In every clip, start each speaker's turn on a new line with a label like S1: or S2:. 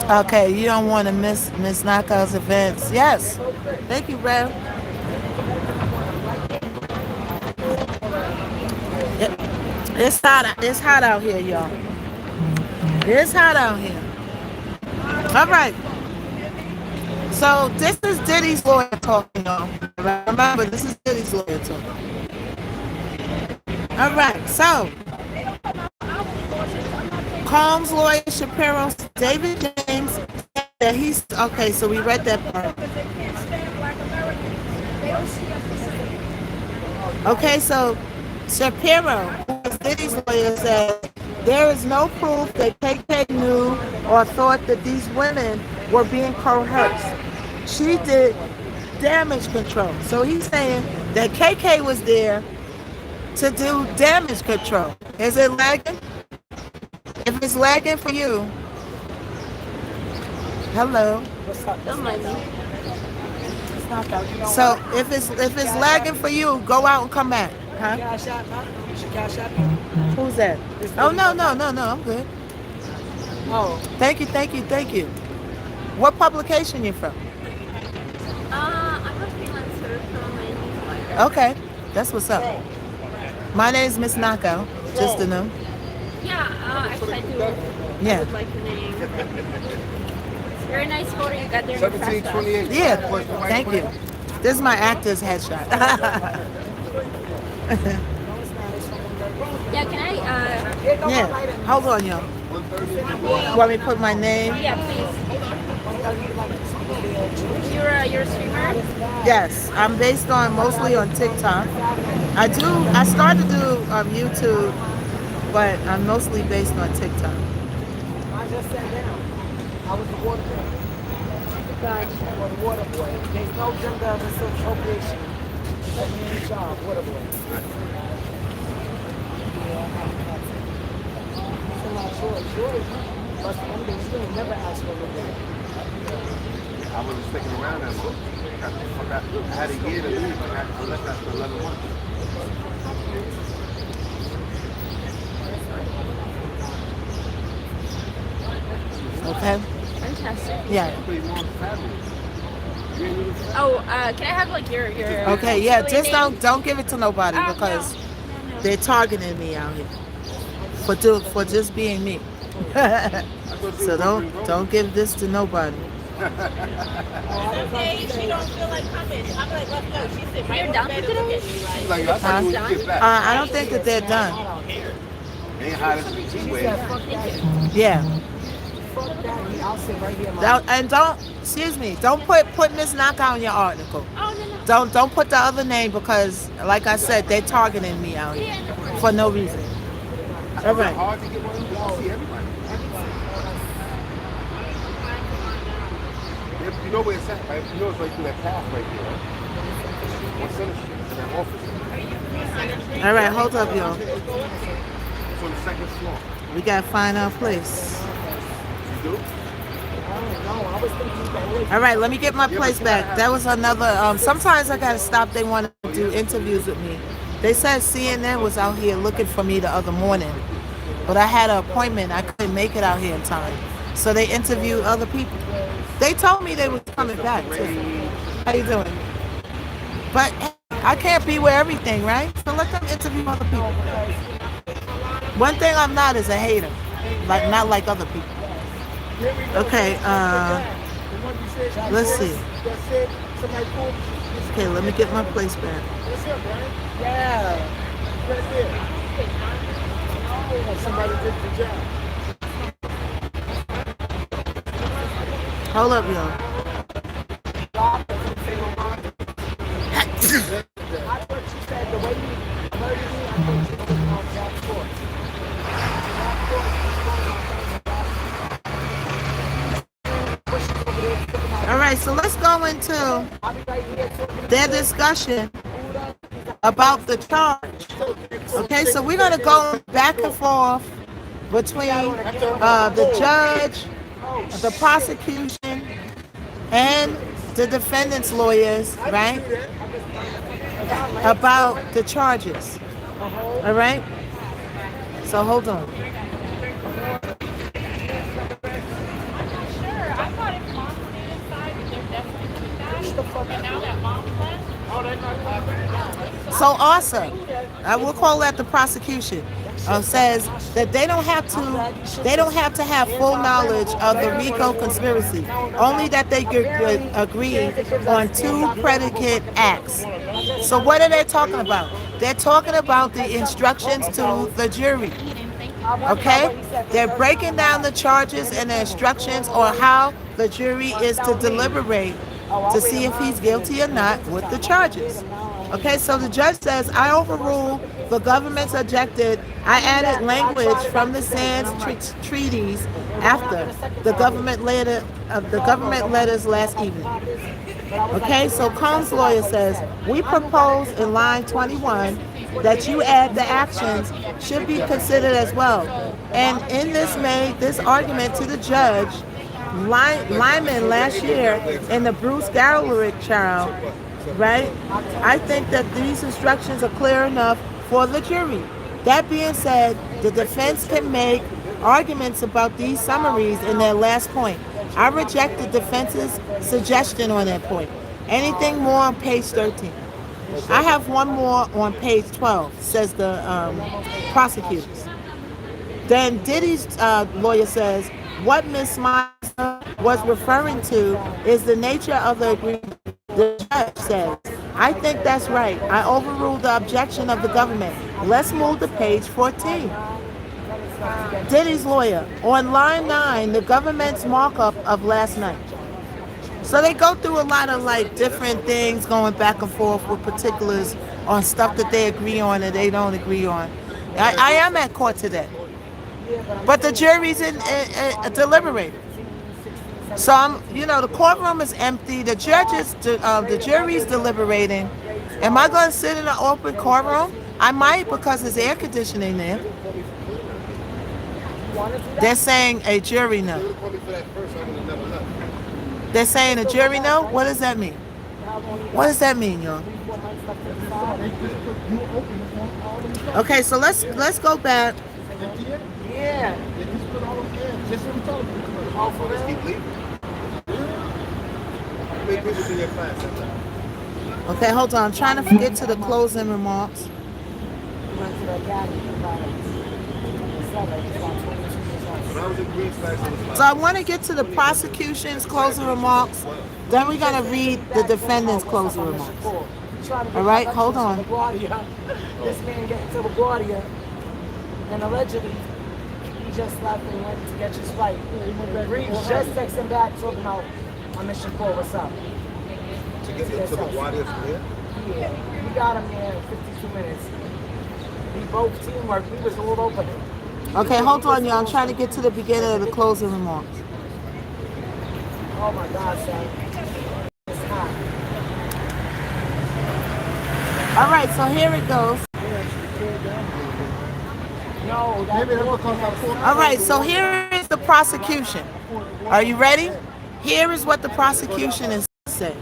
S1: Okay, you don't want to miss Knockout's events. Yes. Thank you, Rev. It, it's hot. It's hot out here, y'all. It's hot out here. All right. So this is Diddy's lawyer talking, y'all. Remember, this is Diddy's lawyer talking. All right. So Combs lawyer Shapiro, David James. Yeah, he's okay. So we read that part. Okay, so Shapiro, who is Diddy's lawyer, said there is no proof that KK knew or thought that these women were being coerced. She did damage control. So he's saying that KK was there to do damage control. Is it lagging? If it's lagging for you, hello.
S2: Don't mind me.
S1: So if it's lagging for you, go out and come back. Huh? Who's that? Oh no, I'm good.
S2: Oh.
S1: Thank you. What publication you from?
S2: I'm a freelancer from a newsletter.
S1: Okay, that's what's up. My name is Miss Knockout. Just to know.
S2: Yeah, actually I do.
S1: Yeah.
S2: I would like the name. Very nice photo you got there.
S3: 1728.
S1: Yeah, thank you. This is my actor's headshot.
S2: Yeah, can I?
S1: Yeah, hold on, y'all. You want me to put my name?
S2: Yeah, please. You're a streamer?
S1: Yes, I'm based on mostly on TikTok. I started to do YouTube, but I'm mostly based on TikTok.
S3: I just sat down. I was the water boy.
S2: Gotcha.
S3: Or the water boy. There's no gender of appropriation. Let me in job, water boy. So not sure. But one thing still never asked for a little.
S4: I wasn't sticking around that long. I had a year to leave. I left after 11 months.
S1: Okay.
S2: Fantastic.
S1: Yeah.
S2: Oh, can I have like your
S1: Okay. Yeah. Just
S2: name?
S1: don't give it to nobody because
S2: No.
S1: they're targeting me out here for just being me. So don't give this to nobody.
S5: Okay, she don't feel like coming. I'm like, let's go. She said,
S2: You're done for today?
S4: Like, that's how you get back.
S1: I don't think that they're done.
S4: They ain't hiding the G-way.
S1: Yeah.
S3: Fuck that. I'll sit right here.
S1: And don't put Miss Knockout in your article.
S2: Oh, no.
S1: Don't put the other name because, like I said, they're targeting me out here for no reason. All right.
S4: Hard to get one. You see everybody. You know where it's at, right? You know it's right through that path right there. Right? On Center Street, in that office.
S1: All right, hold up, y'all.
S4: It's on the second floor.
S1: We gotta find our place.
S4: You do?
S1: All right, let me get my place back. That was another. Sometimes I gotta stop. They want to do interviews with me. They said CNN was out here looking for me the other morning, but I had an appointment. I couldn't make it out here in time, so they interviewed other people. They told me they were coming back too. How you doing? But I can't be with everything, right? So let them interview other people. One thing I'm not is a hater, not like other people. Okay, let's see. Okay, let me get my place back.
S3: Yeah. Right there. Somebody did the job.
S1: Hold up, y'all. All right, so let's go into their discussion about the charge. Okay, so we're going to go back and forth between the judge, the prosecution, and the defendant's lawyers, right? About the charges. All right? So hold on. So also, I will call that the prosecution, says that they don't have to have full knowledge of the RICO conspiracy, only that they could agree on 2 predicate acts. So what are they talking about? They're talking about the instructions to the jury. Okay? They're breaking down the charges and the instructions on how the jury is to deliberate to see if he's guilty or not with the charges. Okay, so the judge says, I overrule the government's objected. I added language from the Sands treaties after the government letters last evening. Okay, so Combs' lawyer says, we propose in line 21 that you add the actions should be considered as well. And in this made this argument to the judge, Lyman last year in the Bruce Garrett trial, right? I think that these instructions are clear enough for the jury. That being said, the defense can make arguments about these summaries in their last point. I reject the defense's suggestion on that point. Anything more on page 13? I have one more on page 12, says the prosecutors. Then Diddy's lawyer says, what Ms. Meisner was referring to is the nature of the agreement. The judge says, I think that's right. I overruled the objection of the government. Let's move to page 14. Diddy's lawyer, on line 9, the government's markup of last night. So they go through a lot of like different things going back and forth with particulars on stuff that they agree on and they don't agree on. I am at court today. But the jury's deliberating. So the courtroom is empty. The jury's deliberating. Am I going to sit in an open courtroom? I might, because there's air conditioning there. They're saying a jury no. They're saying a jury no? What does that mean? What does that mean, y'all? Okay, so let's go back.
S3: Yeah.
S1: Okay, hold on. I'm trying to get to the closing remarks. So I want to get to the prosecution's closing remarks. Then we're going to read the defendant's closing remarks. All right, hold on.
S3: This man getting to LaGuardia, and allegedly he just left and went to get his flight. Reeves just texting back talking about, I'm in Shakur, what's up?
S4: To get him to LaGuardia from here?
S3: Yeah, we got him there in 52 minutes. We both teamwork, we was all over it.
S1: Okay, hold on, y'all. I'm trying to get to the beginning of the closing remarks.
S3: Oh my God, son. It's hot.
S1: All right, so here it goes.
S3: No,
S1: All right, so here is the prosecution. Are you ready? Here is what the prosecution is saying.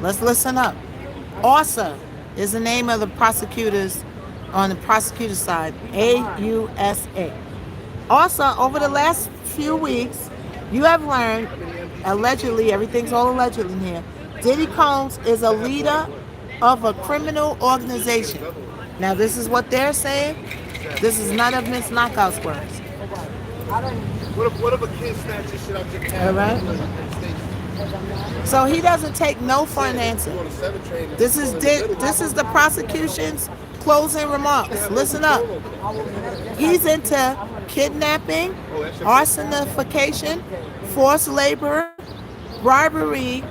S1: Let's listen up. AUSA is the name of the prosecutors on the prosecutor side, AUSA. Also, over the last few weeks, you have learned, allegedly, everything's all alleged in here, Diddy Combs is a leader of a criminal organization. Now, this is what they're saying. This is none of missknockout's words.
S4: What if a kid snatches shit out your car?
S1: All right. So he doesn't take no for an answer. This is the prosecution's closing remarks. Listen up. He's into kidnapping, arsonification, forced labor, bribery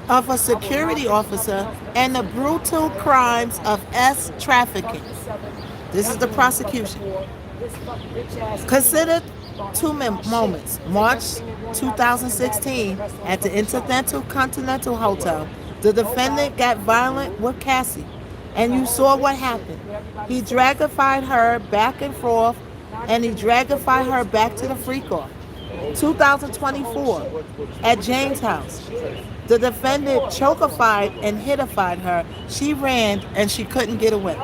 S1: of a security officer, and the brutal crimes of trafficking. This is the prosecution. Consider 2 moments. March 2016 at the Intercontinental Hotel. The defendant got violent with Cassie, and you saw what happened. He dragified her back and forth, and he dragified her back to the freak-off. 2024 at Jane's house. The defendant chokified and hitified her. She ran and she couldn't get away.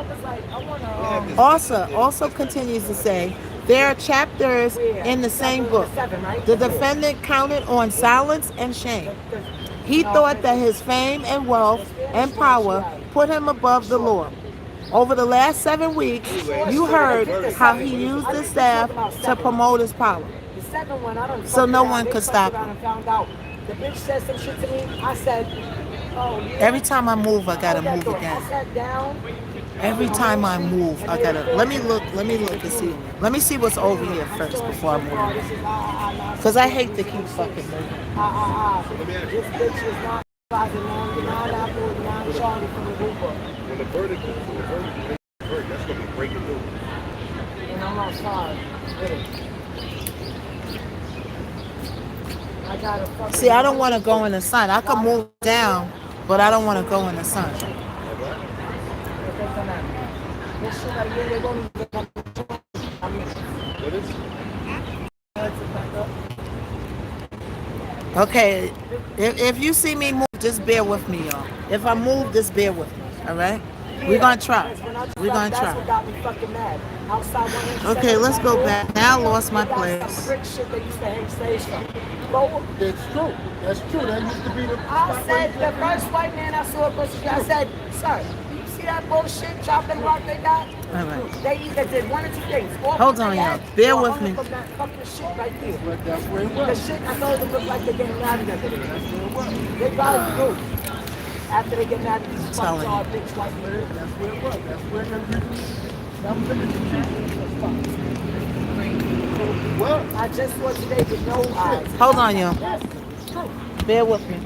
S1: Also continues to say, there are chapters in the same book. The defendant counted on silence and shame. He thought that his fame and wealth and power put him above the law. Over the last 7 weeks, you heard how he used the staff to promote his power.
S3: The second one, I don't
S1: So no
S3: fuck
S1: one
S3: around.
S1: could
S3: They
S1: stop
S3: fucked around
S1: him.
S3: and found out. The bitch said some shit to me. I said, oh, yeah.
S1: Every time I move, I gotta
S3: Hold that
S1: move
S3: door.
S1: again.
S3: I sat down.
S1: Every time I move, I gotta. Let me look and see. Let me see what's over here first before I move. Cause I hate to keep fucking moving.
S3: This bitch is not non-Apple, non-Charlie from the Hoover.
S4: When the verdict is that's gonna be breaking news.
S3: And I'm outside with it. I gotta fucking...
S1: See, I don't want to go in the sun. I can move down, but I don't want to go in the sun.
S3: This shit right here, they won't even come. I mean,
S4: What is it?
S1: Okay, if you see me move, just bear with me, y'all. If I move, just bear with me. All right? We're gonna try. We're gonna
S3: That's what
S1: try.
S3: got me fucking mad. Outside 187
S1: Okay, let's go back. Now I lost my
S3: they got
S1: place.
S3: some brick shit they used to hang stage from. Bro,
S4: It's true. That's true. That used to be the
S3: I said, the first white man I saw at Prosecution, I said, sir, you see that bullshit chopping rock they got?
S1: All right.
S3: They either did one or two things. Or
S1: Hold on,
S3: they
S1: y'all.
S3: had-
S1: Bear
S3: or
S1: with
S3: hung
S1: me.
S3: up on that fucking shit right there.
S4: That's where it
S3: The
S4: was.
S3: shit I told them looked like they're getting mad at them. They gotta do. After they get mad at these fucking
S1: Telling
S3: hard bitch white men.
S4: That's where it was. That's where that Well,
S3: I just saw today with no eyes.
S1: Hold on, y'all.
S3: Yes, true.
S1: Bear with me.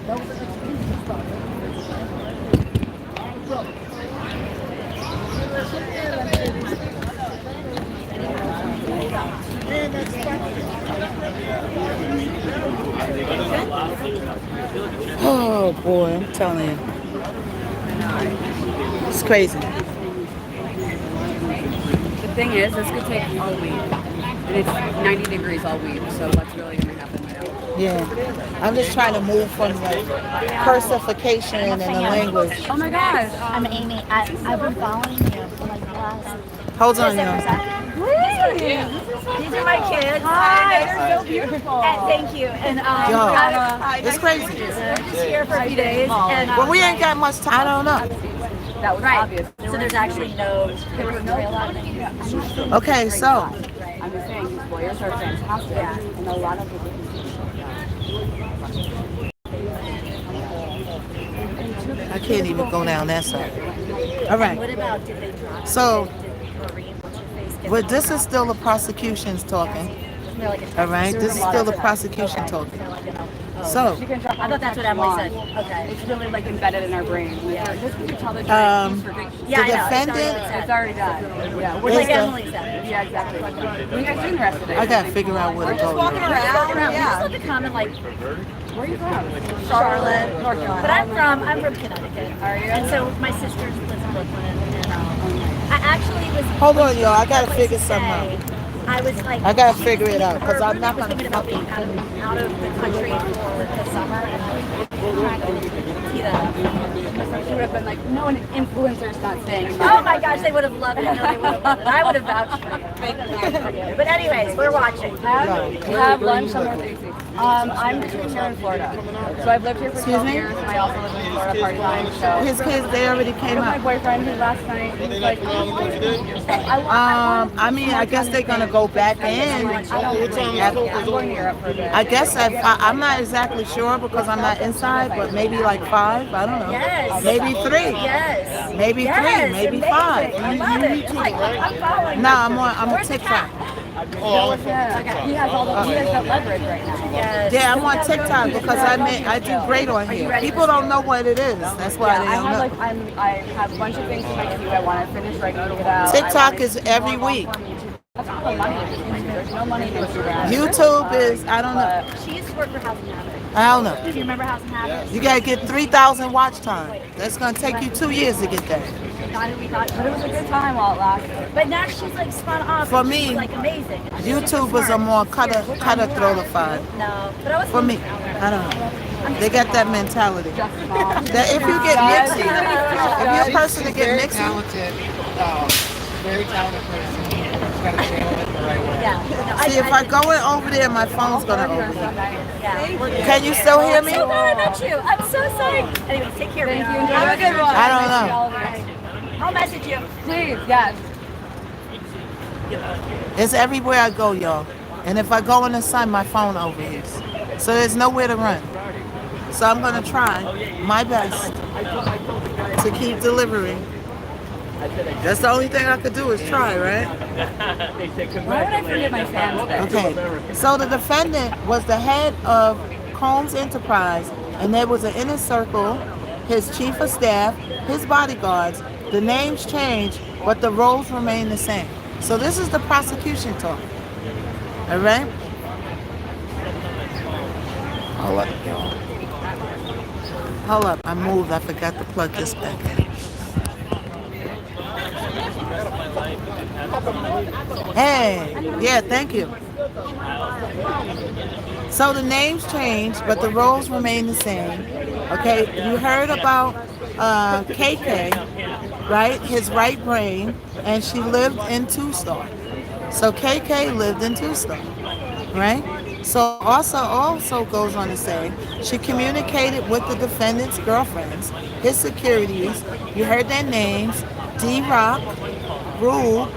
S3: That was an execution stuff.
S1: Oh boy, I'm telling you. It's crazy.
S6: The thing is, this could take all week. And it's 90 degrees all week, so what's really going to happen now?
S1: Yeah. I'm just trying to move from like cursification and the language.
S6: Oh my gosh.
S7: I'm Amy. I've been following you for like the last.
S1: Hold on, y'all.
S7: These are my kids.
S6: Hi, they're so beautiful.
S7: And thank you. And
S1: Yo, it's crazy.
S7: we're just here for a few days. And
S1: But we ain't got much time. I don't know.
S6: That was
S7: right.
S6: obvious.
S7: So there's actually no paper trail on it.
S1: Okay, so
S6: I'm just saying, these lawyers are fantastic. And a lot of people
S1: I can't even go down that side. All
S7: What
S1: right.
S7: about did they drop?
S1: So,
S7: Did Maureen, what's her face, get
S1: but this is still the prosecution's talking.
S7: Isn't there like a
S1: All right. This is still the prosecution talking. So,
S6: you can drop
S7: I thought that's what Emily said. Okay.
S6: It's really like embedded in our brain. Yeah. Just because you tell the truth,
S1: the
S7: Yeah, I know.
S1: defendant.
S6: it's already done. Yeah. We're
S1: Is
S7: Like
S1: the-
S7: Emily said.
S6: yeah, exactly. What are you guys doing the rest of the day?
S1: I gotta figure out where to go.
S7: Around. We just love to come and like
S6: Where are you from?
S7: Charlotte,
S6: North Carolina.
S7: But I'm from Connecticut.
S6: Are you?
S7: And so my sister lives in Brooklyn, and I actually was.
S1: Hold on, y'all. I gotta
S7: place
S1: figure
S7: to
S1: something
S7: stay.
S1: out.
S7: I was like.
S1: I gotta figure it out, 'cause I'm not
S7: was
S1: gonna
S7: thinking about being out of the country for the summer and like see that.
S6: She would have been like, no, an influencer's not saying.
S7: Oh my gosh, they would have loved it. No, they would have loved it. I would have vouched for you. But anyways, we're watching.
S6: Have lunch somewhere with AC. I'm between here and Florida. So I've lived here for 12
S1: me?
S6: years, and I also live in Florida part time. So
S1: His kids, they already came
S6: my
S1: out.
S6: boyfriend, who last night, he was like,
S1: I mean, I guess they're gonna go back in.
S6: I'm going to Europe for a bit.
S1: I guess I'm not exactly sure because I'm not inside, but maybe like 5. I don't know.
S7: Yes.
S1: Maybe 3.
S7: Yes.
S1: Maybe 3.
S7: Yes,
S1: Maybe
S7: amazing.
S1: 5.
S7: I love it. It's like, I'm following.
S1: No, I'm on TikTok.
S6: Yeah, he has all the he has that leverage right now.
S7: Yes.
S1: Yeah, I'm on TikTok because I do great on here. People don't know what it is. That's why
S6: Yeah,
S1: they
S6: I
S1: don't
S6: have
S1: know.
S6: like I have a bunch of things in my queue I want to finish writing it out.
S1: TikTok is every week.
S6: That's not the money. There's no money in Instagram.
S1: YouTube is, I don't know.
S7: She used to work for House and Habit.
S1: I don't know.
S7: Do you remember House and Habit?
S1: You gotta get 3,000 watch time. That's gonna take you 2 years to get that.
S7: We thought,
S6: But it was a good time while it lasted.
S7: but now she's like spun off.
S1: For
S7: and
S1: me,
S7: she's like amazing.
S1: YouTubers are more cutthroatified.
S7: No, but I was.
S1: For me, I don't know. They got that mentality.
S6: Just mom.
S1: That if you get mixy, if you're a person to get mixy,
S3: Talented, very talented person.
S7: Yeah.
S1: See, if I go in over there, my phone's gonna overheat.
S7: Yeah.
S1: Can you still hear me?
S7: So glad I met you. I'm so sorry. Anyways, take care.
S6: Thank you.
S7: Have a good one.
S1: I don't know.
S7: I'll message you.
S6: Please, yes.
S1: It's everywhere I go, y'all. And if I go in the sun, my phone overheats. So there's nowhere to run. So I'm gonna try my best to keep delivering. That's the only thing I could do is try, right?
S6: Why would I forget my fans then?
S1: Okay. So the defendant was the head of Combs Enterprise, and there was an inner circle, his chief of staff, his bodyguards. The names changed, but the roles remain the same. So this is the prosecution talk. All right? Hold up, y'all. Hold up, I moved. I forgot to plug this back in. Hey, yeah, thank you. So the names changed, but the roles remain the same. Okay, you heard about KK, right? His right brain, and she lived in Two-Star. So KK lived in Two-Star, right? So also goes on to say she communicated with the defendant's girlfriends, his securities. You heard their names: D-Rock, Rule,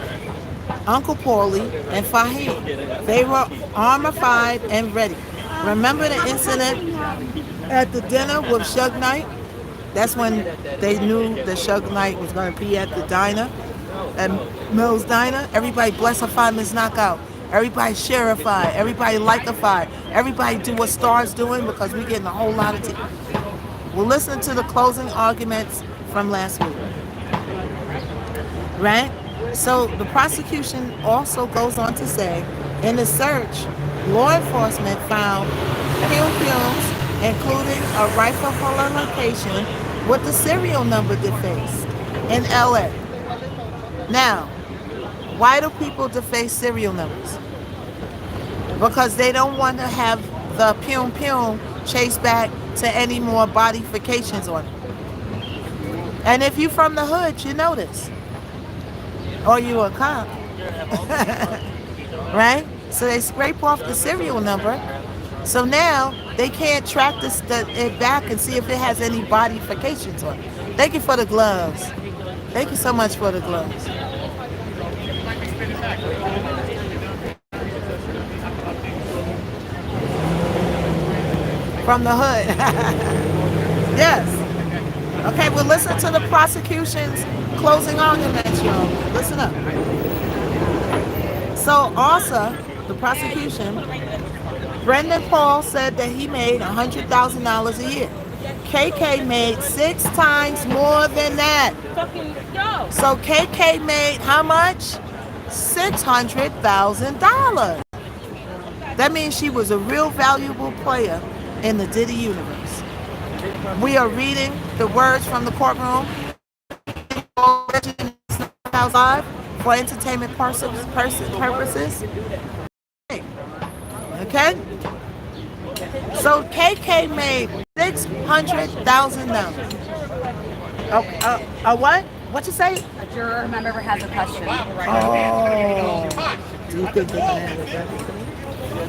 S1: Uncle Paulie, and Fahim. They were armified and ready. Remember the incident at the dinner with Suge Knight? That's when they knew that Suge Knight was going to be at the diner, at Mills Diner. Everybody blessify Missknockout. Everybody shareify. Everybody likeify. Everybody do what Star's doing because we're getting a whole lot of tea. We'll listen to the closing arguments from last week. Right? So the prosecution also goes on to say, in the search, law enforcement found pum-pums, including a rifle for location with the serial number defaced in LA. Now, why do people deface serial numbers? Because they don't want to have the pum-pum chased back to any more bodifications on it. And if you're from the hood, you know this. Or you a cop. Right? So they scrape off the serial number. So now they can't track it back and see if it has any bodifications on it. Thank you for the gloves. Thank you so much for the gloves. From the hood. Yes. Okay, we'll listen to the prosecution's closing arguments, y'all. Listen up. So also, the prosecution, Brendan Paul said that he made $100,000 a year. KK made 6 times more than that. So KK made how much? $600,000. That means she was a real valuable player in the Diddy universe. We are reading the words from the courtroom live for entertainment purposes. Okay? So KK made $600,000. What? What you say?
S6: A juror member has a question.
S1: Oh. Do you think they can handle that?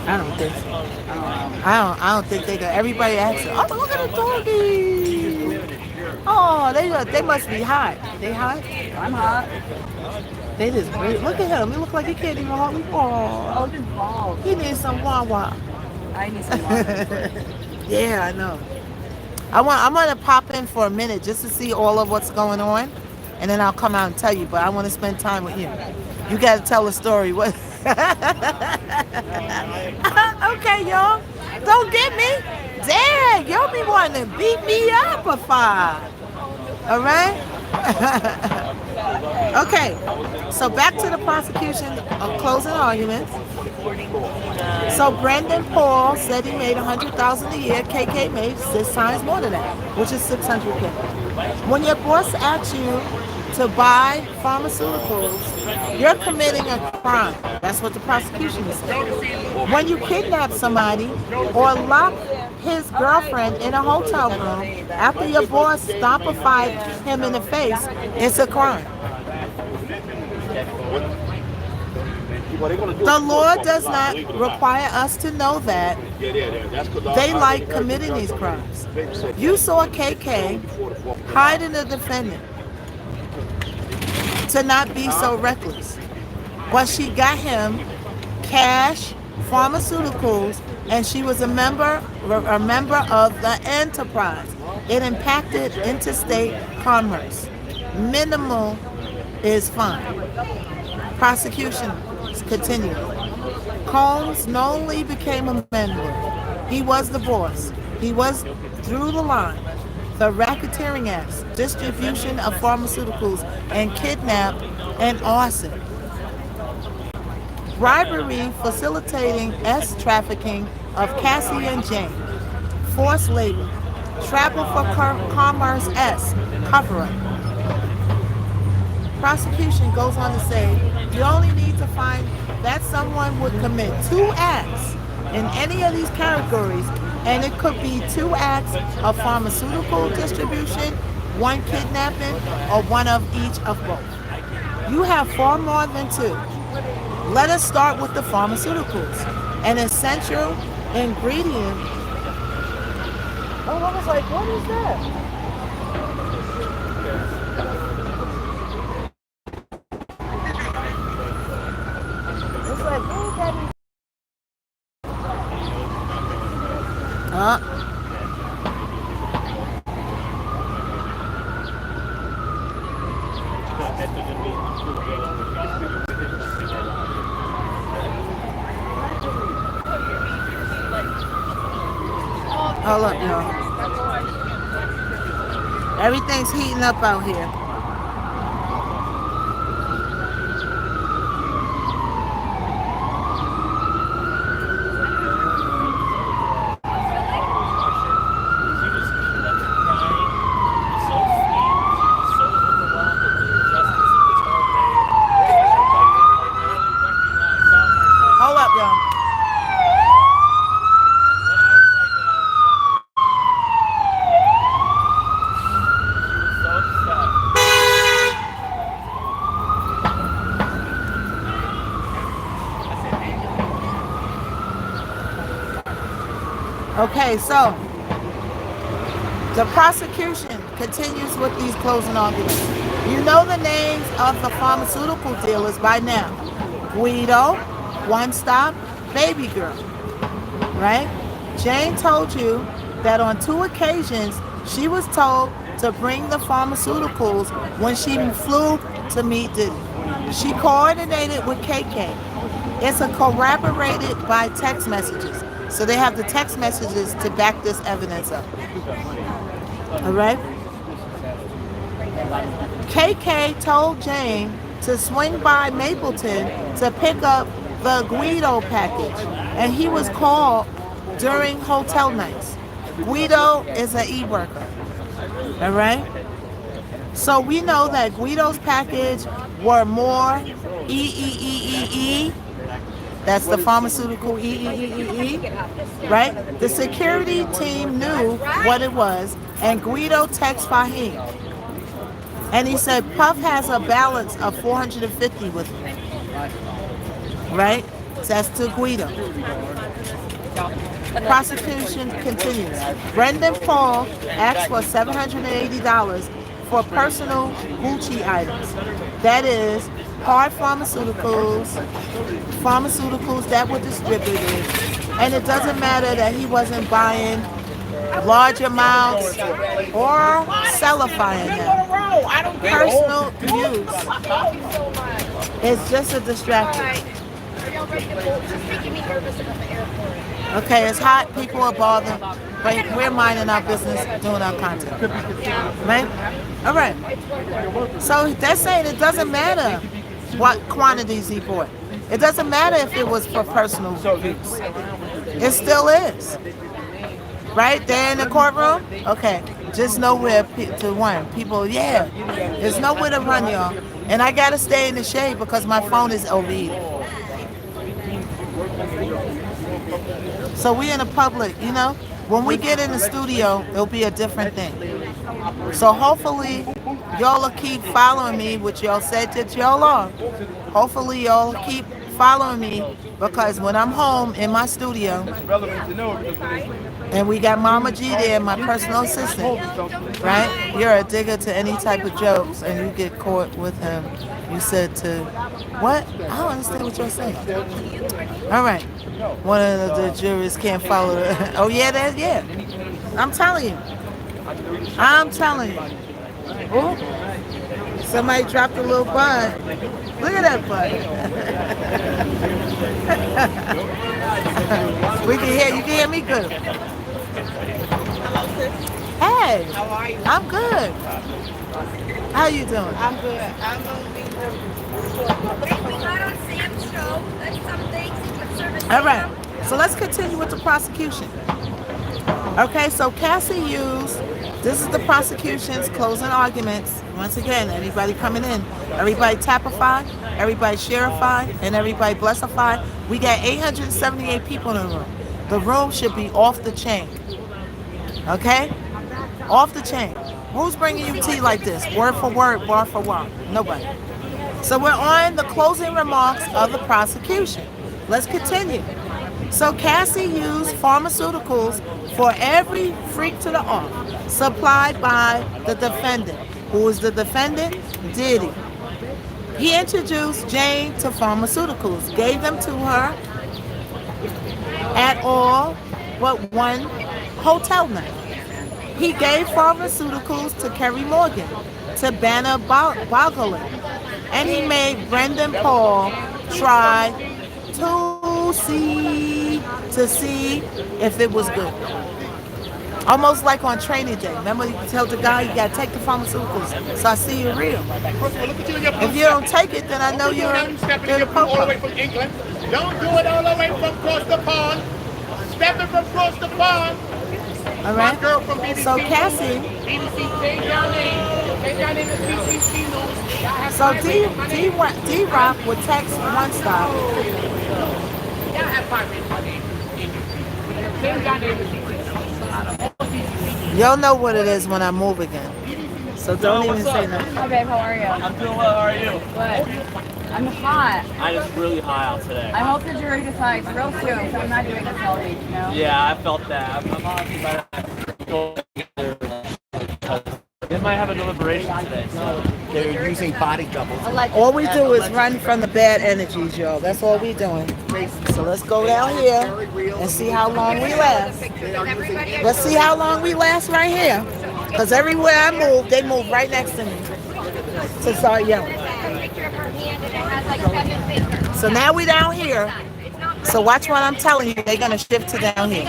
S1: I don't think so. I don't think they can. Everybody asks, oh, look at the doggy. Oh, they must be hot. They hot?
S6: I'm hot.
S1: They just great. Look at him. He look like he can't even hold me. Oh,
S6: His balls.
S1: he needs some wawa.
S6: I need some water.
S1: Yeah, I know. I'm gonna pop in for a minute just to see all of what's going on, and then I'll come out and tell you. But I want to spend time with you. You got to tell a story. What? Okay, y'all. Don't get me. Dang, y'all be wanting to beat me up or five. All right? Okay. So back to the prosecution of closing arguments. So Brendan Paul said he made $100,000 a year. KK made 6 times more than that, which is $600K. When your boss asks you to buy pharmaceuticals, you're committing a crime. That's what the prosecution is saying. When you kidnap somebody or lock his girlfriend in a hotel room after your boss stompified him in the face, it's a crime.
S4: Well, they're gonna do
S1: The
S4: it
S1: law
S4: before
S1: does
S4: it's
S1: not
S4: legal or not.
S1: require us to know that
S4: Yeah. That's 'cause
S1: they
S4: I
S1: like
S4: already heard
S1: committing
S4: the
S1: these
S4: judge
S1: crimes.
S4: said
S1: You
S4: that
S1: saw
S4: they should
S1: KK
S4: do it before the 4th of July.
S1: hiding the defendant to not be so reckless. But she got him cash, pharmaceuticals, and she was a member of the enterprise. It impacted interstate commerce. Minimal is fine. Prosecution continued. Combs knowingly became a member. He was the boss. He was through the line. The racketeering acts, distribution of pharmaceuticals, and kidnap and arson. Bribery, facilitating S trafficking of Cassie and Jane. Forced labor. Travel for commerce S. Cover-up. Prosecution goes on to say, you only need to find that someone would commit 2 acts in any of these categories, and it could be 2 acts of pharmaceutical distribution, 1 kidnapping, or 1 of each of both. You have far more than 2. Let us start with the pharmaceuticals. An essential ingredient.
S3: Oh, I was like, what is that? It's like, oh, that is.
S1: Hold up, y'all. Everything's heating up out here. Hold up, y'all. Okay, so the prosecution continues with these closing arguments. You know the names of the pharmaceutical dealers by now. Guido, One Stop, Baby Girl, right? Jane told you that on 2 occasions she was told to bring the pharmaceuticals when she flew to meet Diddy. She coordinated with KK. It's corroborated by text messages. So they have the text messages to back this evidence up. All right? KK told Jane to swing by Mapleton to pick up the Guido package, and he was called during hotel nights. Guido is an e-worker. All right? So we know that Guido's package were more E. That's the pharmaceutical E, right? The security team knew what it was, and Guido texted Fahim. And he said, Puff has a balance of 450 with me, right? So that's to Guido. Prosecution continues. Brendan Paul asked for $780 for personal Gucci items. That is, hard pharmaceuticals that were distributed, and it doesn't matter that he wasn't buying large amounts or sellifying them. Personal use is just a distraction. Okay, it's hot, people are bothered, but we're minding our business, doing our content. Right? All right. So they're saying it doesn't matter what quantities he bought. It doesn't matter if it was for personal use. It still is. Right? They're in the courtroom? Okay. Just nowhere to run. People, yeah. There's nowhere to run, y'all. And I got to stay in the shade because my phone is overheating. So we in the public, you know? When we get in the studio, it'll be a different thing. So hopefully y'all will keep following me, which y'all said that y'all are. Hopefully y'all keep following me because when I'm home in my studio, and we got Mama G there, my personal assistant, right? You're a digger to any type of jokes, and you get caught with him. You said to what? I don't understand what you're saying. All right. One of the jurors can't follow. Oh yeah, yeah. I'm telling you. I'm telling you. Ooh. Somebody dropped a little bud. Look at that bud. We can hear you. Can hear me good. Hey. How are you? I'm good. How you doing? I'm good. I'm gonna be
S2: Not on Sam's show. That's some things he could service.
S1: all right. So let's continue with the prosecution. Okay, so Cassie used, this is the prosecution's closing arguments. Once again, everybody coming in, everybody tapify, everybody sharify, and everybody blessify. We got 878 people in the room. The room should be off the chain. Okay? Off the chain. Who's bringing you tea like this? Word for word, bar for bar. Nobody. So we're on the closing remarks of the prosecution. Let's continue. So Cassie used pharmaceuticals for every freak to the off, supplied by the defendant. Who is the defendant? Diddy. He introduced Jane to pharmaceuticals, gave them to her at all but one hotel night. He gave pharmaceuticals to Kerry Morgan, to Banner Boggling, and he made Brendan Paul try to see if it was good. Almost like on training day. Remember you tell the guy you gotta take the pharmaceuticals so I see you're real. If you don't take it, then I know you're
S4: all the
S1: popo.
S4: way from England. Don't do it all the way from across the pond. Stepping from across the pond.
S1: All right.
S4: My girl from BBC.
S1: So Cassie.
S4: BBC, take your name. Take your name to BBC News.
S1: So D-Rock would text One Stop.
S4: Yeah, I have 5 minutes. Change your name to BBC.
S1: Y'all know what it is when I move again. So don't even say nothing.
S6: Hi babe, how are you?
S8: I'm doing well, how are you?
S6: Good. I'm hot.
S8: I'm just really high out today.
S6: I hope the jury decides real soon, so I'm not doing this all week, you know?
S8: Yeah, I felt that. I'm honestly about to go together. They might have a deliberation today, so
S3: They're using body doubles.
S1: All we do is run from the bad energies, y'all. That's all we doing. So let's go down here and see how long we last. Let's see how long we last right here. Because everywhere I move, they move right next to me to start yelling. So now we down here. So watch what I'm telling you. They're going to shift to down here.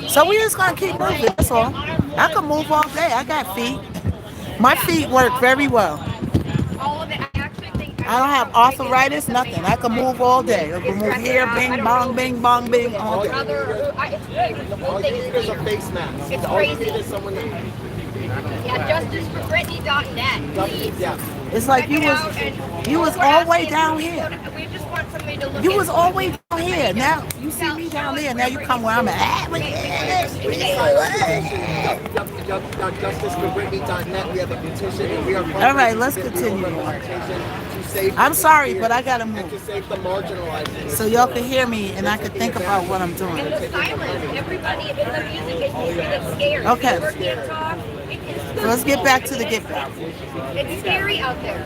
S1: So we just going to keep moving. That's all. I can move all day. I got feet. My feet work very well. I don't have arthritis, nothing. I can move all day. I can move here, bing, bong, bing, bong, bing, all day.
S3: There's a face mask.
S2: It's crazy. Yeah, justiceforbritney.net, please.
S3: Yeah.
S1: It's like you was all the way down here.
S2: We just want somebody to look
S1: You was all the way down here. Now you see me down there. Now you come where I'm at.
S3: Justiceforbritney.net. We have a petition and we are.
S1: All right, let's continue. I'm sorry, but I gotta move.
S3: To save the marginalized.
S1: So y'all can hear me and I can think about what I'm doing.
S2: And the silence, everybody in the music is getting scared.
S1: Okay.
S2: People can't talk.
S1: So let's get back to the get back.
S2: It's scary out there.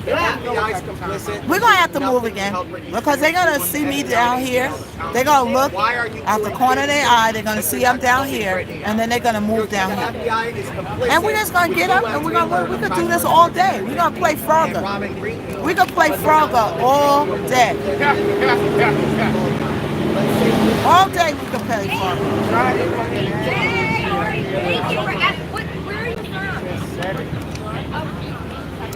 S3: FBI's complicit.
S1: We're gonna have to move again because they're gonna see me down here. They're gonna look out the corner of their eye. They're gonna see I'm down here, and then they're gonna move down here.
S3: FBI is complicit.
S1: And we're just gonna get up and we could do this all day. We're gonna play Frogger. We could play Frogger all day. All day we can play Frogger.
S2: Hey, all right, thank you for asking. Where are you from?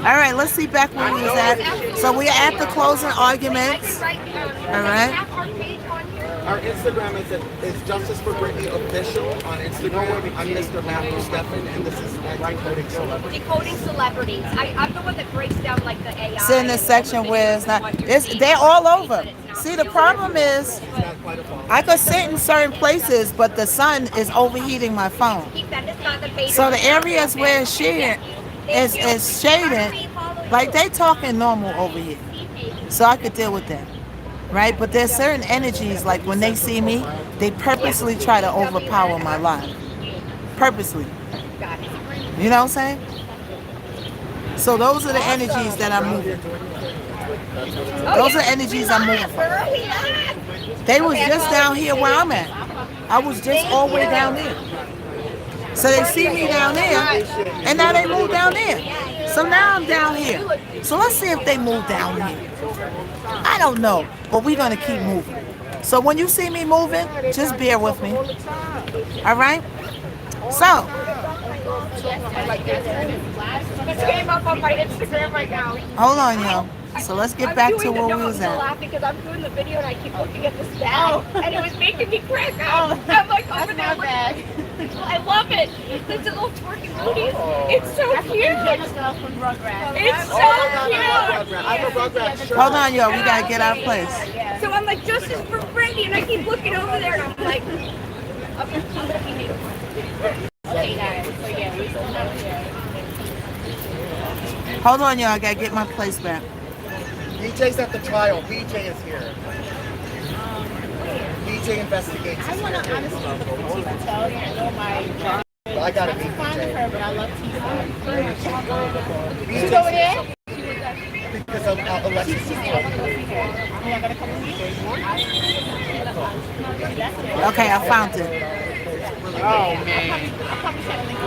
S1: All right, let's see back where we was at. So we're at the closing arguments. All right.
S3: Our Instagram is Justice for Britney Official on Instagram. I'm Mr. Matthew Stephan, and this is Decoding Celebrities.
S2: Decoding Celebrities. I'm the one that breaks down like the AI.
S1: It's in this section where it's not. They're all over. See, the problem is I could sit in certain places, but the sun is overheating my phone. So the areas where it's shared, is shaded, like they talking normal over here, so I could deal with that, right? But there's certain energies, like when they see me, they purposely try to overpower my life, purposely. You know what I'm saying? So those are the energies that I'm moving. Those are energies I'm moving from. They was just down here where I'm at. I was just all the way down there. So they see me down there, and now they move down there. So now I'm down here. So let's see if they move down here. I don't know, but we're going to keep moving. So when you see me moving, just bear with me. All right? So.
S2: This came up on my Instagram right now.
S1: Hold on, yo. So let's get back to where we was
S2: I'm
S1: at.
S2: laughing because I'm doing the video and I keep looking at this bag and it was making me crack up. I'm like, over there.
S5: bag.
S2: I love it. It's a little twerking booties. It's so cute. It's so cute.
S1: Hold on, yo. We gotta get our place.
S2: So I'm like, justice for Brandy, and I keep looking over there and I'm like,
S5: Okay, guys. So yeah, we still have here.
S1: Hold on, yo. I gotta get my place back.
S3: BJ's at the trial. BJ is here. BJ investigates.
S5: I want to honestly look at Tifa Telly. I know my.
S3: Well, I gotta meet
S5: Fine with
S3: BJ.
S5: her, but I love Tifa. She's
S3: BJ's
S5: over there.
S3: because of Alexis.
S1: Okay, I found it.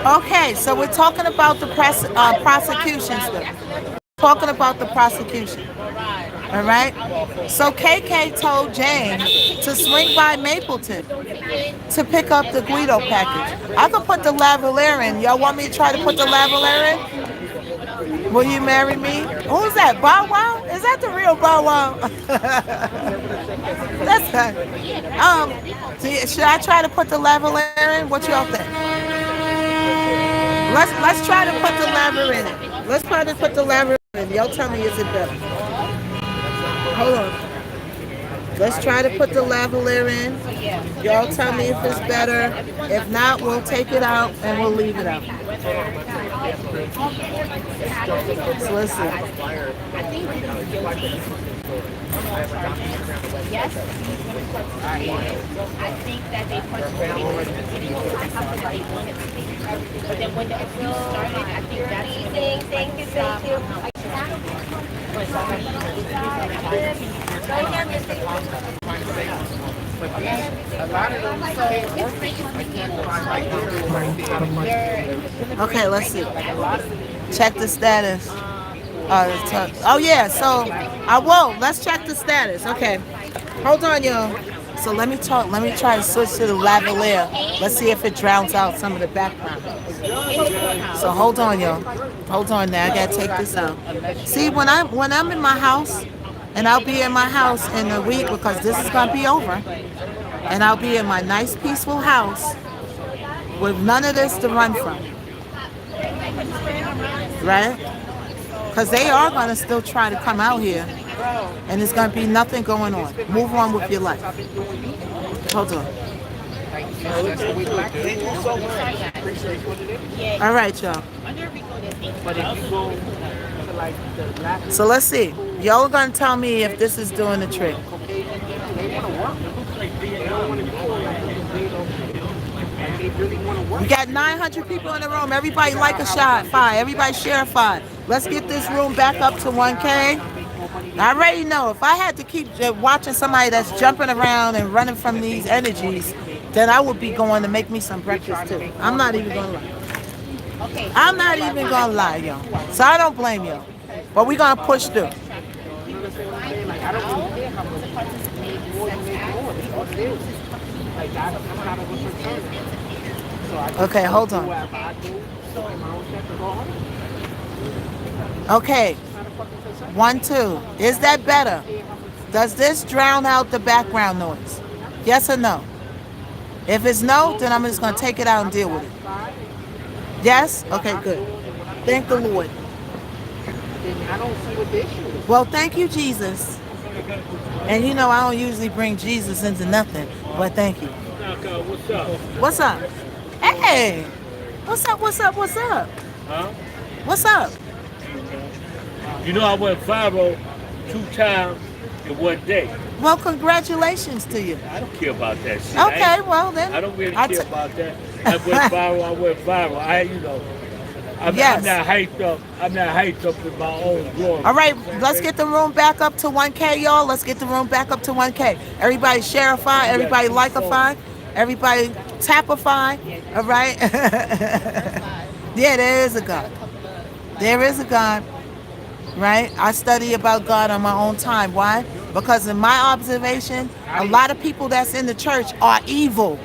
S1: Okay, so we're talking about the prosecution stuff. Talking about the prosecution. All right? So KK told Jane to swing by Mapleton to pick up the Guido package. I could put the lavalier in. Y'all want me to try to put the lavalier in? Will you marry me? Who's that? Bow Wow? Is that the real Bow Wow? That's should I try to put the lavalier in? What y'all think? Let's try to put the lavalier in it. Let's try to put the lavalier in. Y'all tell me, is it better? Hold on. Let's try to put the lavalier in. Y'all tell me if it's better. If not, we'll take it out and we'll leave it out. So let's see.
S5: Yes. I think that they put but then when the abuse started, I think that's when they
S2: thank you.
S1: Okay, let's see. Check the status. Oh yeah, so I won't. Let's check the status. Okay. Hold on, y'all. So let me try to switch to the lavalier. Let's see if it drowns out some of the background. So hold on, y'all. Hold on now. I gotta take this out. See, when I'm in my house, and I'll be in my house in a week because this is gonna be over, and I'll be in my nice peaceful house with none of this to run from. Right? Because they are gonna still try to come out here, and there's gonna be nothing going on. Move on with your life. Hold on. All right, y'all. So let's see. Y'all are gonna tell me if this is doing the trick. We got 900 people in the room. Everybody like a shot. 5. Everybody share 5. Let's get this room back up to 1K. I already know if I had to keep watching somebody that's jumping around and running from these energies, then I would be going to make me some breakfast too. I'm not even gonna lie. I'm not even gonna lie, y'all. So I don't blame y'all. But we're gonna push through. Okay, hold on. Okay. 1, 2. Is that better? Does this drown out the background noise? Yes or no? If it's no, then I'm just going to take it out and deal with it. Yes? Okay, good. Thank the Lord. Well, thank you, Jesus. And you know I don't usually bring Jesus into nothing, but thank you. What's up? Hey! What's up?
S8: Huh?
S1: What's up?
S9: You know, I went viral 2 times in one day.
S1: Well, congratulations to you.
S9: I don't care about that shit.
S1: Okay, well then.
S9: I don't really
S1: I
S9: care
S1: t-
S9: about that. I went viral. I'm
S1: Yes.
S9: not hyped up. I'm not hyped up in my own glory.
S1: All right, let's get the room back up to 1K, y'all. Let's get the room back up to 1K. Everybody share-ify, everybody like-ify, everybody tap-ify, all right? Yeah, there is a God. There is a God, right? I study about God on my own time. Why? Because in my observation, a lot of people that's in the church are evil.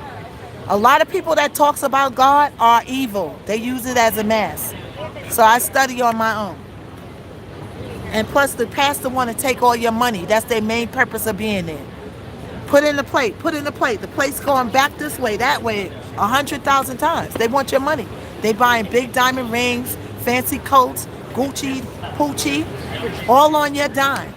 S1: A lot of people that talks about God are evil. They use it as a mask. So I study on my own. And plus the pastor want to take all your money. That's their main purpose of being there. Put in the plate, put in the plate. The plate's going back this way, that way, 100,000 times. They want your money. They buying big diamond rings, fancy coats, Gucci, Poochie, all on your dime.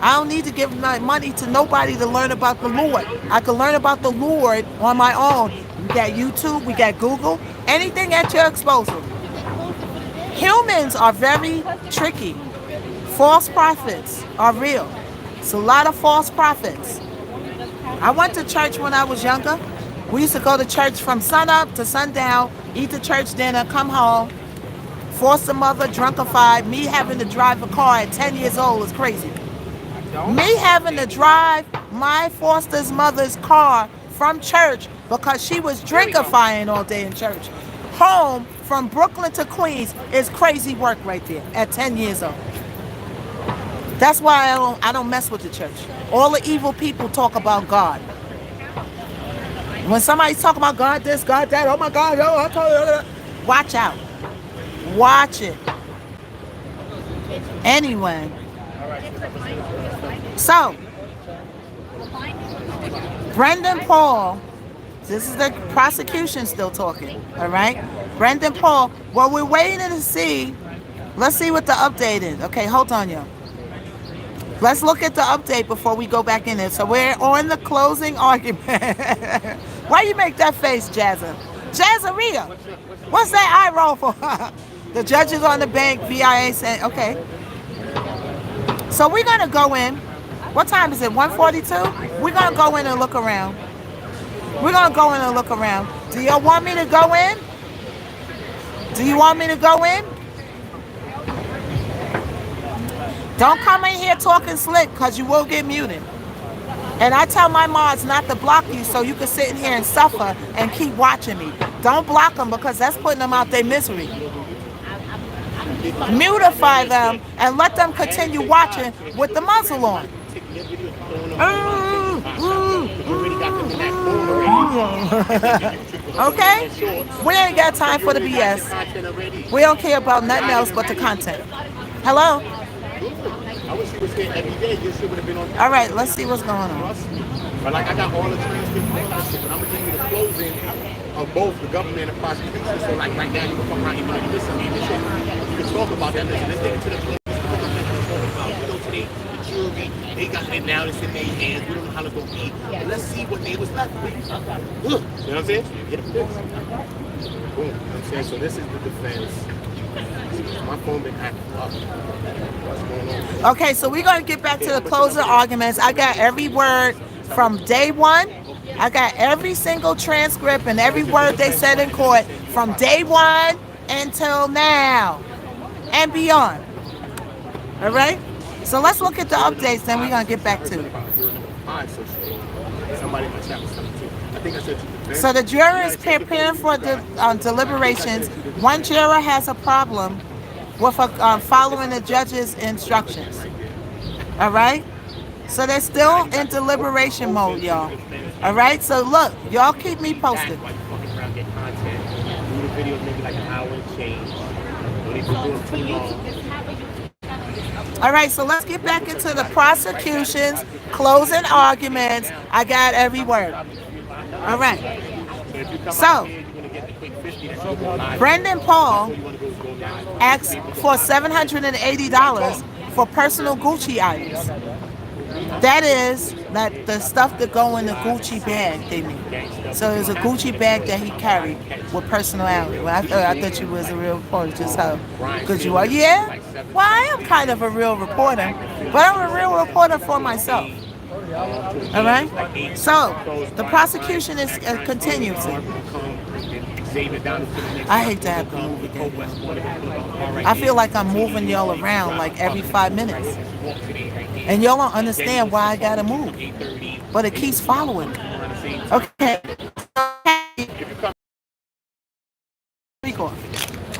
S1: I don't need to give my money to nobody to learn about the Lord. I can learn about the Lord on my own. We got YouTube, we got Google, anything at your disposal. Humans are very tricky. False prophets are real. It's a lot of false prophets. I went to church when I was younger. We used to go to church from sunup to sundown, eat the church dinner, come home, force the mother, drunkified. Me having to drive a car at 10 years old is crazy. Me having to drive my foster's mother's car from church because she was drinkifying all day in church, home from Brooklyn to Queens is crazy work right there at 10 years old. That's why I don't mess with the church. All the evil people talk about God. When somebody's talking about God this, God that, oh my God, oh, I told you, watch out. Watch it. Anyway. So, Brendan Paul, this is the prosecution still talking, all right? Brendan Paul, well, we're waiting to see. Let's see what the update is. Okay, hold on, y'all. Let's look at the update before we go back in there. So we're on the closing argument. Why you make that face, Jazza? Jazzaria, what's that eye roll for? The judges on the bank, VIA saying, okay. So we're gonna go in. What time is it? 1:42? We're gonna go in and look around. We're gonna go in and look around. Do y'all want me to go in? Do you want me to go in? Don't come in here talking slick because you will get muted. And I tell my mods not to block you so you can sit in here and suffer and keep watching me. Don't block them because that's putting them out their misery. Mutify them and let them continue watching with the muzzle on. Okay? We ain't got time for the BS. We don't care about nothing else but the content. Hello? All right, let's see what's going on.
S4: But like I got all the transcripts, but I'm gonna give you the closing of both the government and prosecution. So like right now you can come around and be like, listen, man, this shit, you can talk about that. Listen, let's take it to the police. You know, today the jury, they got it now. It's in their hands. We don't know how to go eat. But let's see what they was left with. You know what I'm saying? Get a boom. Boom. You know what I'm saying? So this is the defense. My phone been acting up. What's going on?
S1: Okay, so we're going to get back to the closing arguments. I got every word from day one. I got every single transcript and every word they said in court from day one until now and beyond. All right? So let's look at the updates, then we're going to get back to it. So the juror is preparing for the deliberations. One juror has a problem with following the judge's instructions. All right? So they're still in deliberation mode, y'all. All right? So look, y'all keep me posted. All right, so let's get back into the prosecution's closing arguments. I got every word. All right. So, Brendan Paul asked for $780 for personal Gucci items. That is That the stuff that go in the Gucci bag they need. So it was a Gucci bag that he carried with personality. Well, I thought you was a real reporter, just how good you are. Yeah? Well, I am kind of a real reporter, but I'm a real reporter for myself. All right? So, the prosecution is continues. I hate to have to move again. I feel like I'm moving y'all around like every 5 minutes. And y'all don't understand why I gotta move. But it keeps following me. Okay.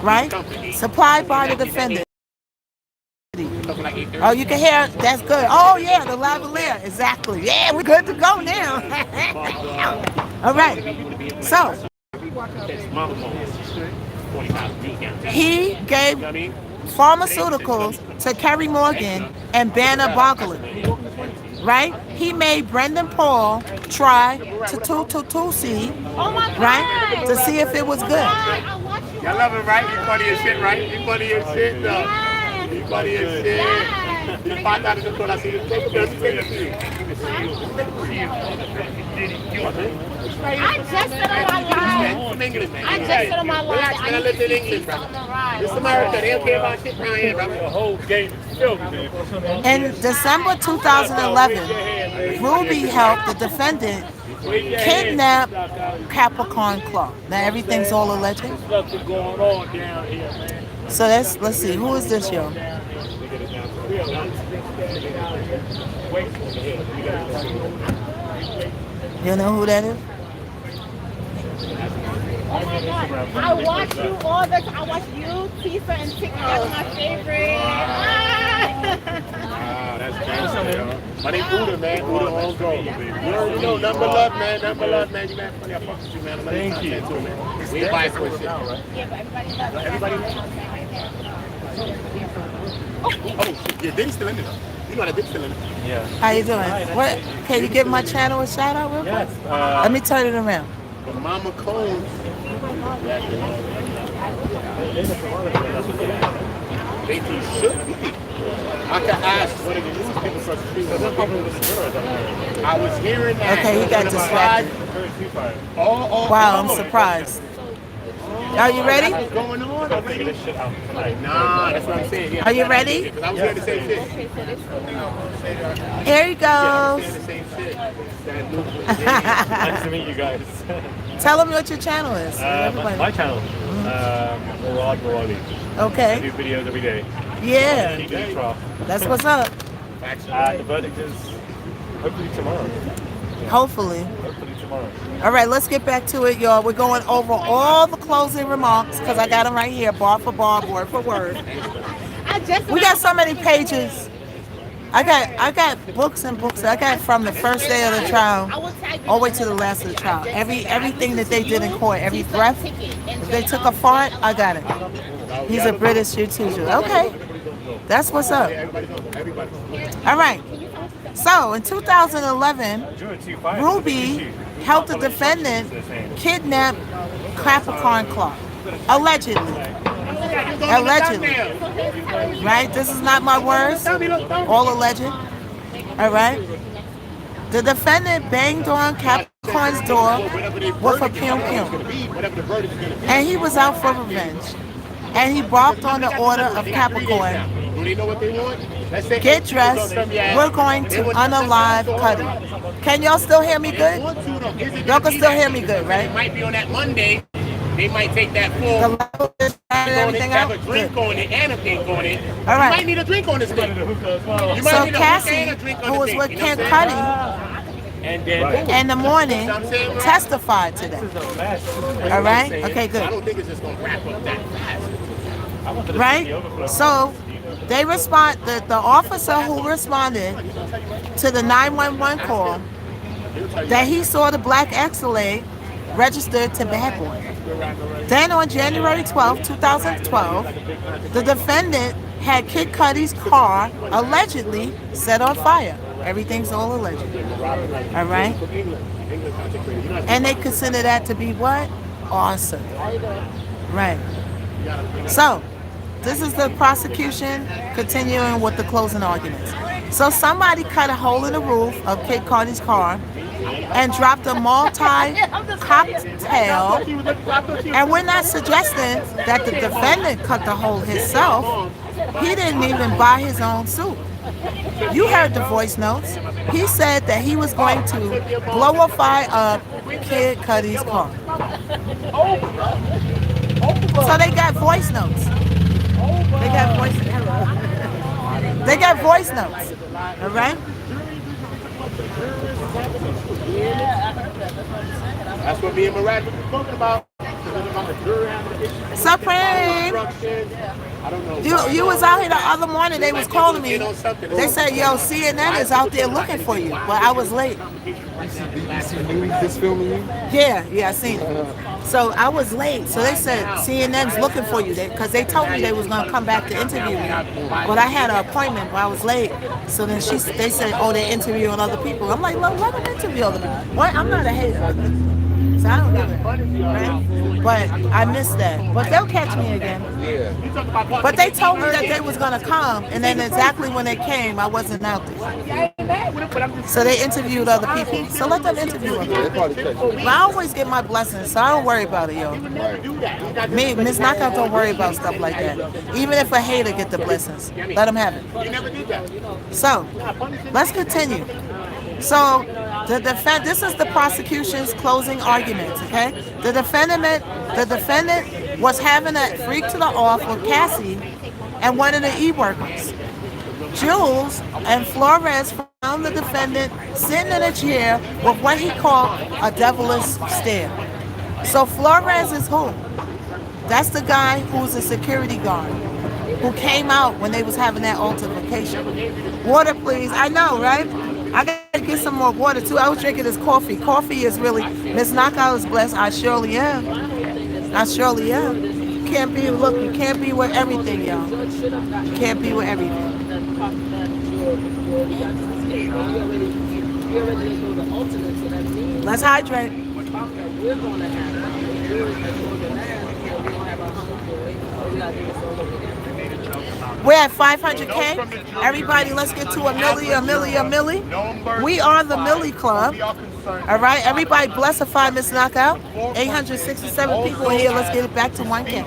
S1: Right? Supplied by the defendant. Oh, you can hear, that's good. Oh yeah, the lavalier, exactly. Yeah, we're good to go now. All right. So, he gave pharmaceuticals to Kerry Morgan and Banner Boggling. Right? He made Brendan Paul try to Tusi, right? To see if it was good.
S4: Y'all love him, right? He funny as shit, right? He funny as shit, though. He funny as shit. He found out in the court. I see his
S2: I just said on my live.
S4: English, man.
S2: I just said on my live.
S4: Relax, man. I live in English, brother. This is America. They don't care about shit around here, brother.
S9: The whole game is filthy.
S1: In December 2011, Ruby helped the defendant kidnap Capricorn Club. Now everything's all alleged.
S9: Nothing going on down here, man.
S1: So let's see. Who is this, yo? You know who that is?
S7: Oh my God. I watch you all the time. I watch you, Tifa, and Tick. That's my favorite.
S4: That's crazy. My name Buddha, man. Buddha on go. You already know, number love, man. Number love, man. You man, funny. I fuck with you, man. I'm Thank you. Too, man. We ain't biased with shit.
S7: Yeah, but everybody loves it.
S4: Everybody Oh, shit. Yeah, Diddy's still in there. You know that Diddy's still in there.
S9: Yeah.
S1: How you doing? What? Can you give my channel a shout out real quick? Let me turn it around.
S4: The Mama Cones. They too shook. I could ask one of the news people across the street. I was hearing that.
S1: Okay, he got distracted. Wow, I'm surprised. Are you ready?
S4: What's going on? Nah, that's what I'm saying. Yeah,
S1: Are you ready?
S4: Because I was saying the same shit.
S1: Here he goes.
S8: Nice to meet you guys.
S1: Tell them what your channel is.
S8: My channel, Murad Muradi. I
S1: Okay.
S8: do videos every day.
S1: Yeah.
S8: Keep trial.
S1: That's what's up.
S8: The verdict is hopefully tomorrow.
S1: Hopefully.
S8: Hopefully tomorrow.
S1: All right, let's get back to it, y'all. We're going over all the closing remarks because I got them right here, bar for bar, word for word. We got so many pages. I got books and books. I got from the first day of the trial all the way to the last of the trial. Everything that they did in court, every breath. If they took a fart, I got it. He's a British YouTuber. Okay, that's what's up. All right. So in 2011, Ruby helped the defendant kidnap Capricorn Club, allegedly. Allegedly. Right? This is not my words. All alleged. All right? The defendant banged on Capricorn's door with a pew-pew. And he was out for revenge. And he barked on the order of Capricorn. Get dressed. We're going to unalive Cuddy. Can y'all still hear me good? Y'all can still hear me good, right?
S4: It might be on that Monday. They might take that full. Have a drink on it and a drink on it.
S1: All right.
S4: You might need a drink on this thing. You might
S1: So
S4: need a
S1: Cassie,
S4: and a drink on
S1: who
S4: the
S1: was
S4: thing,
S1: with
S4: you know
S1: Ken
S4: what I'm
S1: Cuddy
S4: saying? And then
S1: in the morning, testified to that. All right? Okay,
S4: I
S1: good.
S4: don't think it's just gonna wrap up that fast.
S1: Right? So they respond. The officer who responded to the 911 call that he saw the black Escalade registered to Bad Boy. Then on January 12, 2012, the defendant had Kid Cudi's car allegedly set on fire. Everything's all alleged. All right? And they consider that to be what? Awesome. Right. So, this is the prosecution continuing with the closing arguments. So somebody cut a hole in the roof of Kid Cardi's car and dropped a multi-cocktail. And we're not suggesting that the defendant cut the hole himself. He didn't even buy his own suit. You heard the voice notes. He said that he was going to glorify up Kid Cudi's car. So they got voice notes. They got voice notes. They got voice notes. All right?
S4: That's what me and Murad were talking about.
S1: Supreme.
S4: I don't know.
S1: You was out here the other morning. They was calling me. They said, "Yo, CNN is out there looking for you." But I was late.
S10: BBC News just filming you?
S1: Yeah, I seen it. So I was late. So they said CNN's looking for you because they told me they was gonna come back to interview me. But I had an appointment, but I was late. So then they said, "Oh, they're interviewing other people." I'm like, "Well, let them interview other people." What? I'm not a hater. So I don't give it. Right? But I missed that. But they'll catch me again.
S10: Yeah.
S1: But they told me that they was gonna come, and then exactly when they came, I wasn't out there. So they interviewed other people. So let them interview them. But I always get my blessings, so I don't worry about it, yo. Me, Miss Knockout, don't worry about stuff like that. Even if a hater get the blessings, let them have it. So let's continue. So this is the prosecution's closing arguments, okay? The defendant was having a freak to the off with Cassie and one of the e-workers. Jules and Flores found the defendant sitting in a chair with what he called a devilish stare. So Flores is who? That's the guy who's a security guard who came out when they was having that altercation. Water, please. I know, right? I gotta get some more water too. I was drinking this coffee. Coffee is really, Miss Knockout is blessed. I surely am. I surely am. You can't be with everything, y'all. You can't be with everything. Let's hydrate. We're at 500K. Everybody, let's get to a milli. We are the Millie Club. All right, everybody bless a 5 Miss Knockout. 867 people in here. Let's get it back to 1K.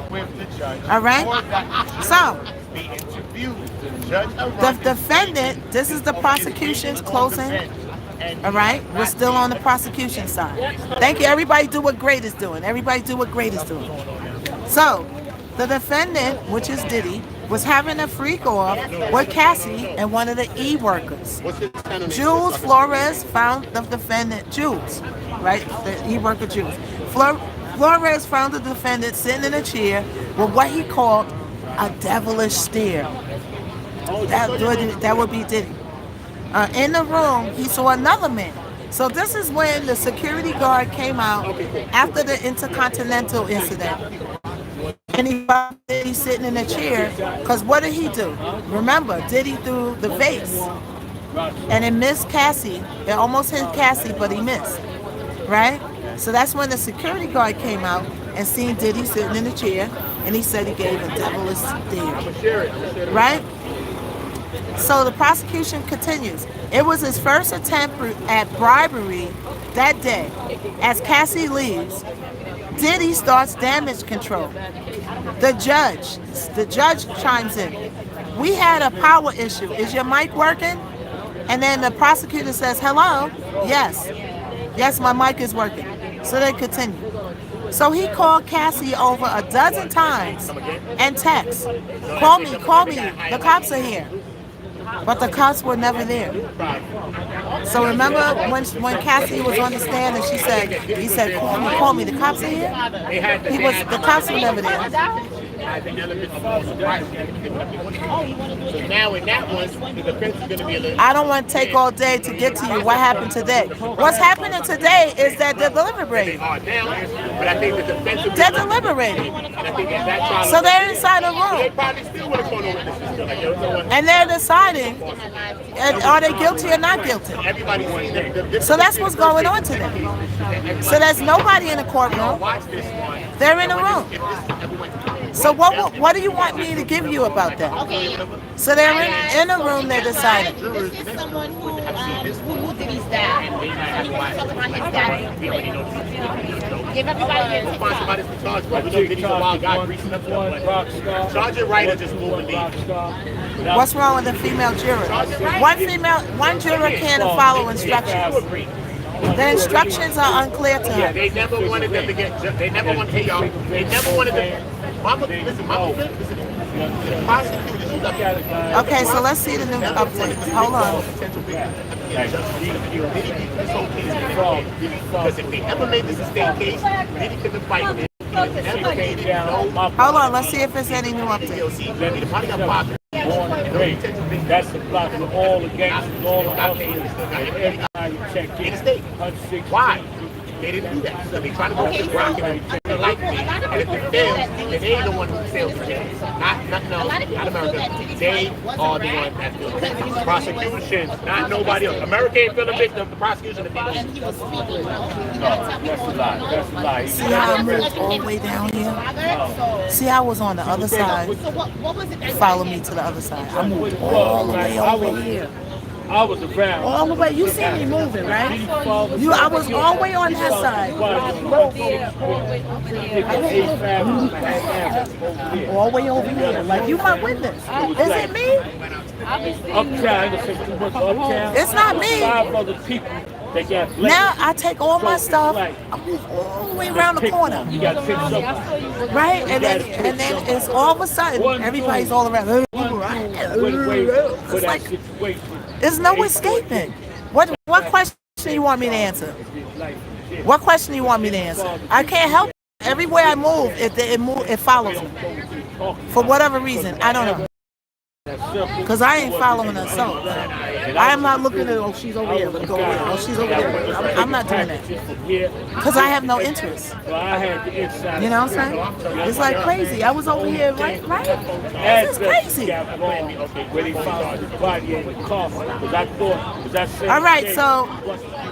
S1: All right. So the defendant. This is the prosecution's closing. All right, we're still on the prosecution side. Thank you. Everybody do what great is doing. Everybody do what great is doing. So the defendant, which is Diddy, was having a freak off with Cassie and one of the e-workers. Jules Flores found the defendant, Jules, right? The e-worker Jules. Flores found the defendant sitting in a chair with what he called a devilish stare. That would be Diddy. In the room, he saw another man. So this is when the security guard came out after the Intercontinental incident. And he found Diddy sitting in a chair, because what did he do? Remember, Diddy threw the vase, and it missed Cassie. It almost hit Cassie, but he missed, right? So that's when the security guard came out and seen Diddy sitting in the chair, and he said he gave a devilish stare, right? So the prosecution continues. It was his first attempt at bribery that day. As Cassie leaves, Diddy starts damage control. The judge chimes in. We had a power issue. Is your mic working? And then the prosecutor says, hello? Yes. Yes, my mic is working. So they continue. So he called Cassie over a dozen times and text, call me, the cops are here. But the cops were never there. So remember when Cassie was on the stand and he said, call me, the cops are here? The cops were never there.
S4: So now in that one, the defense is going to be a little...
S1: I don't want to take all day to get to you. What happened today? What's happening today is that they're deliberating.
S4: But I think the defense...
S1: They're deliberating. So they're inside a room.
S4: They probably still want to call no witnesses.
S1: And they're deciding, are they guilty or not guilty? So that's what's going on today. So there's nobody in the courtroom. They're in a room. So what do you want me to give you about that?
S5: Okay.
S1: So they're in a room, they're deciding.
S5: This is someone who Diddy's dad. So you want to talk about his dad? Give everybody your
S4: Find somebody to charge, but we know Diddy's a wild guy, greasing up stuff. Charge it right or just move and leave.
S1: What's wrong with the female juror? One juror can't follow instructions. The instructions are unclear to
S4: Yeah,
S1: her.
S4: they never wanted them to get. They never wanted. Hey y'all, they never wanted them. Mama, listen. The prosecutors use up.
S1: Okay, so let's see the new updates. Hold on.
S4: Because if they ever made this a state case, Diddy couldn't fight it. Never made it.
S1: Hold on, let's see if there's any new updates.
S4: Diddy probably got bothered.
S9: Born and raised. That's the block for all the gangsters, all the hustlers, and everybody check in.
S4: Why? They didn't do that. So they try to go to the rock and like me. And if it fails, then they ain't the one who fails for it. Not America. They are the one that feels the prosecution, not nobody else. America ain't feel the victim, the prosecution.
S5: And he was speaking.
S9: That's a lie. That's a lie.
S1: See how I moved all the way down here? See, I was on the other side.
S5: So what was it?
S1: Follow me to the other side. I moved all the way over here.
S9: I was around.
S1: All the way. You see me moving, right? I was all the way on that side. All the way over here. Like, you my witness. Is it me?
S9: Uptown,
S1: It's not me.
S9: 5 other people. They got
S1: Now I take all my stuff, I move all the way around the corner,
S9: You got to pick something.
S1: right? And then it's all of a sudden, everybody's all around. It's like, there's no escaping. What question you want me to answer? What question you want me to answer? I can't help it. Everywhere I move, it follows me. For whatever reason, I don't know. Because I ain't following her, so I am not looking at, oh, she's over here, let me go over there. Oh, she's over there. I'm not doing that. Because I have no interest. You know what I'm saying? It's like crazy. I was over here, right? This is crazy. All right, so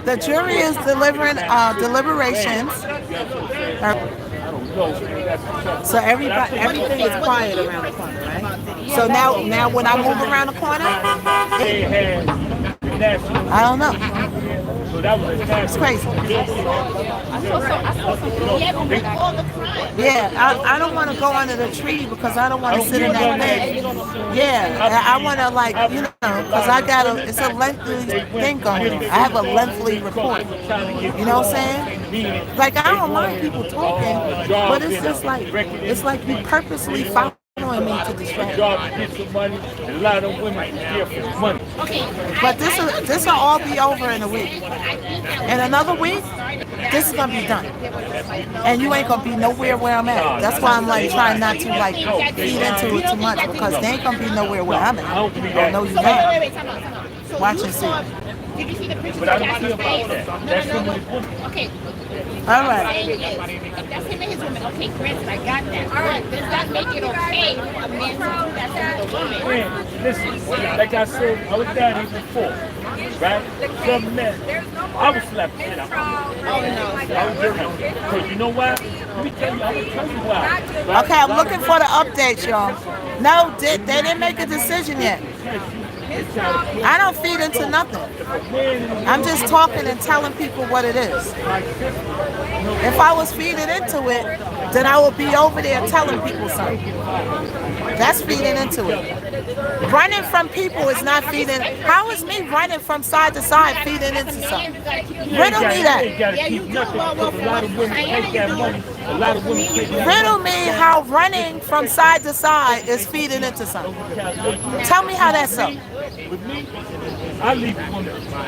S1: the jury is delivering deliberations. So everything is quiet around the corner, right? So now when I move around the corner, I don't know. It's crazy. Yeah, I don't want to go under the tree because I don't want to sit in that thing. Yeah, I want to, like, you know, because it's a lengthy thing going on. I have a lengthy report. You know what I'm saying? Like, I don't mind people talking, but it's just like, it's like you purposely following me to distract me. But this will all be over in a week. In another week, this is gonna be done. And you ain't gonna be nowhere where I'm at. That's why I'm like trying not to like feed into it too much, because they ain't gonna be nowhere where I'm at. Oh no, you're not. Watch and see.
S5: Did you see the picture of Jackson's face? No. Okay.
S1: All right.
S5: If that's him and his woman, okay, granted, I got that. All right. Does that make it okay for a man to do that to a woman?
S9: Listen, like I said, I was down here before, right? Some men, I was slapping shit out.
S5: Oh no.
S9: I was doing it. Because you know why? Let me tell you, I will tell you why. Right?
S1: Okay, I'm looking for the updates, y'all. No, they didn't make a decision yet. I don't feed into nothing. I'm just talking and telling people what it is. If I was feeding into it, then I would be over there telling people something. That's feeding into it. Running from people is not feeding. How is me running from side to side feeding into something? Riddle me that. Riddle me how running from side to side is feeding into something. Tell me how that's so.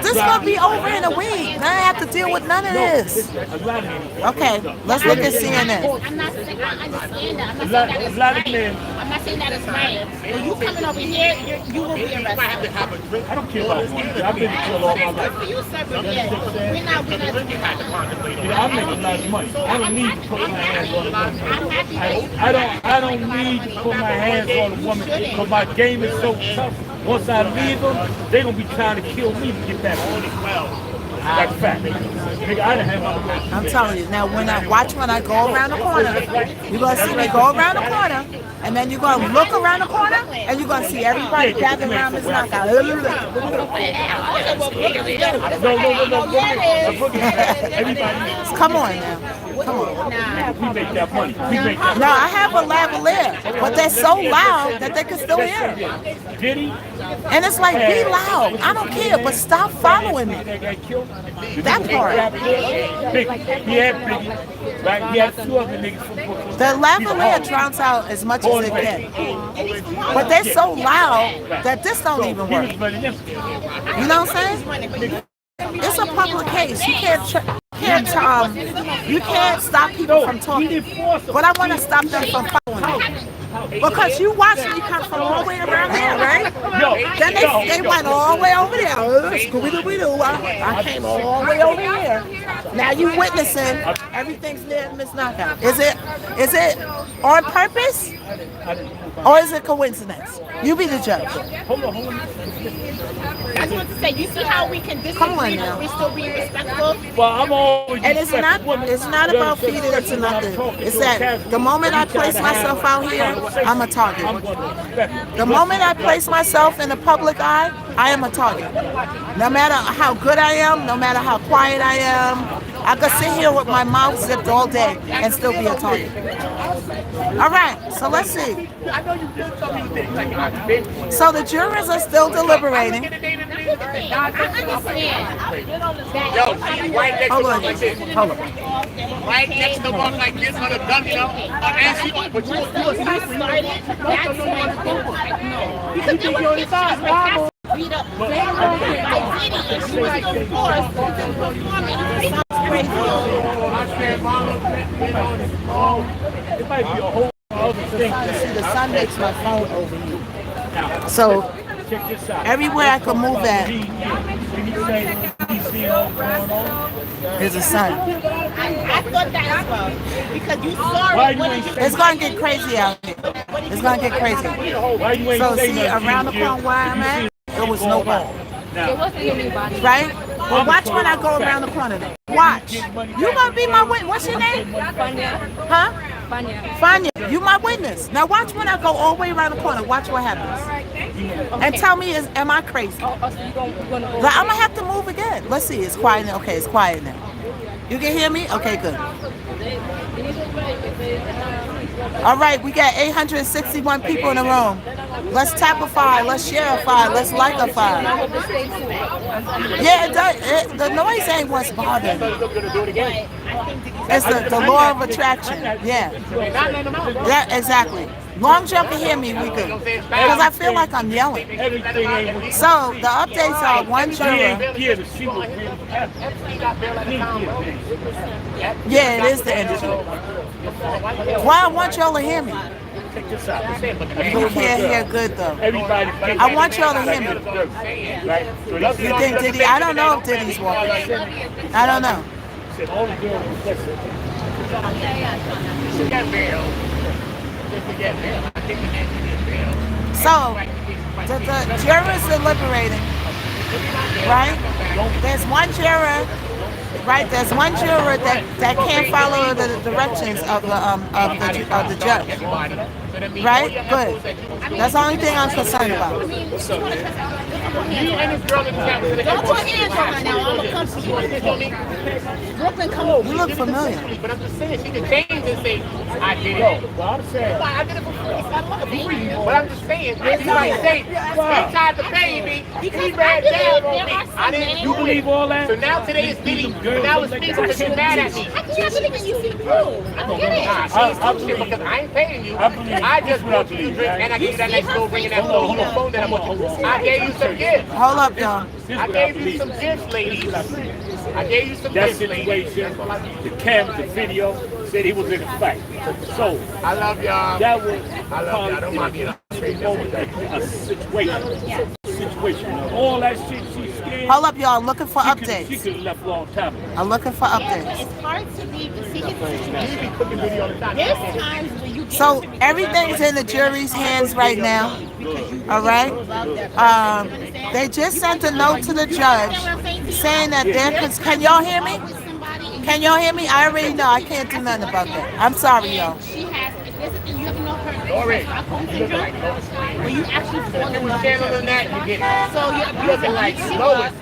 S1: This is gonna be over in a week. Now I have to deal with none of this. Okay, let's look at CNN.
S5: I'm not saying I understand that. I'm not saying that it's right. When you coming over here, you will be arrested.
S9: I don't care about money. I've been in jail all my life.
S5: For you, sir, but yeah, we're not doing that.
S9: I make a lot of money. I don't need to put my hands on a woman. I don't need to put my hands on a woman because my game is so tough. Once I leave them, they're going to be trying to kill me to get back on it. That's fact. Nigga, I done had my
S1: I'm telling you. Now, when I go around the corner, you're going to see me go around the corner, and then you're going to look around the corner, and you're going to see everybody gathering around this knockout.
S9: Everybody.
S1: Come on now. Come on.
S9: We make that money. We make that
S1: No, I have a lavalier, but they're so loud that they can still hear.
S9: Diddy.
S1: And it's like, be loud. I don't care, but stop following me. That part.
S9: Big. He had Biggie. Right? He had two other niggas from Brooklyn.
S1: The lavalier drowns out as much as it can. But they're so loud that this don't even work. You know what I'm saying? It's a public case. You can't stop people from talking. But I want to stop them from following me. Because you watched me come from all the way around here, right? Then they went all the way over there. Scooby-Doo. I came all the way over here. Now you witnessing everything's near Miss Knockout. Is it on purpose? Or is it coincidence? You be the judge.
S5: I just want to say, you see how we can disagree, but we still be respectful?
S9: Well, I'm always
S1: And it's not about feeding it to nothing. It's that the moment I place myself out here, I'm a target. The moment I place myself in the public eye, I am a target. No matter how good I am, no matter how quiet I am, I could sit here with my mouth zipped all day and still be a target. All right, so let's see. So the jurors are still deliberating.
S5: I understand.
S4: Yo, right next to
S1: Hold
S4: one
S1: on.
S4: like this.
S1: Hold on.
S4: Right next to one like this on a gun show. And she, but you
S5: That's my point. Because there was pictures where Cassie beat up Diddy and she was so forced to perform it. Sounds crazy.
S9: It might be a whole other thing.
S1: See, the sun makes my phone overheat. So
S9: Check this out.
S1: everywhere I can move at is a sun.
S5: I thought that as well. Because you saw it. What did you
S1: It's gonna get crazy out here. It's gonna get crazy.
S9: Why you ain't
S1: So
S9: say
S1: see,
S9: nothing?
S1: around the corner where I'm at, there was nobody.
S6: There wasn't anybody.
S1: Right? Well, watch when I go around the corner then. Watch. You gonna be my witness. What's your name?
S6: Fanya.
S1: Huh?
S6: Fanya.
S1: Fanya, you my witness. Now watch when I go all the way around the corner. Watch what happens. And tell me, am I crazy?
S6: So you gonna go.
S1: I'm gonna have to move again. Let's see. It's quiet now. Okay, it's quiet now. You can hear me? Okay, good. All right, we got 861 people in the room. Let's tapify, let's shareify, let's likeify. Yeah, the noise ain't what's bothering me. It's the law of attraction. Yeah. Yeah, exactly. Long as y'all can hear me, we good. Because I feel like I'm yelling. So the updates are one juror. Yeah, it is the industry. Why I want y'all to hear me? You can't hear good though. I want y'all to hear me. You think Diddy? I don't know if Diddy's walking. I don't know. So the jurors are deliberating, right? There's one juror. Right, there's one juror that can't follow the directions of the judge. Right, good. That's the only thing I'm concerned about.
S5: Don't put hands on her now. I'm going to come to you. Brooklyn, come over.
S1: You look familiar.
S4: But I'm just saying, she can change and say, I did it.
S9: Well, I'm saying,
S4: I did it before. It's not love. But I'm just saying, he might say, he tried to pay me. He ran down on me. I didn't
S9: you
S4: do
S9: believe
S4: it.
S9: all that?
S4: So now today is Diddy. Now it's me because you're mad at me.
S5: I can't believe it. You see the proof. I don't get it.
S4: I shit because I ain't paying you. I just want you to drink and I gave you that nice little ring and that little phone that I want you. I gave you some gifts.
S1: Hold up, y'all.
S4: I gave you some gifts, ladies. I gave you some
S9: That
S4: gifts, ladies.
S9: situation, the camera, the video, said he was in a fight. So,
S4: I love y'all.
S9: that was
S4: I love y'all. Don't mind me.
S9: a situation. All that shit she scared.
S1: Hold up, y'all. I'm looking for
S9: She
S1: updates.
S9: could have left a long time ago.
S1: I'm looking for updates.
S5: It's hard to be. See, there's times when you get
S1: So everything's in the jury's hands right now. All right. They just sent a note to the judge saying that can y'all hear me? Can y'all hear me? I already know. I can't do nothing about that. I'm sorry, y'all.
S5: She has, this is, you have no her. When you actually fall in love with her. So you're looking like Lois.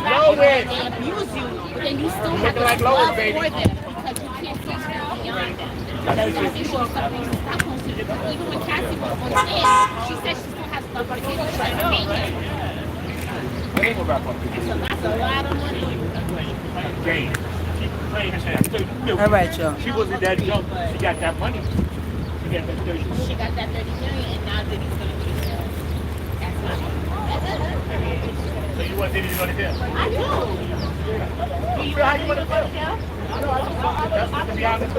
S5: Lois. They abuse you, but then you still have to love for them because you can't see beyond them. That's why she was something to stop considering. Even when Cassie was on stage, she said she still has love for Diddy. She doesn't hate him. That's a lot of money.
S1: All right, y'all.
S9: She wasn't that young. She got that money. She got that 30 million.
S5: She got that 30 million, and now Diddy's going to be there. That's money.
S9: So you want Diddy to go to jail?
S5: I do. Do you
S9: How you want to
S5: go to jail?
S9: That's to be honest.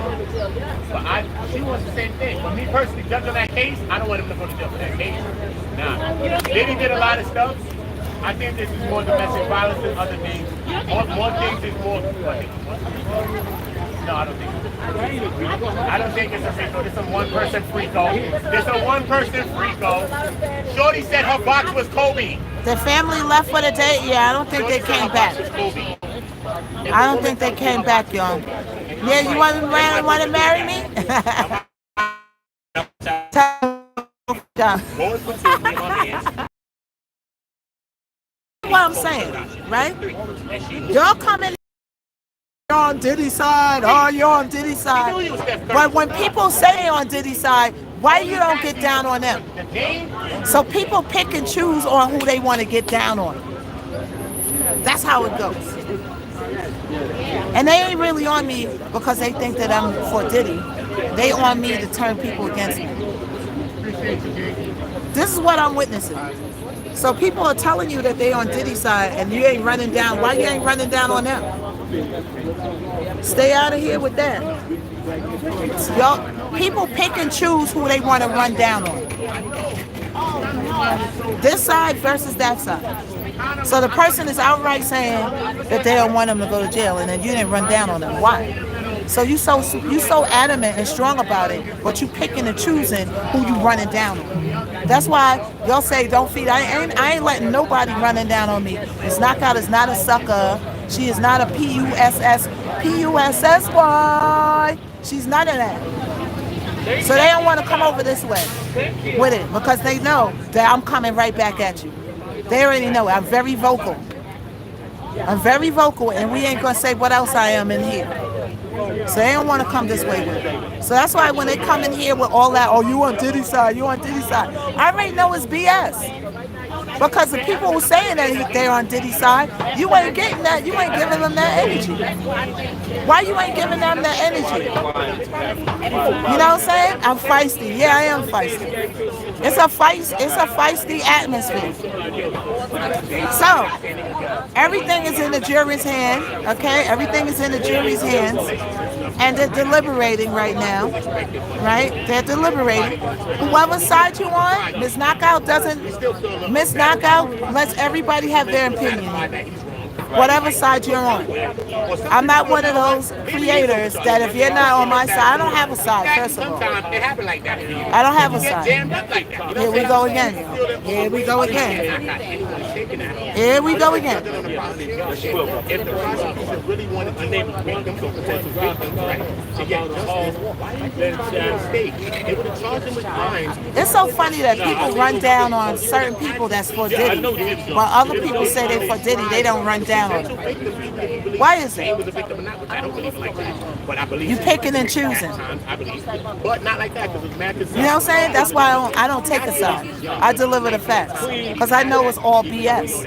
S9: But she wants the same thing. But me personally, judging on that case, I don't want him to go to jail for that case. Nah. Diddy did a lot of stuff. I think this is more domestic violence than other things. More things is more. No, I don't think so. I don't think it's a freako. It's a one-person freako. It's a one-person freako. Shorty said her box was Kobe.
S1: The family left for the day. Yeah, I don't think they came back. I don't think they came back, y'all. Yeah, you want to marry me? What I'm saying, right? Y'all come in. You're on Diddy's side. Oh, you're on Diddy's side. But when people say on Diddy's side, why you don't get down on them? So people pick and choose on who they want to get down on. That's how it goes. And they ain't really on me because they think that I'm for Diddy. They on me to turn people against me. This is what I'm witnessing. So people are telling you that they on Diddy's side and you ain't running down. Why you ain't running down on them? Stay out of here with that. Y'all, people pick and choose who they want to run down on. This side versus that side. So the person is outright saying that they don't want them to go to jail, and then you didn't run down on them. Why? So you so adamant and strong about it, but you picking and choosing who you running down on. That's why y'all say don't feed. I ain't letting nobody running down on me. Missknockout is not a sucker. She is not a P-U-S-S-Y. She's none of that. So they don't want to come over this way with it because they know that I'm coming right back at you. They already know it. I'm very vocal. And we ain't going to say what else I am in here. So they don't want to come this way with it. So that's why when they come in here with all that, oh, you on Diddy's side, you on Diddy's side. I already know it's BS. Because the people who saying that they're on Diddy's side, you ain't getting that. You ain't giving them that energy. Why you ain't giving them that energy? You know what I'm saying? I'm feisty. Yeah, I am feisty. It's a feisty atmosphere. So everything is in the jury's hand. Okay, everything is in the jury's hands, and they're deliberating right now. Right? They're deliberating. Whoever side you on, Missknockout lets everybody have their opinion. Whatever side you're on. I'm not one of those creators that if you're not on my side, I don't have a side, first of all. I don't have a side. Here we go again. Here we go again. Here we go again.
S4: If the prosecution really wanted to make them potential victims, right, to get they would have charged them with crimes.
S1: It's so funny that people run down on certain people that's for Diddy, but other people say they for Diddy, they don't run down on them. Why is it? You picking and choosing.
S4: But not like that, because it's mad.
S1: You know what I'm saying? That's why I don't take a side. I deliver the facts. Because I know it's all BS.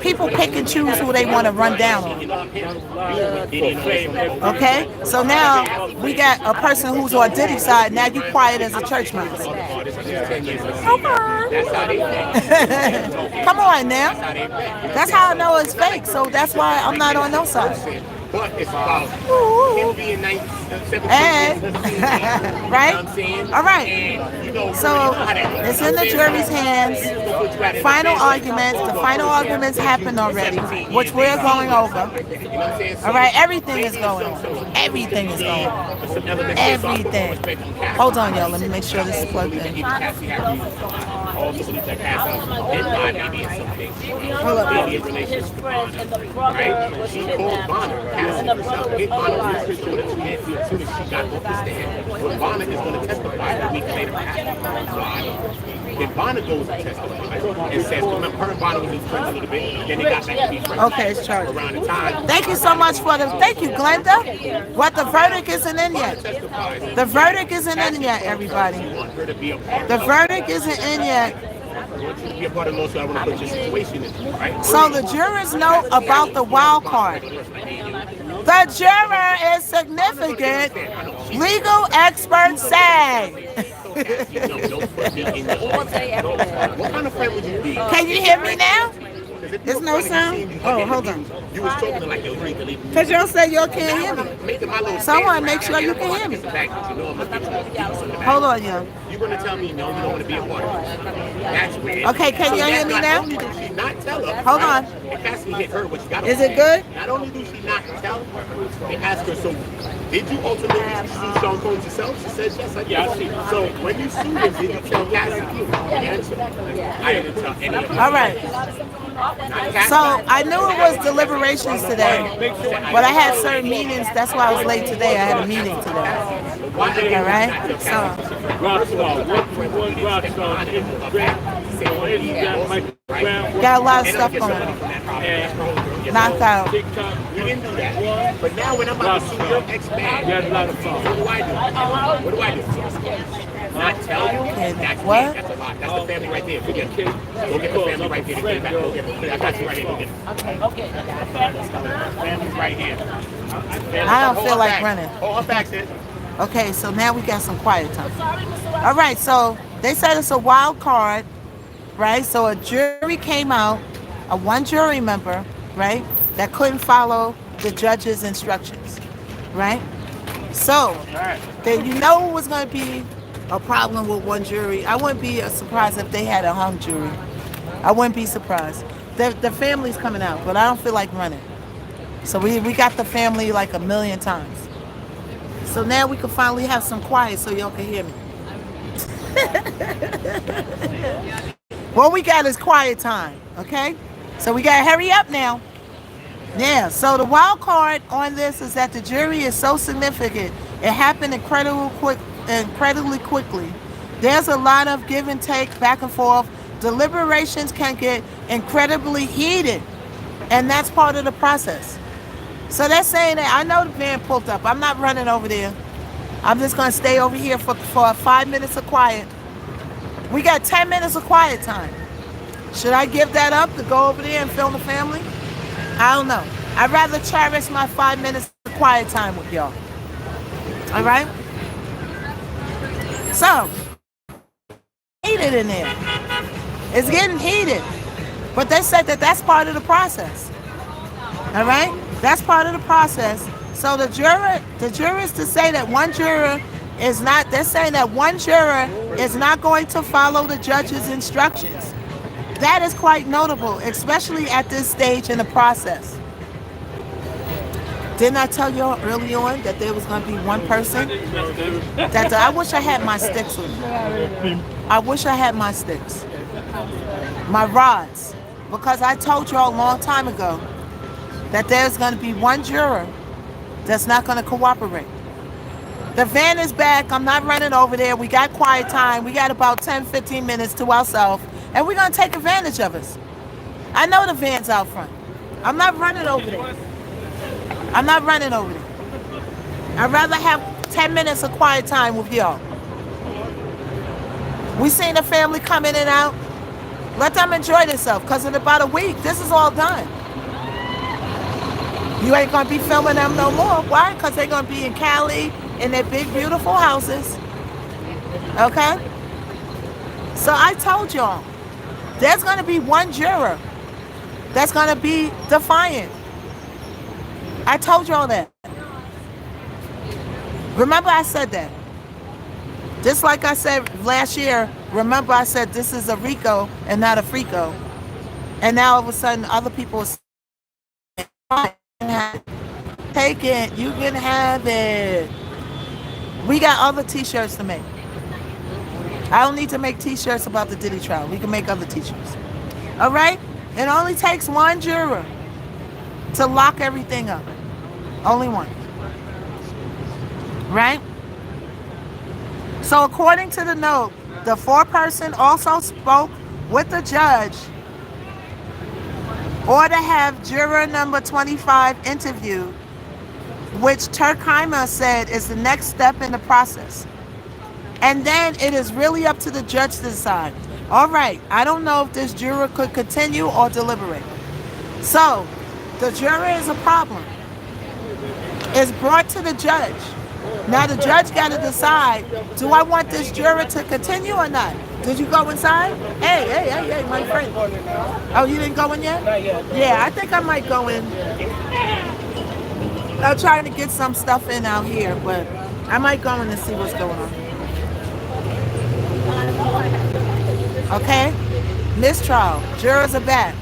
S1: People pick and choose who they want to run down on. Okay? So now we got a person who's on Diddy's side. Now you quiet as a church mouse. Come on now. That's how I know it's fake. So that's why I'm not on no side.
S4: But it's about him being 17.
S1: Right? All right. So it's in the jury's hands. Final arguments. The final arguments happened already, which we're going over. All right. Everything is going on. Everything is going on. Everything. Hold on, y'all. Let me make sure this is plugged in. Hold up.
S9: They get relations to Bonner, right? She called Bonner, Cassie herself, hit Bonner on the Christian as soon as she got off the stand. When Bonner is going to testify a week later then Bonner goes and testifies and says, remember, her and Bonner was just friends a little bit, then they got back to be friends.
S1: Okay, it's charged.
S9: Around the time.
S1: Thank you so much for the. Thank you, Glenda. What the verdict isn't in yet. The verdict isn't in yet, everybody. The verdict isn't in yet.
S9: I want you to be a part of the lawsuit. I want to put your situation in, right?
S1: So the jurors know about the wild card. The juror is significant. Legal experts say.
S9: What kind of friend would you be?
S1: Can you hear me now? There's no sound? Oh, hold on.
S9: You was talking to like your drink.
S1: Because y'all say y'all can't hear me. So I want to make sure you can hear me. Hold on, y'all.
S9: You're going to tell me no, you don't want to be a part of it. That's weird.
S1: Okay, can you hear me now?
S9: Not only do she not tell her,
S1: Hold on.
S9: They ask me hit her, but she got
S1: Is it good?
S9: Not only do she not tell her, they ask her, so did you ultimately sue Sean Combs yourself? She said yes, I did. So when you sued him, did you tell Cassie? The answer, I didn't tell any of them.
S1: All right. So I knew it was deliberations today, but I had certain meetings. That's why I was late today. I had a meeting today. All right. Got a lot of stuff going on. Knocked out.
S9: We didn't do that. But now when I'm about to sue your ex-man, what do I do? Not tell you? That's
S1: what?
S9: That's a lot. That's the family right there. Forget it. Go get the family right there. Get back. Go get it. I got you right here. Go get it. Okay. Family's right here.
S1: I don't feel like running.
S9: Hold her back, sis.
S1: Okay, so now we got some quiet time. All right, so they said it's a wild card, right? So a jury came out, one jury member, right, that couldn't follow the judge's instructions, right? So then you know it was going to be a problem with one jury. I wouldn't be surprised if they had a hung jury. I wouldn't be surprised. The family's coming out, but I don't feel like running. So we got the family like a million times. So now we can finally have some quiet so y'all can hear me. What we got is quiet time, okay? So we got to hurry up now. Yeah, so the wild card on this is that the jury is so significant. It happened incredibly quickly. There's a lot of give and take, back and forth. Deliberations can get incredibly heated, and that's part of the process. So they're saying that I know the van pulled up. I'm not running over there. I'm just going to stay over here for 5 minutes of quiet. We got 10 minutes of quiet time. Should I give that up to go over there and film the family? I don't know. I'd rather cherish my 5 minutes of quiet time with y'all. All right? So, heated in there. It's getting heated. But they said that that's part of the process. All right? That's part of the process. So the jurors to say that one juror is not, they're saying that one juror is not going to follow the judge's instructions. That is quite notable, especially at this stage in the process. Didn't I tell you early on that there was going to be one person? I wish I had my sticks with me. I wish I had my sticks. My rods. Because I told you all a long time ago that there's going to be one juror that's not going to cooperate. The van is back. I'm not running over there. We got quiet time. We got about 10, 15 minutes to ourselves, and we're going to take advantage of us. I know the van's out front. I'm not running over there. I'm not running over there. I'd rather have 10 minutes of quiet time with y'all. We seen the family come in and out. Let them enjoy themselves, because in about a week, this is all done. You ain't going to be filming them no more. Why? Because they're going to be in Cali in their big, beautiful houses. Okay? So I told y'all, there's going to be one juror that's going to be defiant. I told y'all that. Remember I said that. Just like I said last year, remember I said this is a RICO and not a FRICO. And now all of a sudden other people are saying, take it, you can have it. We got other t-shirts to make. I don't need to make t-shirts about the Diddy trial. We can make other t-shirts. All right? It only takes one juror to lock everything up. Only one. Right? So according to the note, the foreperson also spoke with the judge or to have juror number 25 interviewed, which Turkheimer said is the next step in the process. And then it is really up to the judge to decide. All right, I don't know if this juror could continue or deliberate. So the juror is a problem. It's brought to the judge. Now the judge got to decide, do I want this juror to continue or not? Did you go inside? Hey, my friend. Oh, you didn't go in yet?
S3: Not yet.
S1: Yeah, I think I might go in. I'm trying to get some stuff in out here, but I might go in and see what's going on. Okay? Mistrial. Jurors are back.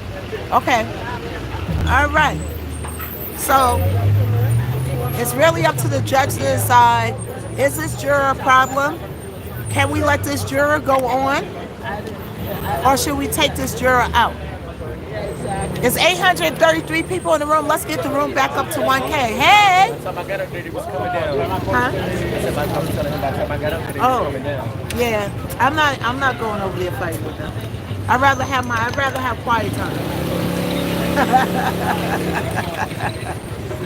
S1: Okay. All right. So it's really up to the judge to decide, is this juror a problem? Can we let this juror go on? Or should we take this juror out? It's 833 people in the room. Let's get the room back up to 1K. Hey! Huh? Oh, yeah. I'm not going over there fighting with them. I'd rather have quiet time.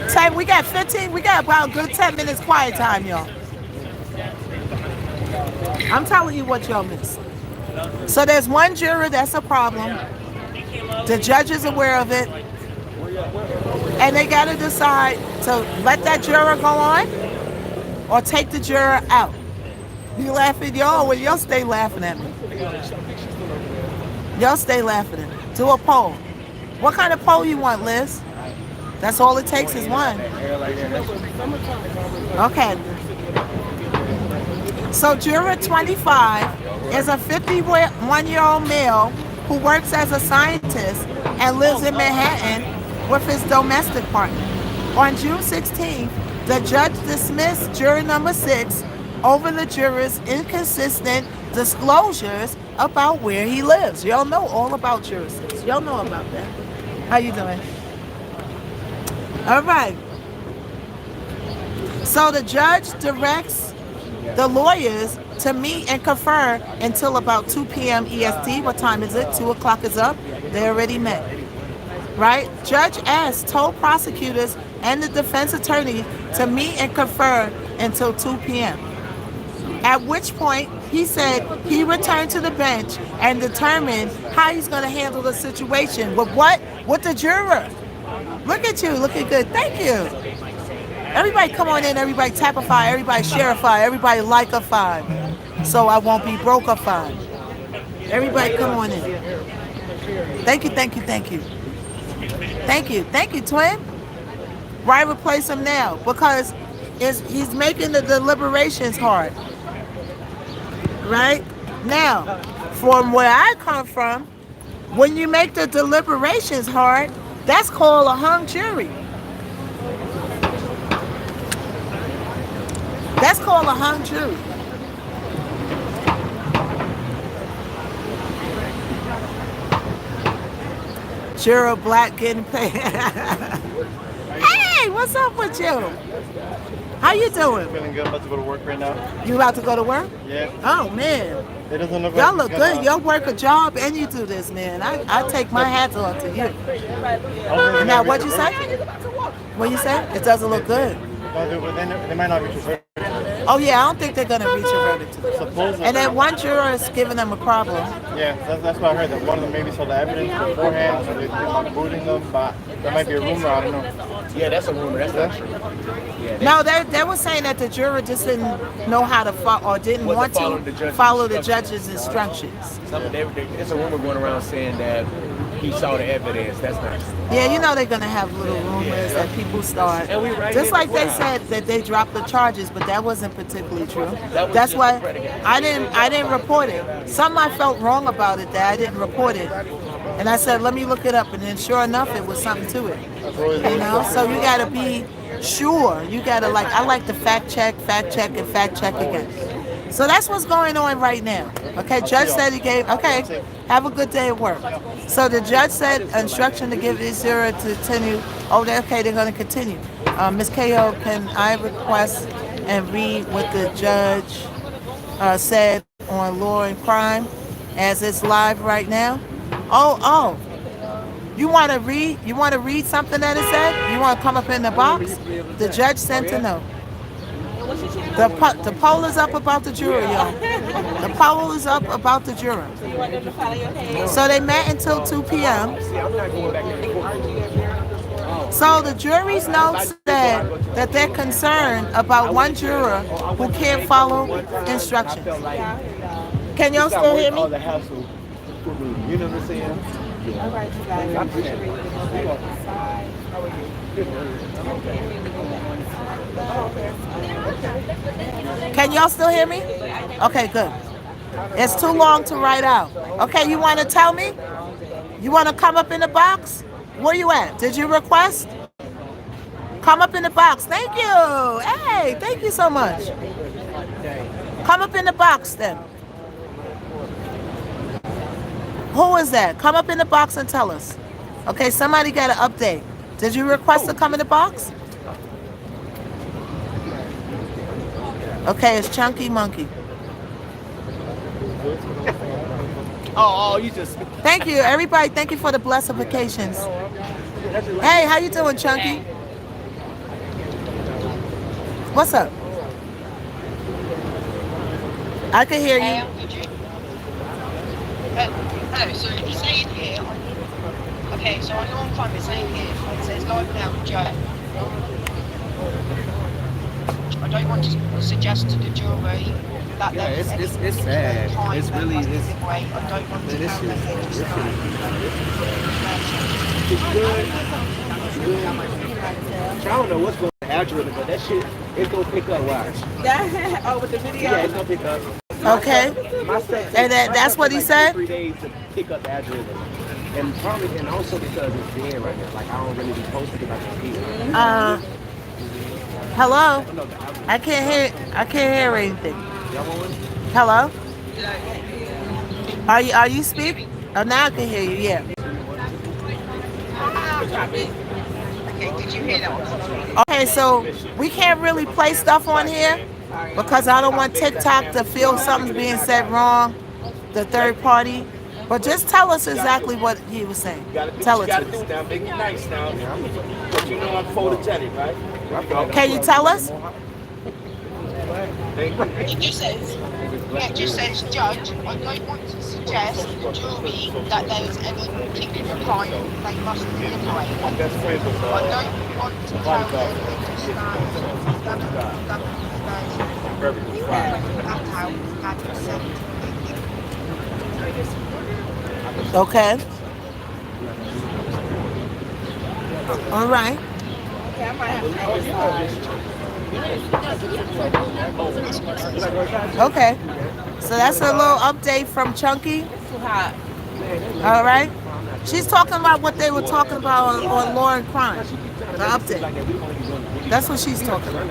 S1: Time, we got about a good 10 minutes quiet time, y'all. I'm telling you what y'all miss. So there's one juror that's a problem. The judge is aware of it. And they got to decide to let that juror go on or take the juror out. You laughing, y'all? Well, y'all stay laughing at me. Y'all stay laughing at me. Do a poll. What kind of poll you want, Liz? That's all it takes is one. Okay. So juror 25 is a 51-year-old male who works as a scientist and lives in Manhattan with his domestic partner. On June 16th, the judge dismissed juror number 6 over the juror's inconsistent disclosures about where he lives. Y'all know all about juror 6. Y'all know about that. How you doing? All right. So the judge directs the lawyers to meet and confer until about 2 p.m. EST. What time is it? 2 o'clock is up. They already met. Right? Judge S. told prosecutors and the defense attorney to meet and confer until 2 p.m. At which point, he said he returned to the bench and determined how he's going to handle the situation. With what? With the juror. Look at you, looking good. Thank you. Everybody come on in, everybody tapify, everybody shareify, everybody like-ify, so I won't be broke-ify. Everybody come on in. Thank you, thank you, thank you. Thank you, thank you, twin. Why replace him now? Because he's making the deliberations hard. Right? Now, from where I come from, when you make the deliberations hard, that's called a hung jury. That's called a hung jury. Juror Black getting paid. Hey, what's up with you? How you doing?
S11: Feeling good. About to go to work right now.
S1: You about to go to work?
S11: Yeah.
S1: Oh man.
S11: It doesn't look
S1: Y'all
S11: like
S1: look good. Y'all work a job and you do this, man. I take my hats off to you. Now, what'd you say? What you say? It doesn't look good.
S11: They might not reach a verdict.
S1: Oh yeah, I don't think they're gonna reach a verdict today.
S11: Supposedly.
S1: And then one juror is giving them a problem.
S11: Yeah, that's what I heard. That one of them maybe saw the evidence beforehand, so they're not booting them. But that might be a rumor. I don't know.
S9: Yeah, that's a rumor. That's not true. Yeah,
S1: No, they were saying that the juror just didn't know how to follow or didn't want to follow the judge's instructions.
S9: There's a rumor going around saying that he saw the evidence. That's not true.
S1: Yeah, you know they're gonna have little rumors that people start. Just like they said that they dropped the charges, but that wasn't particularly true. That's why I didn't report it. Something I felt wrong about it that I didn't report it. And I said, let me look it up, and then sure enough it was something to it. You know? So you gotta be sure. You gotta I like to fact check, and fact check again. So that's what's going on right now. Okay, judge said he gave, okay, have a good day at work. So the judge said instruction to give this juror to continue. Oh, okay, they're going to continue. Ms. Ko, can I request and read what the judge said on law and crime as it's live right now? Oh. You want to read? You want to read something that it said? You want to come up in the box? The judge sent a note. The poll is up about the jury, y'all. The poll is up about the jury. So they met until 2 p.m. So the jury's note said that they're concerned about one juror who can't follow instructions. Can y'all still hear me?
S11: You know what I'm saying?
S3: All right, you guys.
S1: Can y'all still hear me? Okay, good. It's too long to write out. Okay, you want to tell me? You want to come up in the box? Where you at? Did you request? Come up in the box. Thank you. Hey, thank you so much. Come up in the box then. Who is that? Come up in the box and tell us. Okay, somebody got an update. Did you request to come in the box? Okay, it's Chunky Monkey.
S11: Oh, you just.
S1: Thank you, everybody. Thank you for the blessifications. Hey, how you doing, Chunky? What's up? I can hear you.
S12: Hello, so it's saying here, okay, so on your phone it's saying here, it says live now with Joe. I don't want to suggest to the jury that
S11: it's sad. It's really, I don't want to it's good. I don't know what's going to algorithm, but that shit, it's going to pick up, watch.
S3: Oh, with the video?
S11: Yeah, it's going to pick up.
S1: Okay. And that's what he said?
S11: 3 days to pick up the algorithm. And probably, and also because it's dead right now. Like, I don't really be posting about the video.
S1: Hello? I can't hear anything. Hello? Are you speaking? Oh, now I can hear you, yeah.
S12: Okay, did you hear that one?
S1: Okay, so we can't really play stuff on here because I don't want TikTok to feel something's being said wrong, the third party. But just tell us exactly what he was saying. Tell it to us.
S11: Now, make it nice now. But you know I'm photogenic, right?
S1: Can you tell us?
S12: It just says, Judge, I don't want to suggest to the jury that there is any particular crime they must deliberate. I don't want to tell them
S1: Okay. All right. Okay. So that's a little update from Chunky. All right. She's talking about what they were talking about on Law and Crime. The update. That's what she's talking about.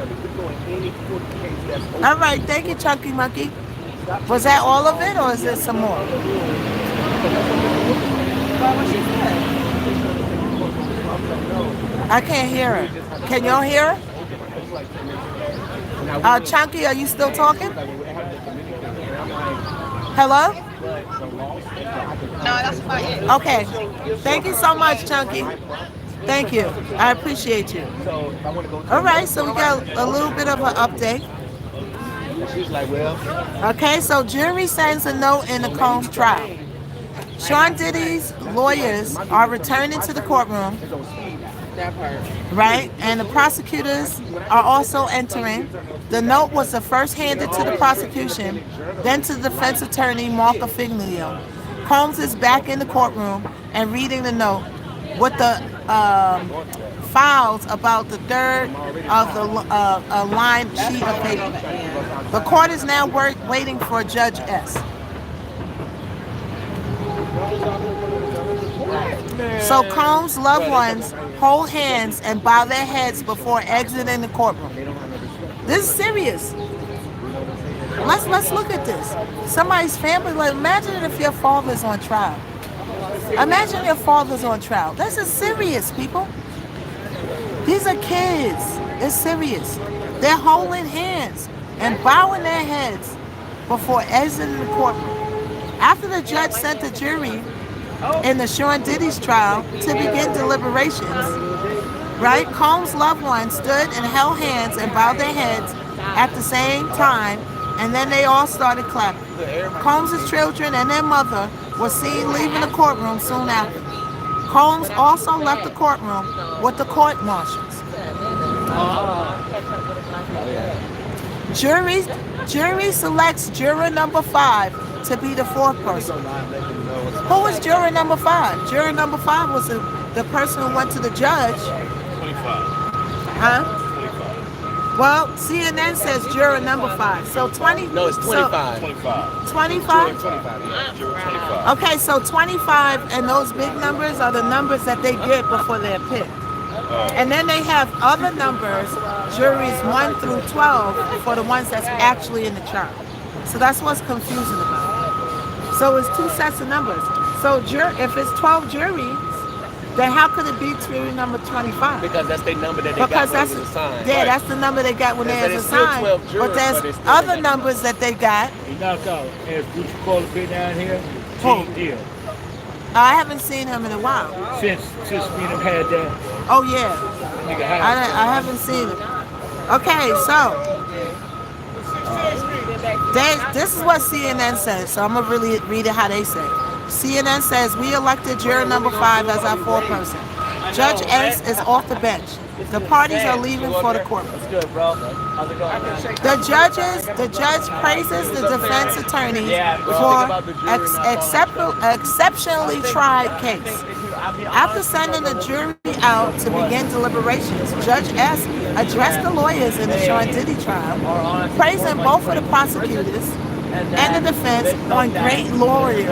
S1: All right. Thank you, Chunky Monkey. Was that all of it, or is there some more? I can't hear her. Can y'all hear her? Chunky, are you still talking? Hello?
S12: No, that's about it.
S1: Okay. Thank you so much, Chunky. Thank you. I appreciate you. All right, so we got a little bit of an update. Okay, so jury sends a note in the Combs trial. Sean Diddy's lawyers are returning to the courtroom, right? And the prosecutors are also entering. The note was first handed to the prosecution, then to the defense attorney, Mark Figlio. Combs is back in the courtroom and reading the note with the files about the third of the lined sheet of paper. The court is now waiting for Judge S. So Combs' loved ones hold hands and bow their heads before exiting the courtroom. This is serious. let's look at this. Somebody's family. Like, imagine if your father's on trial. Imagine your father's on trial. This is serious, people. These are kids. It's serious. They're holding hands and bowing their heads before exiting the courtroom. After the judge sent the jury in the Sean Diddy's trial to begin deliberations, right? Combs' loved ones stood and held hands and bowed their heads at the same time, and then they all started clapping. Combs' children and their mother were seen leaving the courtroom soon after. Combs also left the courtroom with the court marshals. Jury selects juror number 5 to be the 4th person. Who was juror number 5? Juror number 5 was the person who went to the judge.
S9: 25.
S1: Huh? Well, CNN says juror number 5. So 20.
S13: No, it's 25.
S9: 25.
S1: 25?
S13: 25, yeah. Juror 25.
S1: Okay, so 25 and those big numbers are the numbers that they get before they're picked. And then they have other numbers, juries 1 through 12, for the ones that's actually in the trial. So that's what's confusing about it. So it's 2 sets of numbers. So if it's 12 juries, then how could it be jury number 25?
S13: Because that's the number that they got when it was assigned.
S1: Yeah, that's the number they got when they was assigned. But there's other numbers that they got.
S14: He knocked out. Has Gucci Cola been down here?
S1: Who?
S14: Deal.
S1: I haven't seen him in a while.
S14: Since me and him had that.
S1: Oh yeah. I haven't seen him. Okay, so this is what CNN says. So I'm gonna really read it how they say. CNN says we elected juror number 5 as our 4th person. Judge S is off the bench. The parties are leaving for the courtroom.
S8: That's good, bro. How's it going?
S1: The judge praises the defense attorneys for exceptionally tried case. After sending the jury out to begin deliberations, Judge S addressed the lawyers in the Sean Diddy trial, praising both of the prosecutors and the defense on great lawyering.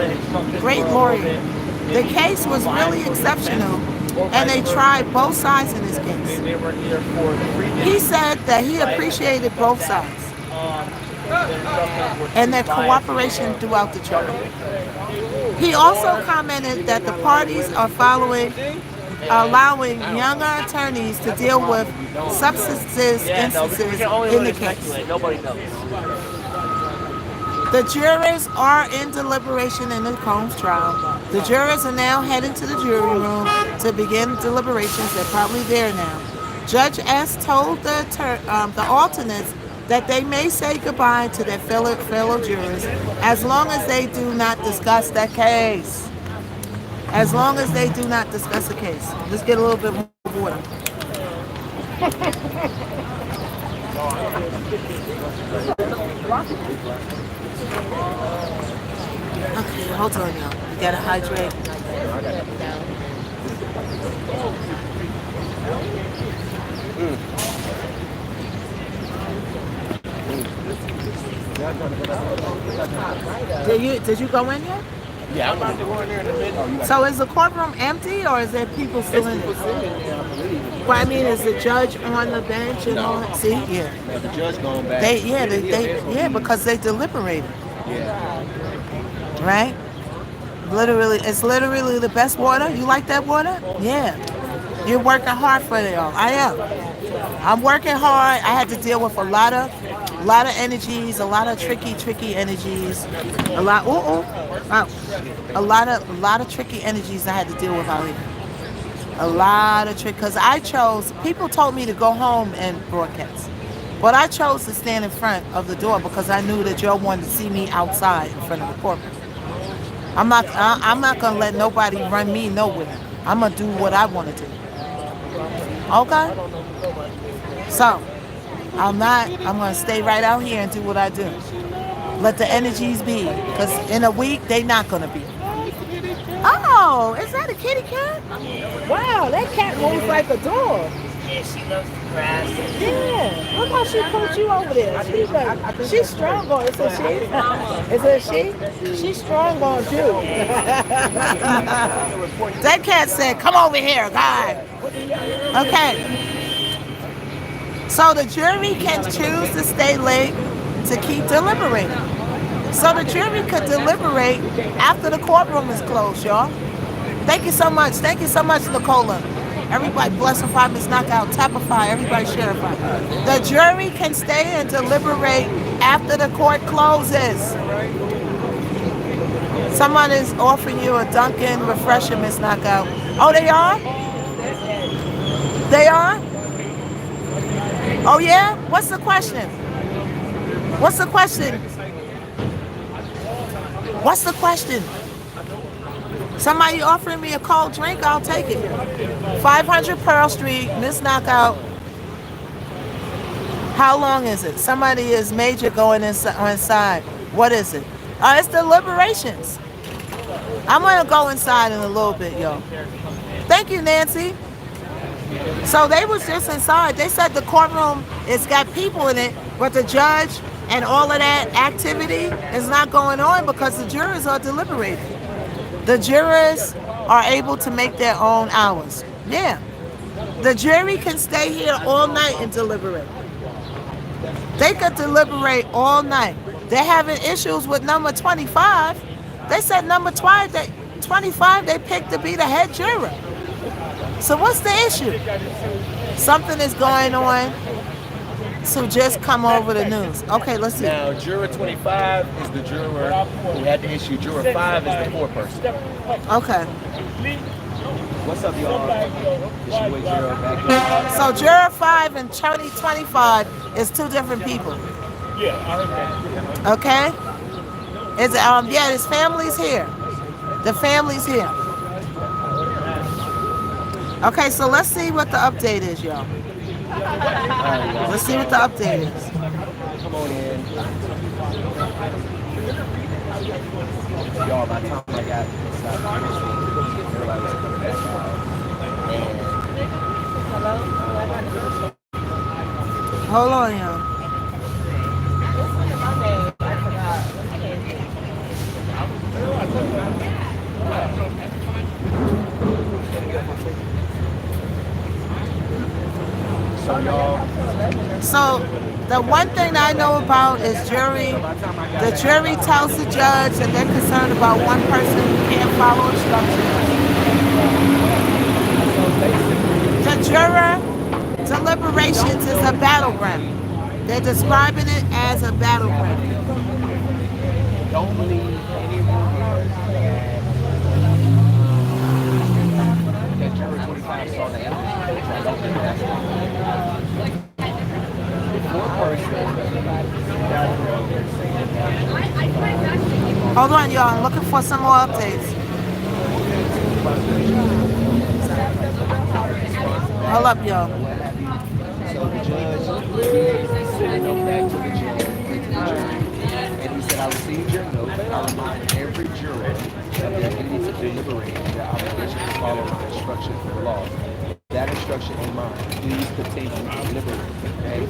S1: The case was really exceptional, and they tried both sides in this case. He said that he appreciated both sides and their cooperation throughout the trial. He also commented that the parties are allowing younger attorneys to deal with substances instances in the case.
S8: Nobody knows.
S1: The jurors are in deliberation in the Combs trial. The jurors are now heading to the jury room to begin deliberations. They're probably there now. Judge S told the alternates that they may say goodbye to their fellow jurors as long as they do not discuss that case. As long as they do not discuss the case. Let's get a little bit more water. Okay, hold on, y'all. You gotta hydrate. Did you go in yet?
S13: Yeah, I'm about to go in there in a minute.
S1: So is the courtroom empty or is there people still in it? Well, I mean, is the judge on the bench and all that? See, yeah.
S13: No, the judge going back.
S1: Because they deliberated.
S13: Yeah.
S1: Right? It's literally the best water. You like that water? Yeah. You're working hard for it, y'all. I am. I'm working hard. I had to deal with a lot of energies, a lot of tricky energies, a lot of tricky energies I had to deal with out here. A lot of because people told me to go home and broadcast. But I chose to stand in front of the door because I knew that y'all wanted to see me outside in front of the courtroom. I'm not gonna let nobody run me nowhere. I'm gonna do what I want to do. Okay? So I'm gonna stay right out here and do what I do. Let the energies be. Because in a week they not gonna be. Oh, is that a kitty cat? Wow, that cat moves like a dog.
S3: Yeah, she loves the grass.
S1: Yeah, look how she put you over there. She's strong on it. Is it she? Is it she? She's strong on you. That cat said, come over here, guy. Okay. So the jury can choose to stay late to keep deliberating. So the jury could deliberate after the courtroom is closed, y'all. Thank you so much. Thank you so much, Nicola. Everybody blessify, missknockout, tapify, everybody sharify. The jury can stay and deliberate after the court closes. Someone is offering you a Dunkin' refresher, missknockout. Oh, they are? They are? Oh, yeah? What's the question? What's the question? What's the question? Somebody offering me a cold drink, I'll take it. 500 Pearl Street, missknockout. How long is it? Somebody is major going inside. What is it? It's deliberations. I'm going to go inside in a little bit, yo. Thank you, Nancy. So they was just inside. They said the courtroom, it's got people in it, but the judge and all of that activity is not going on because the jurors are deliberating. The jurors are able to make their own hours. Yeah. The jury can stay here all night and deliberate. They could deliberate all night. They're having issues with number 25. They said number 25 they picked to be the head juror. So what's the issue? Something is going on. So just come over the news. Okay, let's see.
S13: Now, juror 25 is the juror who had the issue. Juror 5 is the foreperson.
S1: Okay.
S13: What's up, y'all? It's your boy Juror back here.
S1: So juror 5 and 25 is two different people. Okay? It's yeah, his family's here. The family's here. Okay, so let's see what the update is, y'all. Let's see what the update is.
S13: Come on in. Y'all, by the time I got inside the room, everybody was coming back out.
S1: Hold on, y'all. So the one thing that I know about is jury. The jury tells the judge that they're concerned about one person who can't follow instructions. The juror deliberations is a battleground. They're describing it as a battleground.
S13: Don't believe any rumors that juror 25 saw the evidence.
S1: Hold on, y'all. I'm looking for some more updates. Hold up, y'all.
S13: So the judge sent them back to the jury, and he said, I received your note. I remind every juror that their duty to deliberate and their obligation to follow the instruction from the law. That instruction in mind, please continue to deliberate. Okay?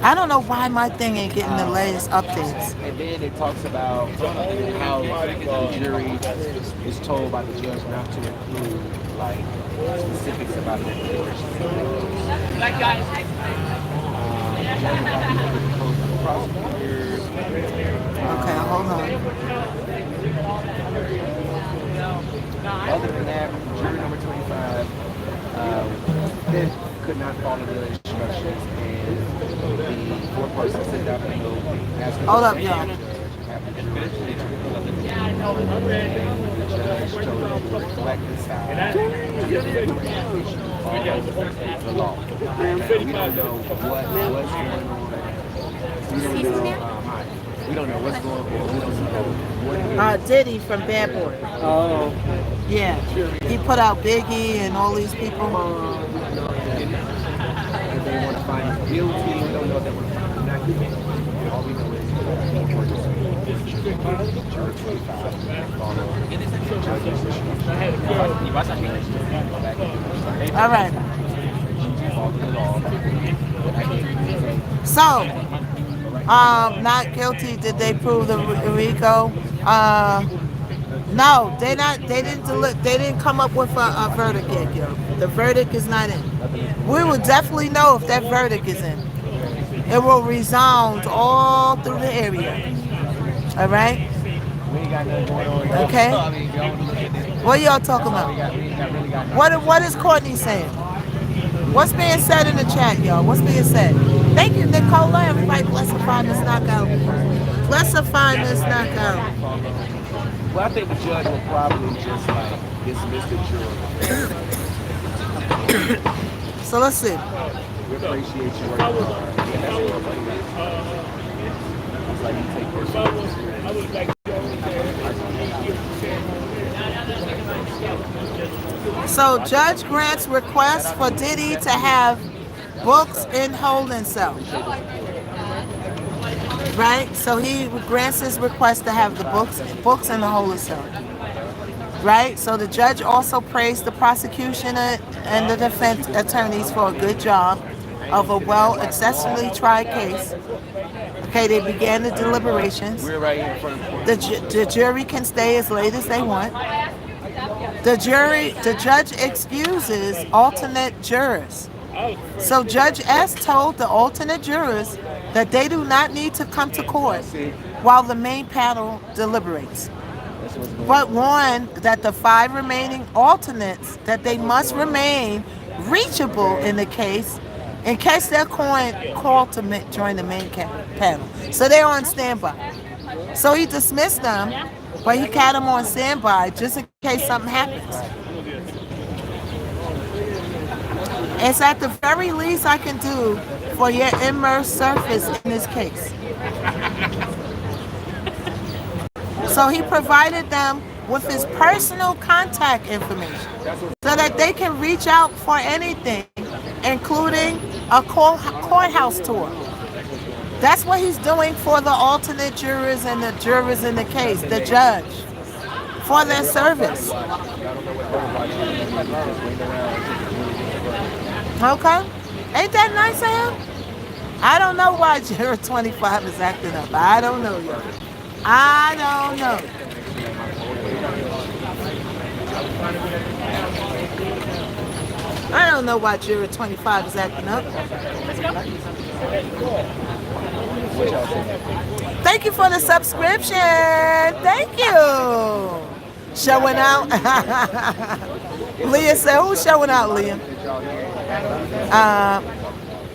S1: I don't know why my thing ain't getting the latest updates.
S13: And then it talks about how the jury is told by the judge not to include like specifics about their deliberation.
S1: Okay, hold on.
S13: Other than that, jury number 25 could not follow the instructions, and the foreperson sent out a note asking.
S1: Hold up, y'all.
S13: The judge told them to reflect this out. The law. We don't know what's going on. We don't know what's going on. We don't know what.
S1: Diddy from Bad Boy.
S14: Oh.
S1: Yeah. He put out Biggie and all these people.
S13: If they want to find him guilty, we don't know if they want to find him not guilty. All we know is juror 25 follow
S1: All right. So, not guilty. Did they prove the RICO? No, they didn't come up with a verdict yet, yo. The verdict is not in. We will definitely know if that verdict is in. It will resound all through the area. All right?
S13: We ain't got nothing going on.
S1: Okay.
S13: I mean, go on and look at this.
S1: What y'all talking about?
S13: We ain't got really got
S1: What is Courtney saying? What's being said in the chat, y'all? What's being said? Thank you, Nicola. Everybody bless and find this knockout. Bless and find this knockout.
S13: Well, I think the judge will probably just like dismiss the jury.
S1: So let's see.
S13: We appreciate you working hard. Yeah, that's what it's like you take this.
S1: So judge grants request for Diddy to have books in holding cell. Right? So he grants his request to have the books in the holding cell. Right? So the judge also praised the prosecution and the defense attorneys for a good job of a well-successfully tried case. Okay, they began the deliberations.
S13: We're right here in front of
S1: The jury can stay as late as they want. The judge excuses alternate jurors. So Judge S told the alternate jurors that they do not need to come to court while the main panel deliberates, but warned that the 5 remaining alternates that they must remain reachable in the case in case they're called to join the main panel. So they're on standby. So he dismissed them, but he had them on standby just in case something happens. It's at the very least I can do for your immersed surface in this case. So he provided them with his personal contact information so that they can reach out for anything, including a courthouse tour. That's what he's doing for the alternate jurors and the jurors in the case, the judge, for their service. Okay? Ain't that nice of him? I don't know why juror 25 is acting up. I don't know yet. I don't know. I don't know why juror 25 is acting up. Thank you for the subscription. Thank you. Showing out. Leah said, who's showing out, Leah?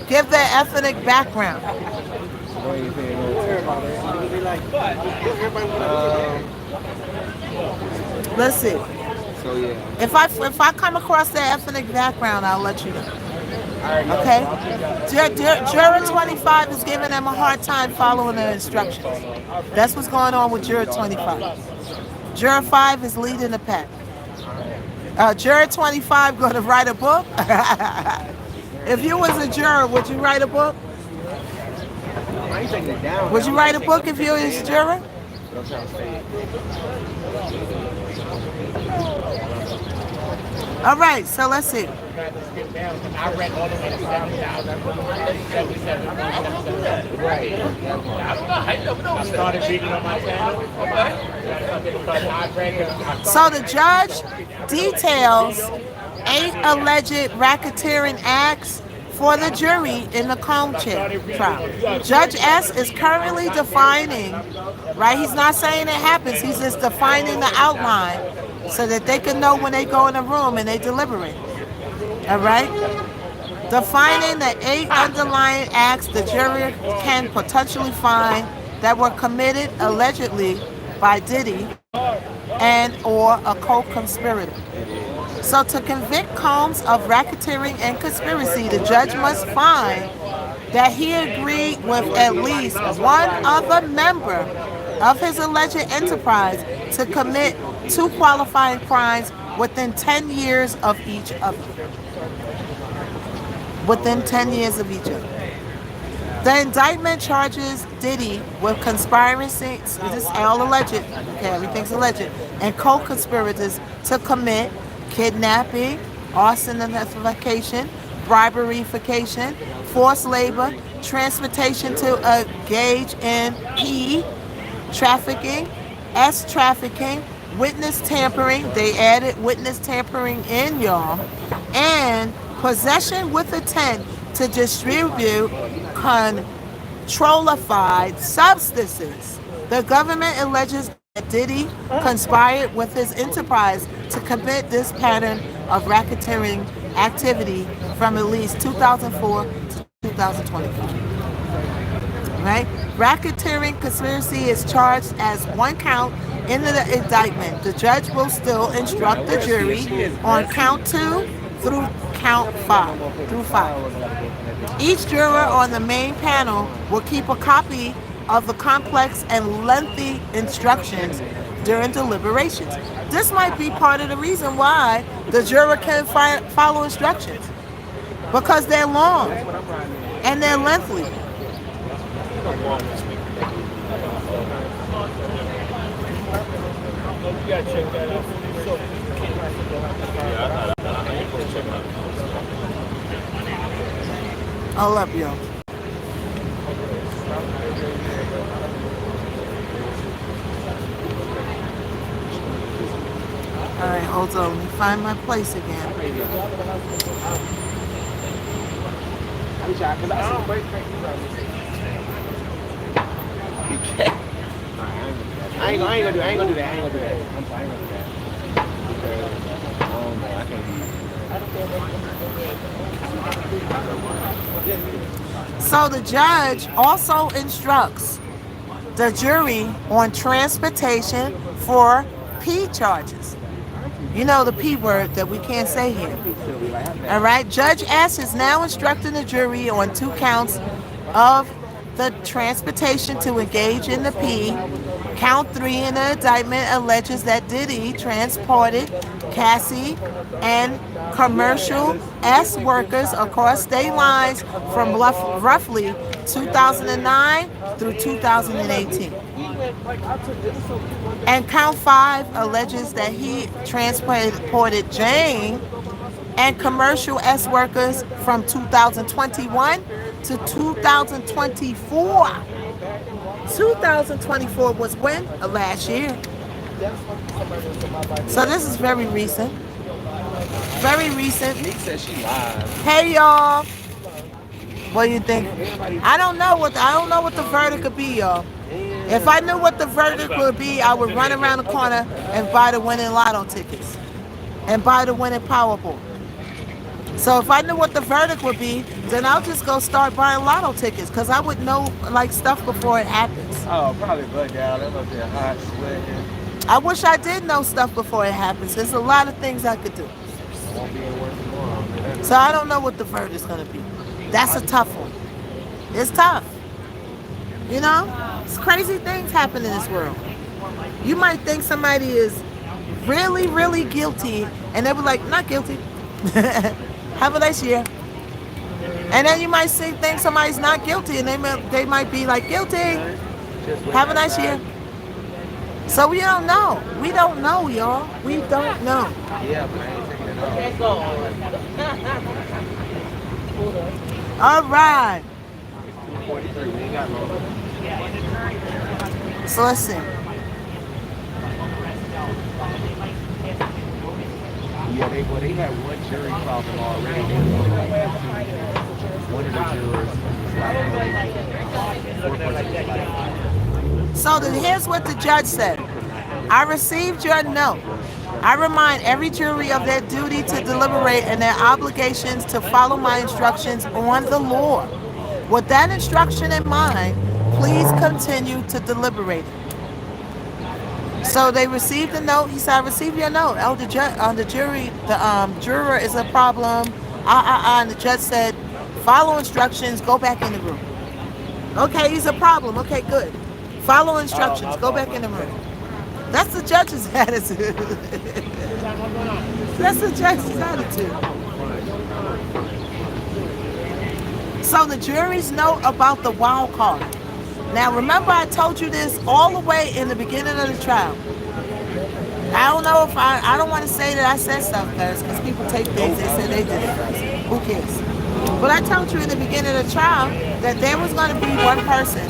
S1: Give their ethnic background. Let's see.
S13: So yeah.
S1: If I come across their ethnic background, I'll let you know. Okay? Juror 25 is giving them a hard time following their instructions. That's what's going on with Juror 25. Juror 5 is leading the pack. Juror 25 going to write a book? If you was a juror, would you write a book? Would you write a book if you was a juror? All right, so let's see.
S9: I read all the way to 7,077. I started reading on my channel.
S1: So the judge details 8 alleged racketeering acts for the jury in the Combe trial. Judge S is currently defining, right? He's not saying it happens. He's just defining the outline so that they can know when they go in the room and they deliberate. All right? Defining the 8 underlying acts the jury can potentially find that were committed allegedly by Diddy and or a co-conspirator. So to convict Combs of racketeering and conspiracy, the judge must find that he agreed with at least one other member of his alleged enterprise to commit 2 qualifying crimes within 10 years of each other. Within 10 years of each other. The indictment charges Diddy with conspiracy, this is all alleged, okay, everything's alleged, and co-conspirators to commit kidnapping, arsonification, briberyfication, forced labor, transportation to engage in P, trafficking, S, trafficking, witness tampering, they added witness tampering in, y'all, and possession with intent to distribute controlified substances. The government alleges that Diddy conspired with his enterprise to commit this pattern of racketeering activity from at least 2004 to 2024. Right? Racketeering conspiracy is charged as one count in the indictment. The judge will still instruct the jury on count 2 through count 5 through 5. Each juror on the main panel will keep a copy of the complex and lengthy instructions during deliberations. This might be part of the reason why the juror can't follow instructions, because they're long and they're lengthy. Hold up, yo. All right, hold on. Let me find my place again.
S9: I ain't gonna do that. I'm fine with that. Because I don't know. I can't be.
S1: So the judge also instructs the jury on transportation for P charges. You know, the P word that we can't say here. All right. Judge S is now instructing the jury on 2 counts of the transportation to engage in the P. Count 3 in the indictment alleges that Diddy transported Cassie and commercial S workers across state lines from roughly 2009 through 2018. And count 5 alleges that he transported Jane and commercial S workers from 2021 to 2024. 2024 was when? Last year. So this is very recent. Very recent.
S13: Nick said she lied.
S1: Hey y'all. What do you think? I don't know what the verdict could be, y'all. If I knew what the verdict would be, I would run around the corner and buy the winning lotto tickets and buy the winning Powerball. So if I knew what the verdict would be, then I'll just go start buying lotto tickets, because I would know like stuff before it happens.
S11: Oh, probably bug out. That must be a hot sweat.
S1: I wish I did know stuff before it happens. There's a lot of things I could do. So I don't know what the verdict's gonna be. That's a tough one. It's tough. You know? It's crazy things happen in this world. You might think somebody is really, really guilty, and they be like, not guilty. Have a nice year. And then you might think somebody's not guilty, and they might be like, guilty. Have a nice year. So we don't know. We don't know, y'all. We don't know.
S13: Yeah, but I ain't taking it off.
S1: All right. So let's see.
S13: Yeah, they had one jury problem already. One of the jurors.
S1: So here's what the judge said. I received your note. I remind every jury of their duty to deliberate and their obligations to follow my instructions on the law. With that instruction in mind, please continue to deliberate. So they received the note. He said, I received your note. Oh, the jury, the juror is a problem. And the judge said, follow instructions, go back in the room. Okay, he's a problem. Okay, good. Follow instructions, go back in the room. That's the judge's attitude. That's the judge's attitude. So the jury's note about the wild card. Now remember, I told you this all the way in the beginning of the trial. I don't know if I don't want to say that I said stuff first, because people take things, they say they did it first. Who cares? But I told you in the beginning of the trial that there was going to be one person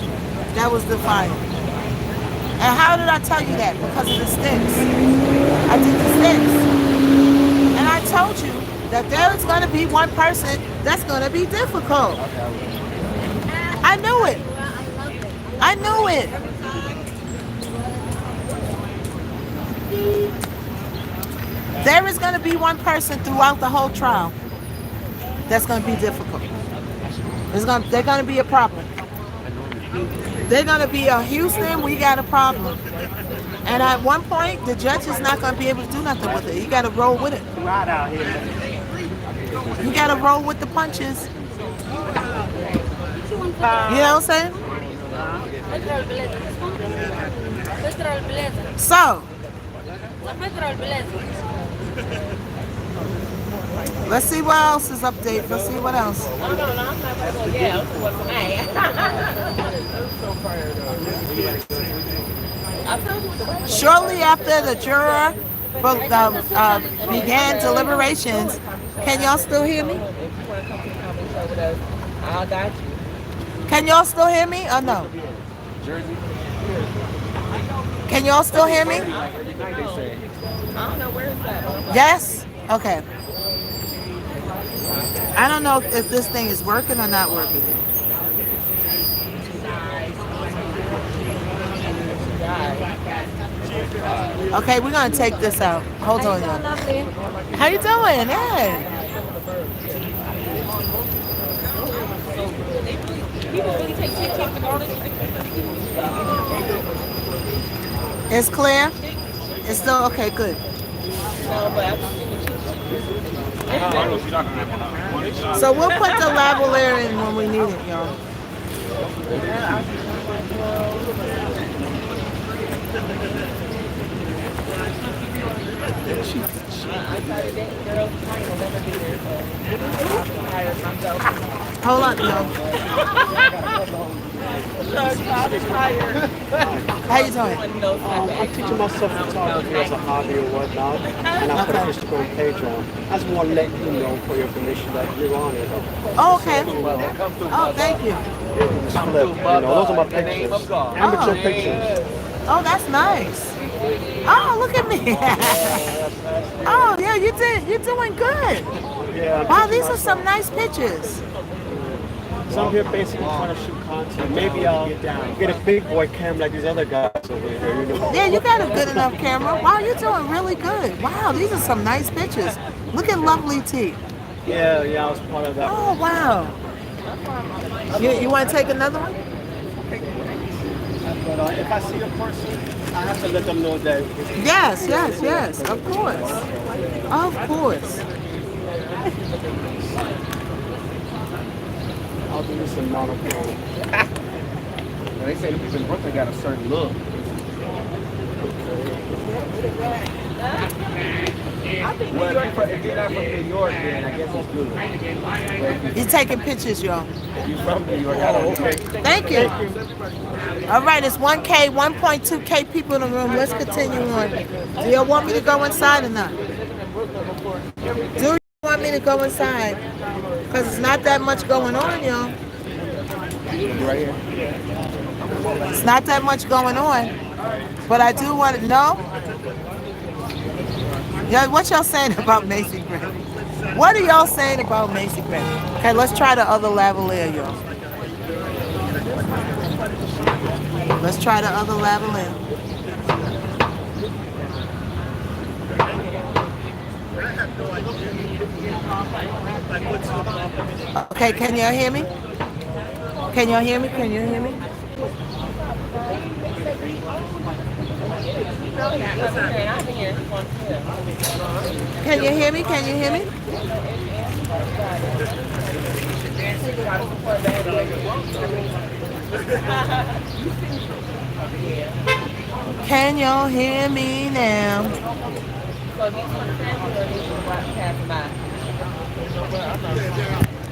S1: that was defiant. And how did I tell you that? Because of the sticks. I did the sticks. And I told you that there is going to be one person that's going to be difficult. I knew it. I knew it. There is going to be one person throughout the whole trial that's going to be difficult. They're going to be a problem. They're going to be a Houston, we got a problem. And at one point, the judge is not going to be able to do nothing with it. You got to roll with it. You got to roll with the punches. You know what I'm saying? So, let's see what else is updated. Let's see what else. Shortly after the juror began deliberations, can y'all still hear me? Can y'all still hear me or no? Can y'all still hear me? Yes? Okay. I don't know if this thing is working or not working. Okay, we're gonna take this out. Hold on, y'all. How you doing? Hey. It's clear? It's still okay, good. So we'll put the lavalier in when we need it, y'all. Hold on, y'all. How you doing?
S15: I'm teaching myself photography as a hobby or whatnot, and I put a Instagram page on. I just want to let you know for your permission that you're on it.
S1: Oh, okay. Oh, thank you.
S15: It's flip. You know, those are my pictures. Amateur pictures.
S1: Oh, that's nice. Oh, look at me. Oh, yeah, you're doing good.
S15: Yeah.
S1: Wow, these are some nice pictures.
S15: So I'm here basically trying to shoot content. Maybe I'll get a big boy camera like these other guys over here. You know?
S1: Yeah, you got a good enough camera. Wow, you're doing really good. Wow, these are some nice pictures. Look at Lovely T.
S15: Yeah, I was part of that.
S1: Oh, wow. You want to take another one?
S15: But if I see a person, I have to let them know that.
S1: Yes, of course. Of course.
S15: I'll do this in monochrome.
S13: They say the people in Brooklyn got a certain look. Well, if you're not from New York, then I guess it's good.
S1: You're taking pictures, y'all.
S13: If you're from New York, I don't know.
S1: Thank you. All right, it's 1K, 1.2K people in the room. Let's continue on. Do you want me to go inside or not? Do you want me to go inside? Because it's not that much going on, y'all.
S13: Right here.
S1: It's not that much going on. But I do want to know. Yeah, what y'all saying about Macy Gray? What are y'all saying about Macy Gray? Okay, let's try the other lavalier, y'all. Let's try the other lavalier. Okay, can y'all hear me? Can y'all hear me? Can you hear me? Can you hear me? Can you hear me? Can y'all hear me now?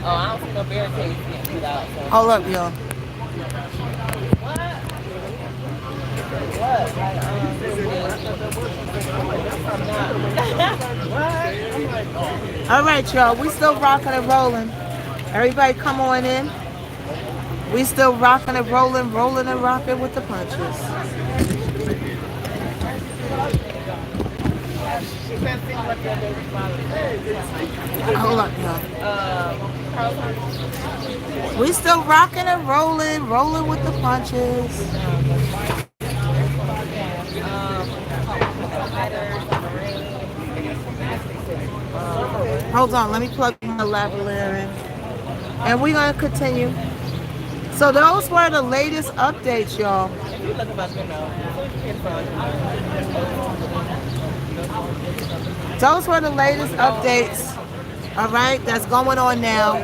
S16: Oh, I don't see no barricades getting put out. So.
S1: Hold up, y'all. All right, y'all. We still rocking and rolling. Everybody come on in. We still rocking and rolling, rolling and rocking with the punches. Hold up, y'all. We still rocking and rolling with the punches. Hold on, let me plug my lavalier in. And we're going to continue. So those were the latest updates, y'all. Those were the latest updates. All right, that's going on now.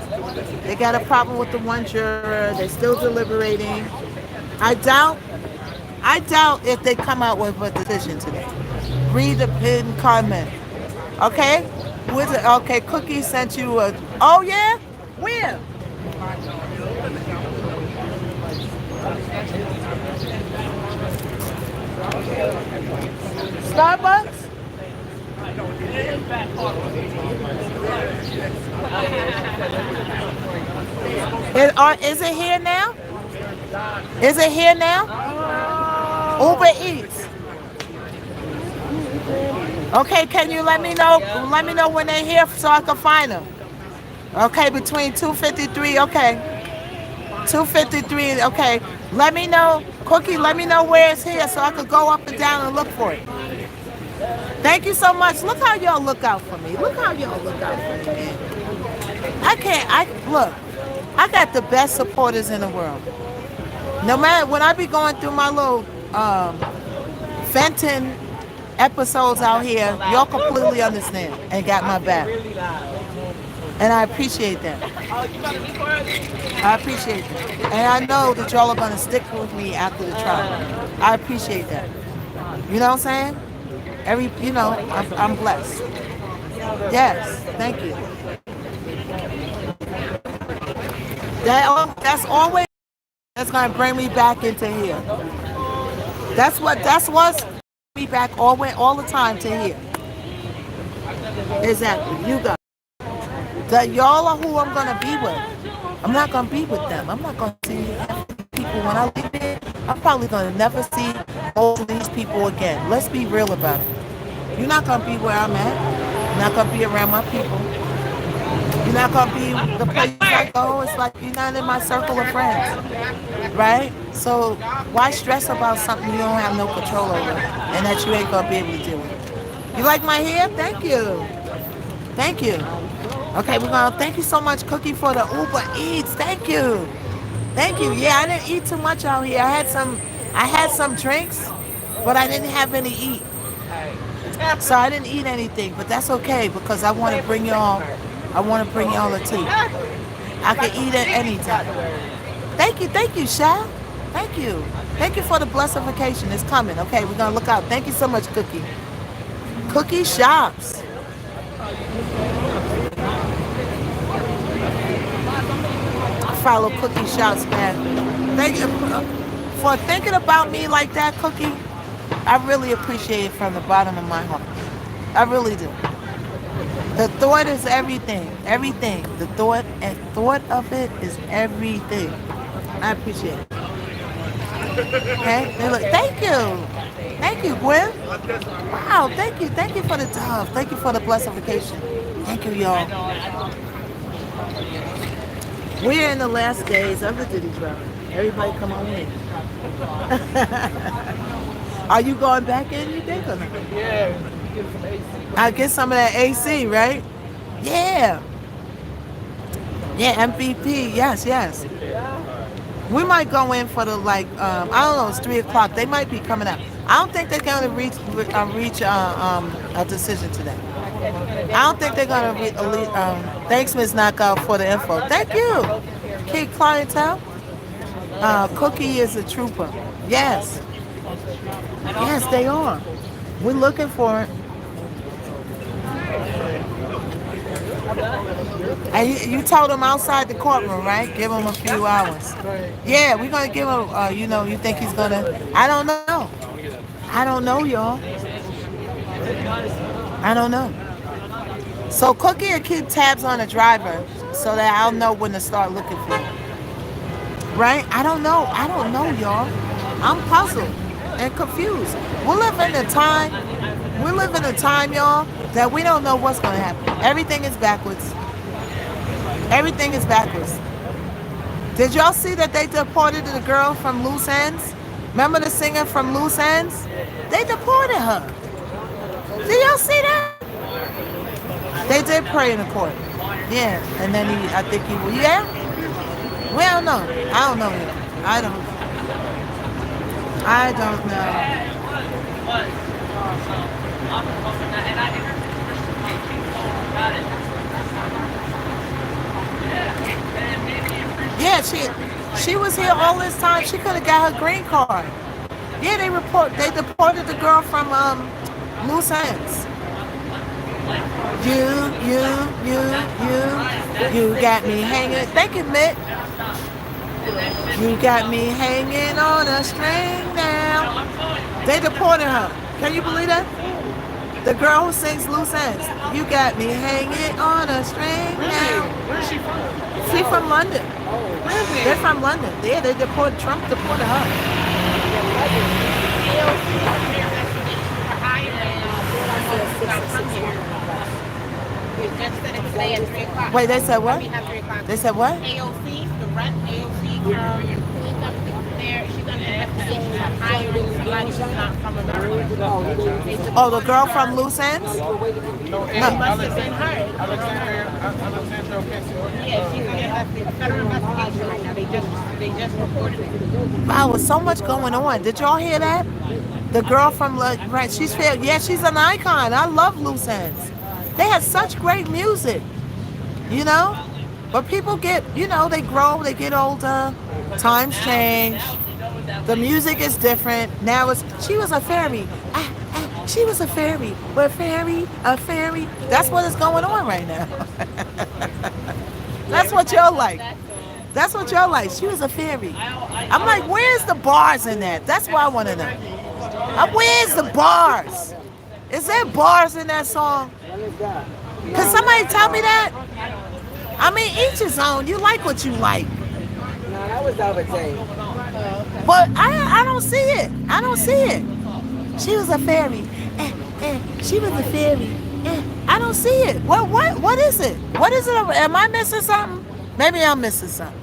S1: They got a problem with the one juror. They're still deliberating. I doubt if they come out with a decision today. Read the pin comment. Okay? Where's it? Okay, Cookie sent you a... Oh, yeah? Where? Starbucks? Is it here now? Is it here now? Uber Eats. Okay, can you let me know? Let me know when they're here so I can find them. Okay, between 2:53. Okay, 2:53. Okay, let me know, Cookie. Let me know where it's here so I could go up and down and look for it. Thank you so much. Look how y'all look out for me. Look how y'all look out for me, man. Look. I got the best supporters in the world. No matter when I be going through my little Fenton episodes out here, y'all completely understand and got my back. And I appreciate that. I appreciate that. And I know that y'all are gonna stick with me after the trial. I appreciate that. You know what I'm saying? I'm blessed. Yes, thank you. That's always that's gonna bring me back into here. That's what's me back all the time to here. Exactly. You got that. Y'all are who I'm gonna be with. I'm not gonna be with them. I'm not gonna see people when I leave here. I'm probably gonna never see all of these people again. Let's be real about it. You're not gonna be where I'm at. You're not gonna be around my people. You're not gonna be the place I go. It's like you're not in my circle of friends, right? So why stress about something you don't have no control over and that you ain't gonna be able to deal with? You like my hair? Thank you. Thank you. Okay, we're gonna thank you so much, Cookie, for the Uber Eats. Thank you. Thank you. Yeah, I didn't eat too much out here. I had some drinks, but I didn't have any eat. So I didn't eat anything, but that's okay because I want to bring y'all a tea. I can eat it anytime. Thank you, Sha. Thank you for the blessification. It's coming. Okay, we're gonna look out. Thank you so much, Cookie. Cookie shops. Follow Cookie shops, man. Thank you for thinking about me like that, Cookie. I really appreciate it from the bottom of my heart. I really do. The thought is everything. Everything. The thought of it is everything. I appreciate it. Okay? They look, thank you, Gwen. Wow, thank you for the dove. Thank you for the blessification. Thank you, y'all. We're in the last days of the Diddy trial. Everybody come on in. Are you going back in, you think, or not?
S16: Yeah, get some AC.
S1: I'll get some of that AC, right? Yeah. Yeah, MVP. Yes. We might go in for the, I don't know, it's 3 o'clock. They might be coming out. I don't think they're going to reach a decision today. I don't think they're going to thanks, missknockout, for the info. Thank you. Kid clientele. Cookie is a trooper. Yes. Yes, they are. We're looking for it. And you told them outside the courtroom, right? Give them a few hours. Yeah, we're going to give him, you think he's going to... I don't know. I don't know, y'all. I don't know. So Cookie will keep tabs on the driver so that I'll know when to start looking for him. Right? I don't know, y'all. I'm puzzled and confused. We live in a time, y'all, that we don't know what's going to happen. Everything is backwards. Everything is backwards. Did y'all see that they deported the girl from Loose Ends? Remember the singer from Loose Ends? They deported her. Did y'all see that? They did pray in the court. Yeah, and then I think he, yeah? We don't know. I don't know yet. I don't know. Yeah, she was here all this time. She could have got her green card. Yeah, they deported the girl from Loose Ends. You got me hanging. Thank you, Mitt. You got me hanging on a string now. They deported her. Can you believe that? The girl who sings Loose Ends. You got me hanging on a string now.
S3: Where's she from?
S1: She's from London. They're from London. Yeah, they deported. Trump deported her. Wait, they said what? They said what?
S5: AOC, the rent AOC, she's going to investigate hiring somebody who's not from America.
S1: Oh, the girl from Loose Ends?
S5: No.
S11: Alexandra Ocasio.
S5: Yeah, she's going to investigate. Federal investigation right now. They just reported it.
S1: Wow, there's so much going on. Did y'all hear that? The girl from, right, she's fair. Yeah, she's an icon. I love Loose Ends. They had such great music, you know? But people get, you know, they grow, they get older, times change, the music is different. Now she was a fairy. She was a fairy. A fairy. That's what is going on right now. That's what y'all like. That's what y'all like. She was a fairy. I'm like, where's the bars in that? That's what I want to know. Where's the bars? Is there bars in that song? Can somebody tell me that? I mean, each his own. You like what you like.
S3: No, that was the other day.
S1: But I don't see it. I don't see it. She was a fairy. She was a fairy. I don't see it. What is it? What is it? Am I missing something? Maybe I'm missing something.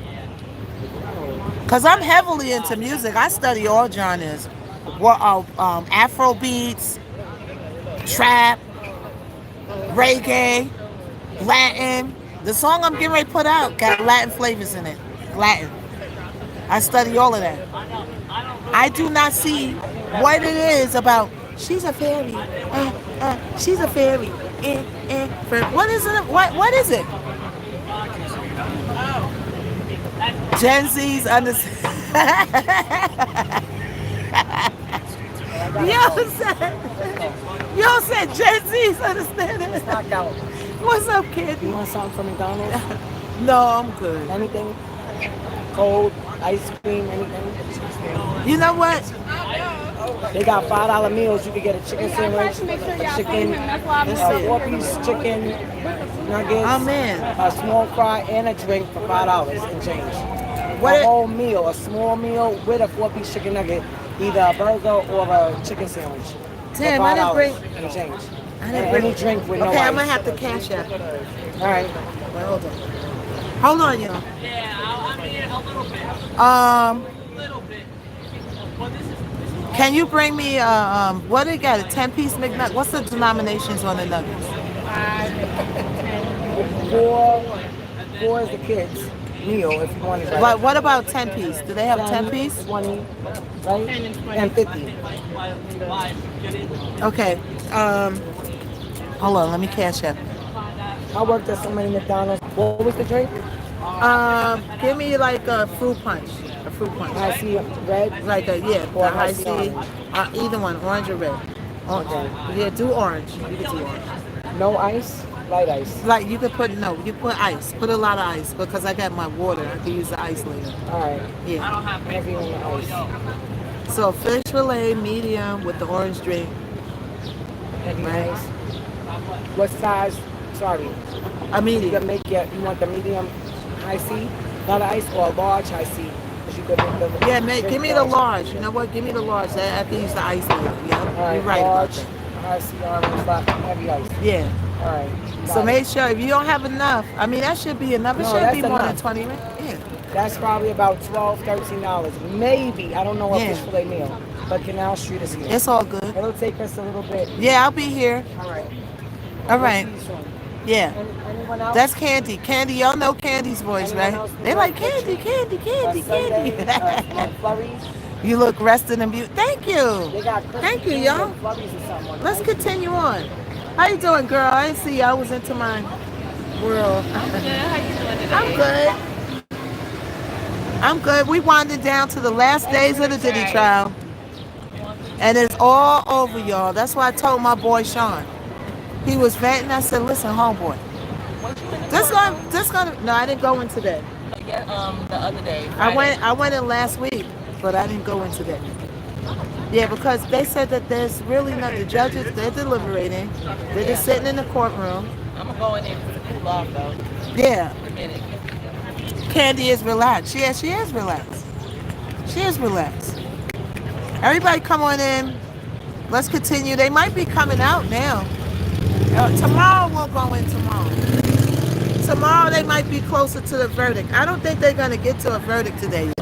S1: Because I'm heavily into music. I study all genres. Afro beats, trap, reggae, Latin. The song I'm getting ready to put out got Latin flavors in it. Latin. I study all of that. I do not see what it is about. She's a fairy. She's a fairy. What is it? What is it? Gen Z's understand. Yo said Gen Z's understand it.
S3: Missknockout.
S1: What's up, kid?
S3: You want something from McDonald's?
S1: No, I'm good.
S3: Anything? Cold, ice cream, anything?
S1: You know what?
S3: They got $5 meals. You can get a chicken sandwich, a chicken, a 4-piece chicken nuggets,
S1: oh, man.
S3: a small fry, and a drink for $5 and change. A whole meal, a small meal with a 4-piece chicken nugget, either a burger or a chicken sandwich.
S1: Damn,
S3: for
S1: I didn't bring.
S3: and change.
S1: I didn't
S3: And
S1: bring.
S3: any drink with no
S1: Okay,
S3: ice.
S1: I'm gonna have to cash out.
S3: All right.
S1: Well, hold on. Hold on, y'all.
S5: Yeah, I mean, a little bit.
S1: Can you bring me what they got, a 10-piece McNugget? What's the denominations on the nuggets?
S3: 4 is the kids meal if you want it.
S1: But what about 10-piece? Do they have 10-piece?
S3: 20, right? And 50.
S1: Okay. Hold on, let me cash out.
S3: I worked at so many McDonald's. What was the drink?
S1: Give me like a fruit punch. A fruit punch.
S3: I see red.
S1: Like a
S3: Or
S1: the high C. Either one, orange or red.
S3: Okay.
S1: Yeah, do orange. You can do orange.
S3: No ice, light ice.
S1: Like you could put you put ice. Put a lot of ice because I got my water. I can use the ice later.
S3: All right.
S1: Yeah.
S3: Everything with ice.
S1: So fish fillet medium with the orange drink.
S3: Heavy
S1: Right.
S3: ice. What size? Sorry.
S1: A medium.
S3: You can make you want the medium high C, not ice, or a large high C. You could make the
S1: Give me the large. You know what? Give me the large. I can use the ice later. Yeah.
S3: All right,
S1: You're right
S3: large,
S1: about that.
S3: high C, orange, heavy ice.
S1: Yeah.
S3: All right.
S1: So make sure if you don't have enough, I mean that should be enough. It
S3: No,
S1: shouldn't
S3: that's
S1: be more than
S3: enough.
S1: 20 minutes. Yeah.
S3: That's probably about $12, $13. Maybe. I don't know what
S1: Yeah.
S3: fish fillet meal. But Canal Street is here.
S1: It's all good.
S3: It'll take us a little bit.
S1: Yeah, I'll be here.
S3: All right.
S1: All right.
S3: We'll see you soon.
S1: Yeah.
S3: Anyone else?
S1: That's Candy. Candy, y'all know Candy's voice,
S3: Anyone
S1: right?
S3: else
S1: They
S3: need
S1: like
S3: a
S1: Candy,
S3: picture?
S1: Candy, Candy,
S3: Sunday,
S1: Candy.
S3: flurries.
S1: You look rested and beautiful. Thank you.
S3: They got
S1: Thank you,
S3: Krispy Kremes
S1: y'all.
S3: and flurries or something.
S1: Let's continue on. How you doing, girl? I didn't see you. I was into my world.
S16: How you doing today?
S1: I'm good. I'm good. We wandered down to the last days of the Diddy trial. And it's all over, y'all. That's why I told my boy Sean. He was venting. I said, listen, homeboy. No, I didn't go in today.
S16: The other day.
S1: I
S16: Friday.
S1: went in last week, but I didn't go in today. Yeah, because they said that there's really not, the judges, they're deliberating. They're just sitting in the courtroom.
S16: I'm gonna go in there to cool off though.
S1: Yeah.
S16: A minute.
S1: Candy is relaxed. Yeah, she is relaxed. She is relaxed. Everybody come on in. Let's continue. They might be coming out now. Tomorrow we'll go in tomorrow. Tomorrow they might be closer to the verdict. I don't think they're going to get to a verdict today.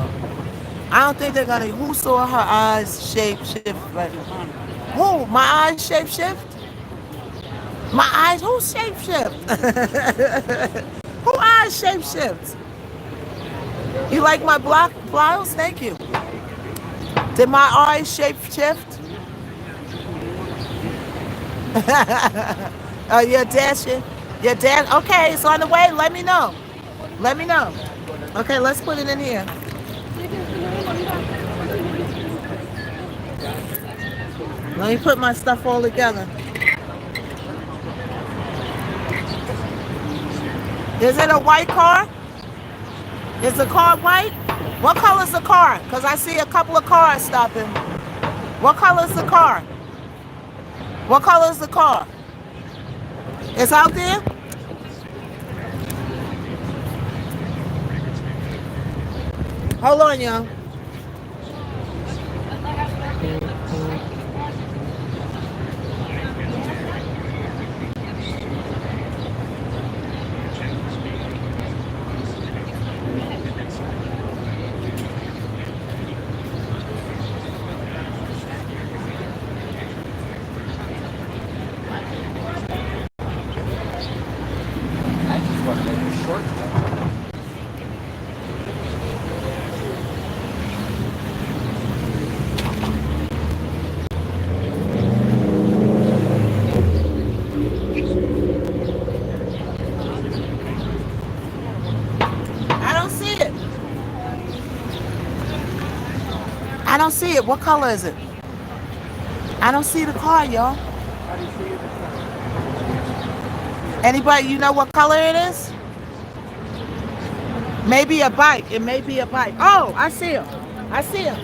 S1: I don't think they're going to. Who saw her eyes shape shift? Right? Who? My eyes shape shift? My eyes? Who shape shift? Who eyes shape shift? You like my blouse? Thank you. Did my eyes shape shift? Oh, you're dashing? You're dashing? Okay, it's on the way. Let me know. Let me know. Okay, let's put it in here. Let me put my stuff all together. Is it a white car? Is the car white? What color is the car? Because I see a couple of cars stopping. What color is the car? What color is the car? It's out there? Hold on, y'all. I don't see it. What color is it? I don't see the car, y'all. Anybody, you know what color it is? Maybe a bike. It may be a bike. Oh, I see him. I see him.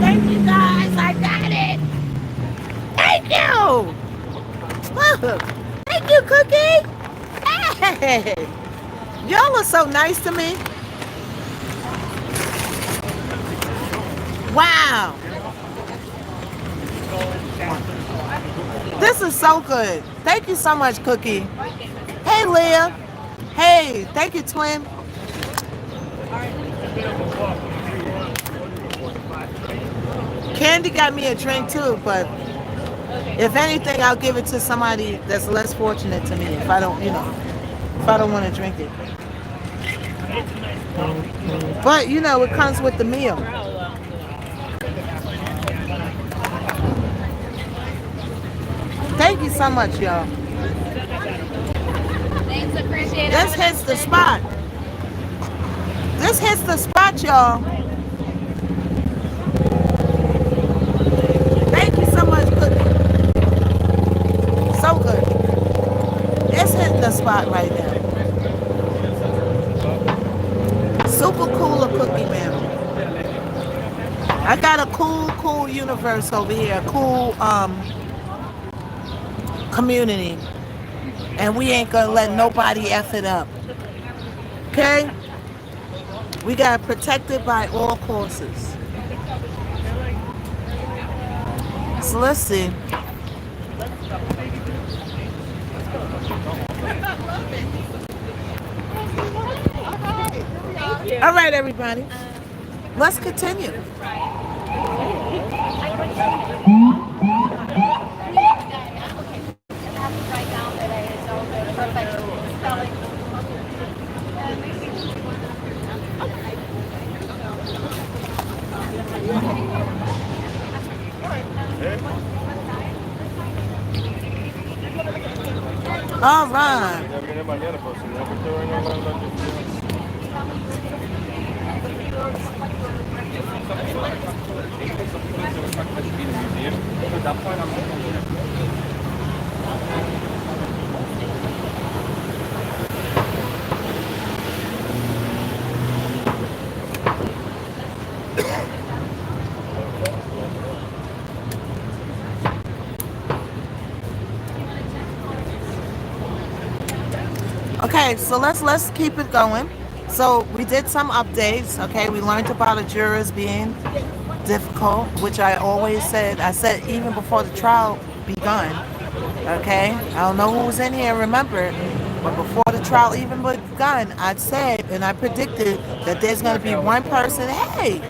S1: Thank you, guys. I got it. Thank you. Thank you, Cookie. Hey, y'all are so nice to me. Wow. This is so good. Thank you so much, Cookie. Hey, Leah. Hey, thank you, twin. Candy got me a drink too, but if anything, I'll give it to somebody that's less fortunate to me if I don't, if I don't want to drink it. But, it comes with the meal. Thank you so much, y'all.
S2: Thanks, appreciate it.
S1: This hits the spot. This hits the spot, y'all. Thank you so much, Cookie. So good. It's hitting the spot right now. Super cooler cookie, man. I got a cool universe over here. A cool community. And we ain't gonna let nobody F it up. Okay? We got protected by all courses. So let's see. All right, everybody. Let's continue. All right. Okay, so let's keep it going. So we did some updates. Okay, we learned about the jurors being difficult, which I always said. I said even before the trial begun. Okay, I don't know who was in here, remember, but before the trial even begun, I said and I predicted that there's going to be one person. Hey,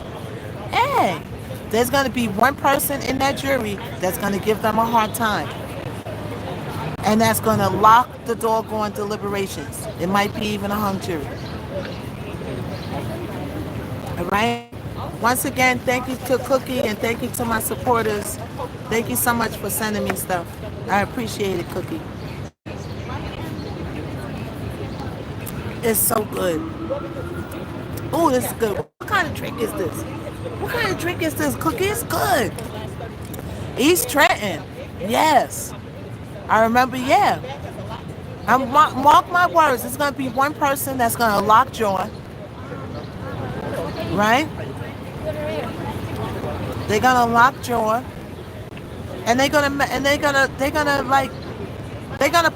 S1: there's going to be one person in that jury that's going to give them a hard time. And that's going to lock the doggone deliberations. It might be even a hung jury. All right? Once again, thank you to Cookie and thank you to my supporters. Thank you so much for sending me stuff. I appreciate it, Cookie. It's so good. Oh, this is good. What kind of drink is this? What kind of drink is this, Cookie? It's good. East Trenton. Yes. I remember, yeah. Mark my words, it's going to be one person that's going to lock jaw. Right? They're going to lock jaw. And they're going to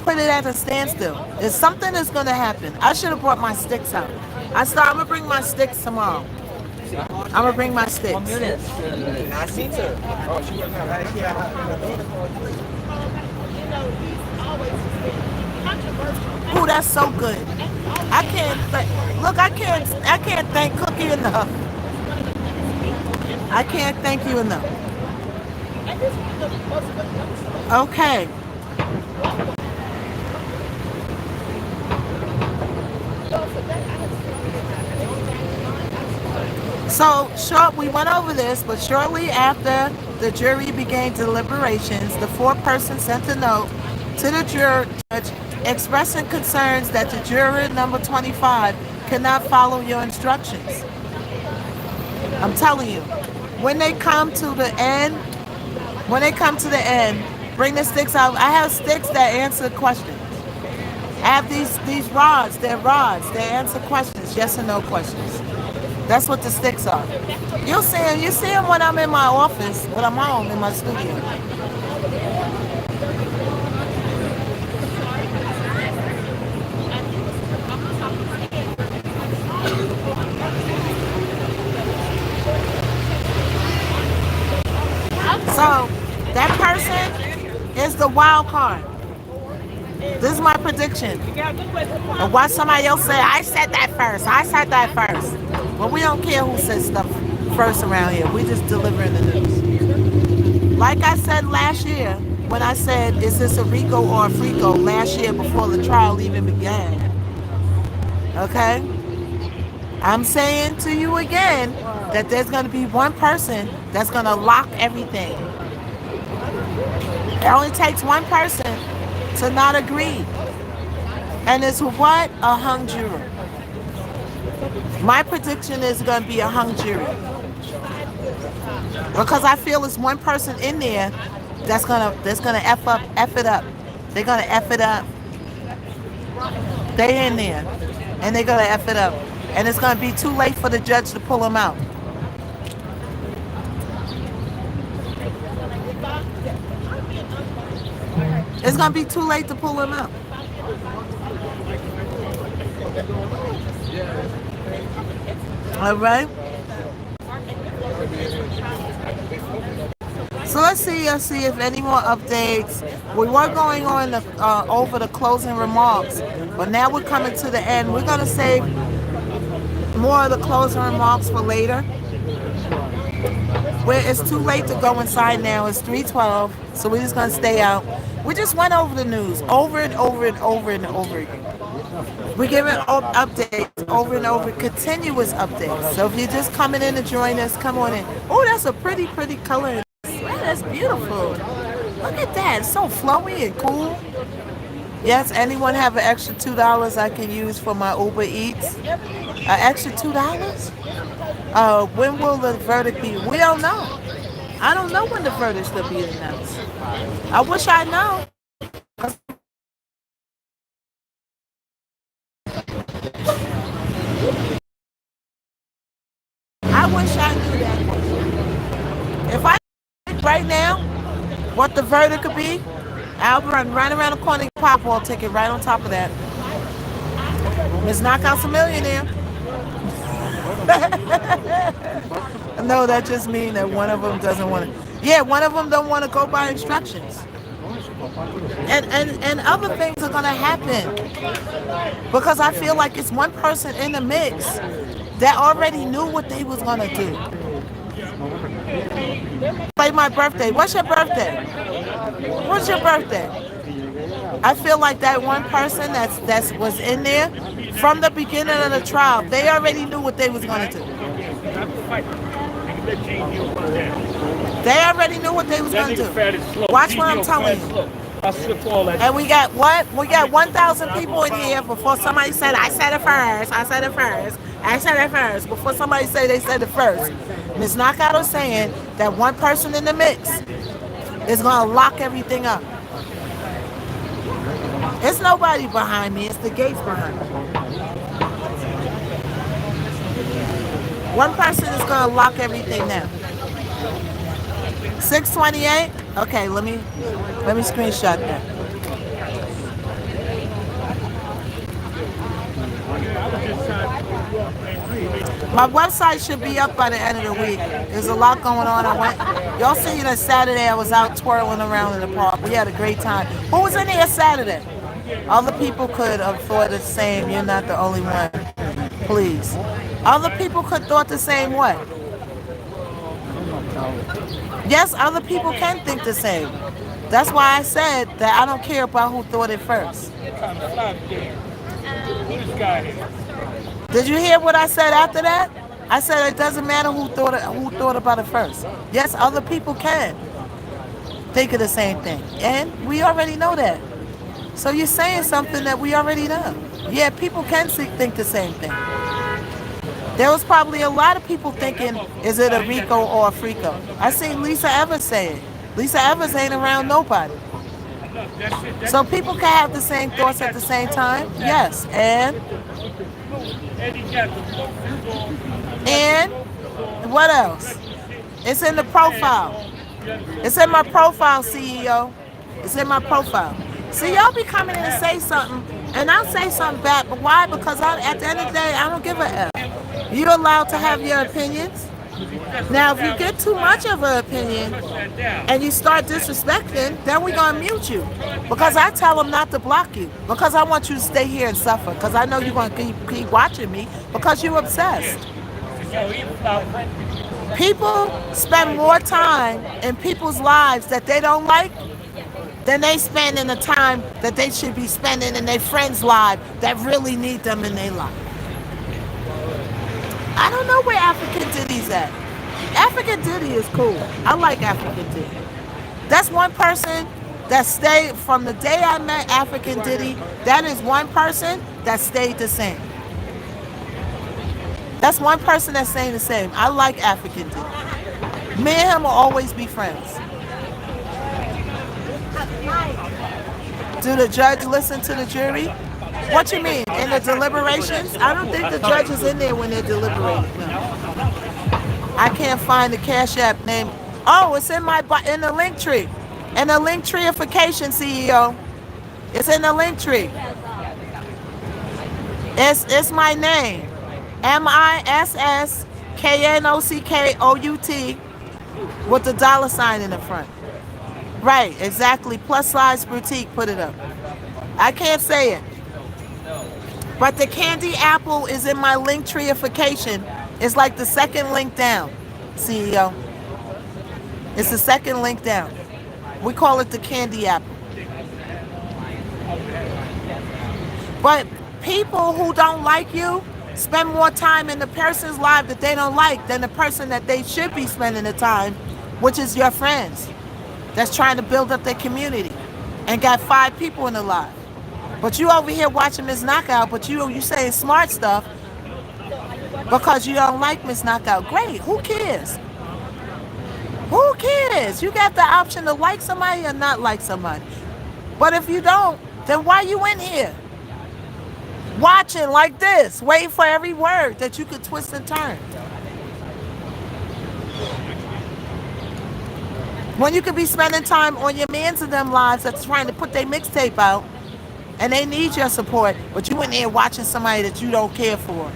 S1: put it at a standstill. If something is going to happen. I should have brought my sticks out. I'm going to bring my sticks tomorrow. I'm going to bring my sticks.
S16: I see her. Oh, she was not right here.
S1: Ooh, that's so good. I can't thank Cookie enough. I can't thank you enough. Okay. So, we went over this, but shortly after the jury began deliberations, the foreperson sent a note to the judge expressing concerns that the juror number 25 cannot follow your instructions. I'm telling you, when they come to the end, bring the sticks out. I have sticks that answer questions. I have these rods. They're rods. They answer questions, yes or no questions. That's what the sticks are. You see them when I'm in my office, when I'm home in my studio. So that person is the wild card. This is my prediction. And watch somebody else say, I said that first. Well, we don't care who says stuff first around here. We just delivering the news. Like I said last year, when I said, is this a RICO or a FRICO, last year before the trial even began. Okay? I'm saying to you again that there's going to be one person that's going to lock everything. It only takes one person to not agree. And it's what? A hung jury. My prediction is going to be a hung jury. Because I feel it's one person in there that's gonna F it up. They're gonna F it up. They in there. And they're gonna F it up. And it's gonna be too late for the judge to pull them out. It's gonna be too late to pull them out. All right. So let's see if any more updates. We were going on over the closing remarks, but now we're coming to the end. We're gonna save more of the closing remarks for later. Where it's too late to go inside now. It's 3:12, so we're just gonna stay out. We just went over the news over and over and over and over again. We're giving updates over and over, continuous updates. So if you're just coming in to join us, come on in. Oh, that's a pretty color. Man, that's beautiful. Look at that. It's so flowy and cool. Yes, anyone have an extra $2 I can use for my Uber Eats? An extra $2? When will the verdict be? We don't know. I don't know when the verdict will be announced. I wish I know. I wish I knew that. If I knew right now what the verdict could be, I'll run right around the corner and get a Powerball ticket right on top of that. Missknockout's a millionaire. No, that just means that one of them doesn't want to. Yeah, one of them don't want to go by instructions. And other things are gonna happen because I feel like it's one person in the mix that already knew what they was gonna do. Like my birthday. What's your birthday? What's your birthday? I feel like that one person that was in there from the beginning of the trial, they already knew what they was gonna do. They already knew what they was gonna do. Watch what I'm telling you. And we got what? We got 1,000 people in here before somebody said, I said it first, I said it first, I said it first. Before somebody say they said it first. Ms. Knockout is saying that one person in the mix is gonna lock everything up. It's nobody behind me, it's the gates behind me. One person is gonna lock everything down. 628? Okay, let me screenshot that. My website should be up by the end of the week. There's a lot going on. Y'all see that Saturday I was out twirling around in the park. We had a great time. Who was in here Saturday? Other people could have thought the same. You're not the only one. Please. Other people could thought the same way. Yes, other people can think the same. That's why I said that I don't care about who thought it first. Did you hear what I said after that? I said it doesn't matter who thought about it first. Yes, other people can think of the same thing. And we already know that. So you're saying something that we already know. Yeah, people can think the same thing. There was probably a lot of people thinking, is it a Rico or a Frico? I seen Lisa Evers say it. Lisa Evers ain't around nobody. So people can have the same thoughts at the same time? Yes. And what else? It's in the profile. It's in my profile, CEO. It's in my profile. See, y'all be coming in and say something, and I'll say something back, but why? Because at the end of the day, I don't give a F. You're allowed to have your opinions. Now, if you get too much of an opinion and you start disrespecting, then we're going to mute you. Because I tell them not to block you. Because I want you to stay here and suffer. Because I know you're going to keep watching me because you're obsessed. People spend more time in people's lives that they don't like than they spend in the time that they should be spending in their friends' lives that really need them in their life. I don't know where African Diddy's at. African Diddy is cool. I like African Diddy. That's one person that stayed from the day I met African Diddy. That is one person that stayed the same. That's one person that's staying the same. I like African Diddy. Me and him will always be friends. Do the judge listen to the jury? What you mean? In the deliberations? I don't think the judge is in there when they're deliberating. No. I can't find the Cash App name. Oh, it's in the link tree. In the link treeification, CEO. It's in the link tree. It's my name. missknockout with the $ in the front. Right, exactly. Plus size boutique, put it up. I can't say it. But the candy apple is in my link treeification. It's like the second link down, CEO. It's the second link down. We call it the candy apple. But people who don't like you spend more time in the person's life that they don't like than the person that they should be spending the time, which is your friends that's trying to build up their community and got 5 people in the life. But you over here watching Miss Knockout, but you saying smart stuff because you don't like Miss Knockout. Great, who cares? Who cares? You got the option to like somebody or not like somebody. But if you don't, then why you in here? Watching like this, waiting for every word that you could twist and turn. When you could be spending time on your mans and them lives that's trying to put their mixtape out and they need your support, but you in there watching somebody that you don't care for.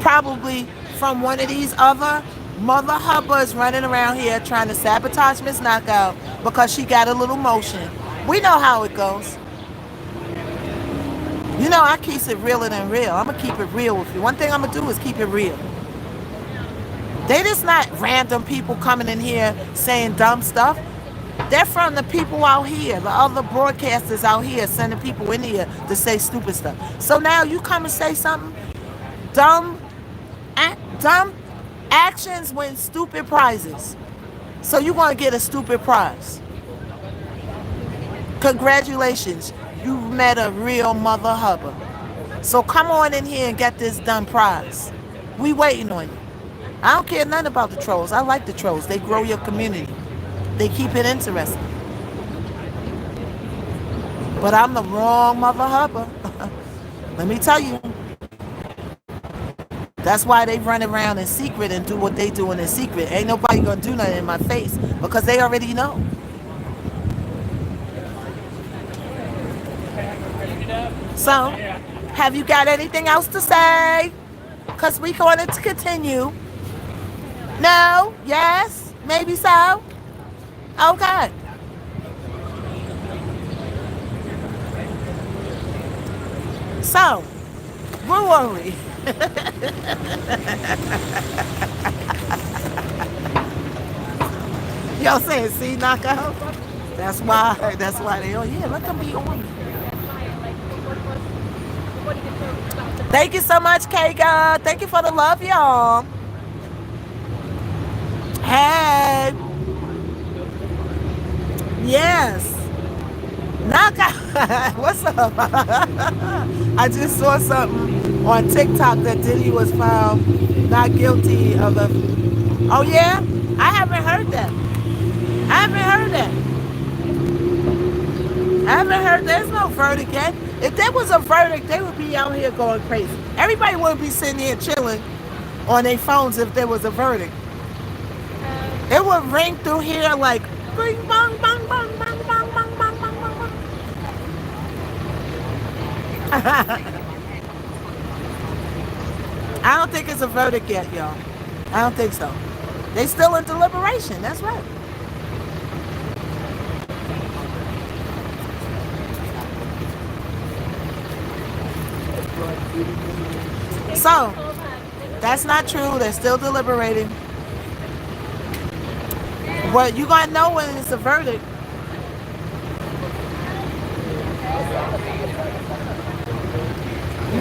S1: Probably from one of these other mother hubbas running around here trying to sabotage Miss Knockout because she got a little motion. We know how it goes. You know I keep it realer than real. I'm going to keep it real with you. One thing I'm going to do is keep it real. They just not random people coming in here saying dumb stuff. They're from the people out here, the other broadcasters out here sending people in here to say stupid stuff. So now you come and say something, dumb actions win stupid prizes. So you're going to get a stupid prize. Congratulations, you met a real mother hubber. So come on in here and get this dumb prize. We waiting on you. I don't care nothing about the trolls. I like the trolls. They grow your community. They keep it interesting. But I'm the wrong mother hubber. Let me tell you. That's why they run around in secret and do what they do in secret. Ain't nobody gonna do nothing in my face because they already know. So, have you got anything else to say? Because we're going to continue. No? Yes? Maybe so? Okay. So, where were we? Y'all saying see knockout? That's why they oh yeah, let them be on. Thank you so much, Kega. Thank you for the love, y'all. Hey. Yes. Knockout. What's up? I just saw something on TikTok that Diddy was found not guilty of a... Oh, yeah? I haven't heard that. There's no verdict yet. If there was a verdict, they would be out here going crazy. Everybody would be sitting here chilling on their phones if there was a verdict. It would ring through here like bing bong bong bong bong bong bong bong bong bong. I don't think it's a verdict yet, y'all. I don't think so. They still in deliberation. That's right. So, that's not true. They're still deliberating. Well, you gotta know when it's a verdict.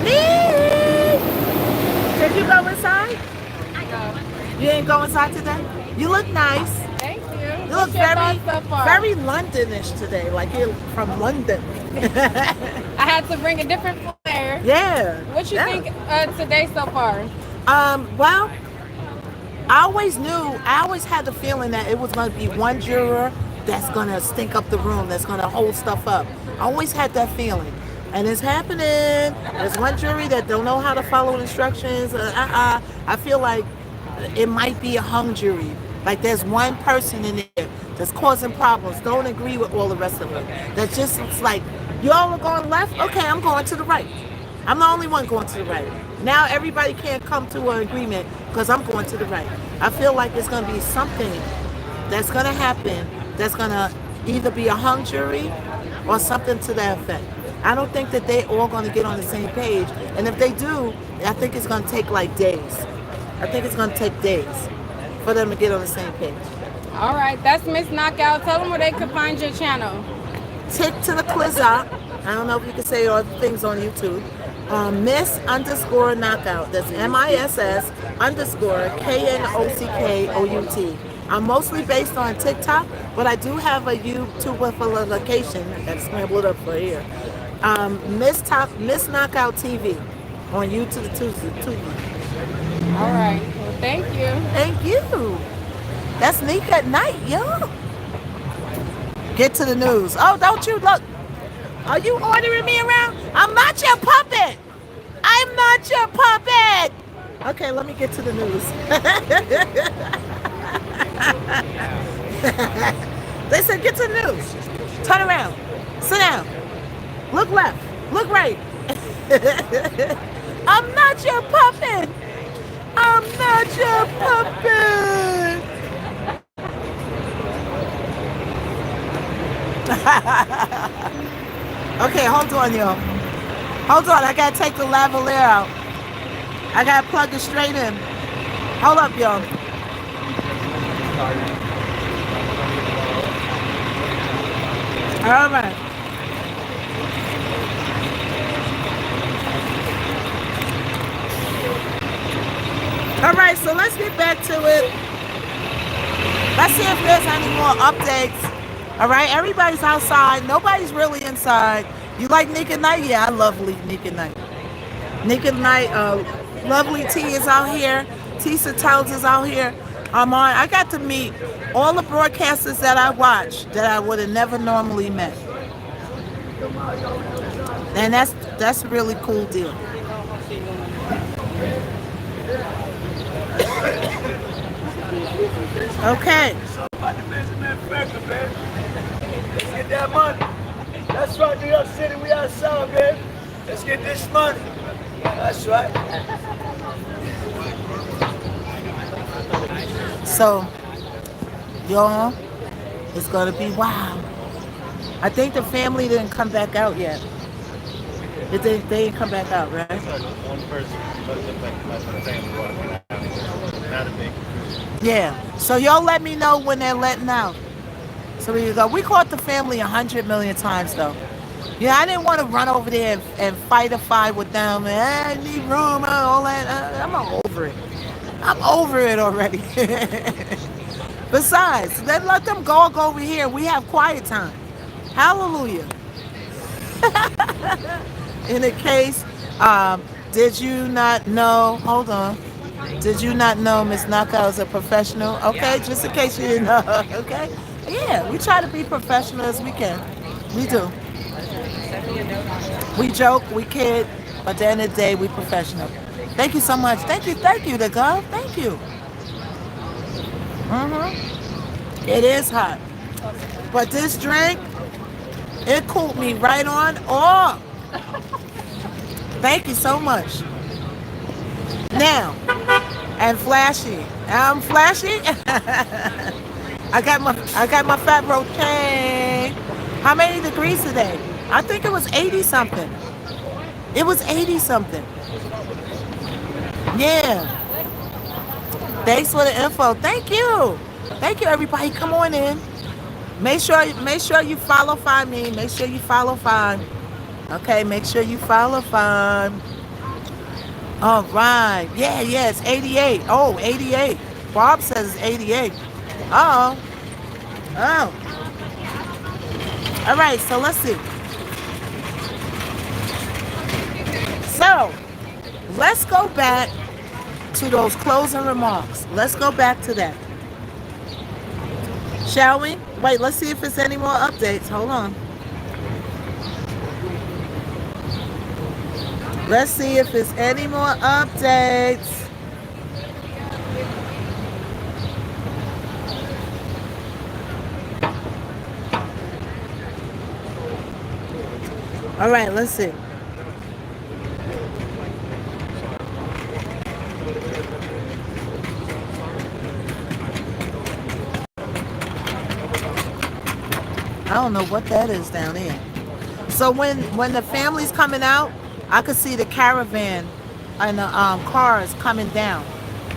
S1: Me? Did you go inside? You didn't go inside today? You look nice.
S6: Thank you.
S1: You look very Londonish today, like you're from London.
S6: I had to bring a different flair.
S1: Yeah.
S6: What you think today so far?
S1: Well, I always had the feeling that it was going to be one juror that's going to stink up the room, that's going to hold stuff up. I always had that feeling. And it's happening. There's one jury that don't know how to follow instructions. I feel like it might be a hung jury. Like there's one person in there that's causing problems, don't agree with all the rest of them. That just looks like, you all are going left? Okay, I'm going to the right. I'm the only one going to the right. Now everybody can't come to an agreement because I'm going to the right. I feel like there's going to be something that's going to happen that's going to either be a hung jury or something to that effect. I don't think that they all going to get on the same page. And if they do, I think it's going to take like days. I think it's going to take days for them to get on the same page.
S17: All right, that's Miss Knockout. Tell them where they can find your channel.
S1: Tick to the Clizza. I don't know if you can say all the things on YouTube. Miss_knockout. That's MISS_KNOCKOUT. I'm mostly based on TikTok, but I do have a YouTube with a location that's scrambled up for here. Miss Knockout TV on YouTube too.
S17: All right. Well, thank you.
S1: Thank you. That's Nick at night, yo. Get to the news. Oh, don't you look. Are you ordering me around? I'm not your puppet. I'm not your puppet. Okay, let me get to the news. They said get to the news. Turn around. Sit down. Look left. Look right. I'm not your puppet. I'm not your puppet. Okay, hold on, y'all. Hold on, I gotta take the lavalier out. I gotta plug it straight in. Hold up, y'all. All right. All right, so let's get back to it. Let's see if there's any more updates. All right, everybody's outside. Nobody's really inside. You like Nick at Night? Yeah, I love Nick at Night. Nick at Night, Lovely T is out here. Tisa Tells is out here. I got to meet all the broadcasters that I watch that I would have never normally met. And that's a really cool deal. Okay.
S14: Let's get that money. That's right, New York City, we outside, baby. Let's get this money. That's right.
S1: So, y'all, it's gonna be wild. I think the family didn't come back out yet. They didn't come back out, right?
S11: One person, not a big.
S1: Yeah. So y'all let me know when they're letting out. So we go. We caught the family 100 million times though. Yeah, I didn't want to run over there and fight a fight with them. And I need room and all that. I'm over it. I'm over it already. Besides, let them go over here. We have quiet time. Hallelujah. In the case, did you not know? Hold on. Did you not know Miss Knockout is a professional? Okay, just in case you didn't know. Okay. Yeah, we try to be professional as we can. We do. We joke, we kid, but at the end of the day, we professional. Thank you so much. Thank you, the girl. Thank you. It is hot. But this drink, it cooled me right on off. Thank you so much. Now, and flashy. I'm flashy. I got my fat road chain. How many degrees today? I think it was 80 something. It was 80 something. Yeah. Thanks for the info. Thank you. Thank you, everybody. Come on in. Make sure you follow Find me. Make sure you follow Find. Okay, make sure you follow Find. All right. Yeah, it's 88. Oh, 88. Bob says it's 88. Oh. All right, so let's see. So, let's go back to those closing remarks. Let's go back to that. Shall we? Wait, let's see if there's any more updates. Hold on. Let's see if there's any more updates. All right, let's see. I don't know what that is down there. So when the family's coming out, I could see the caravan and the cars coming down.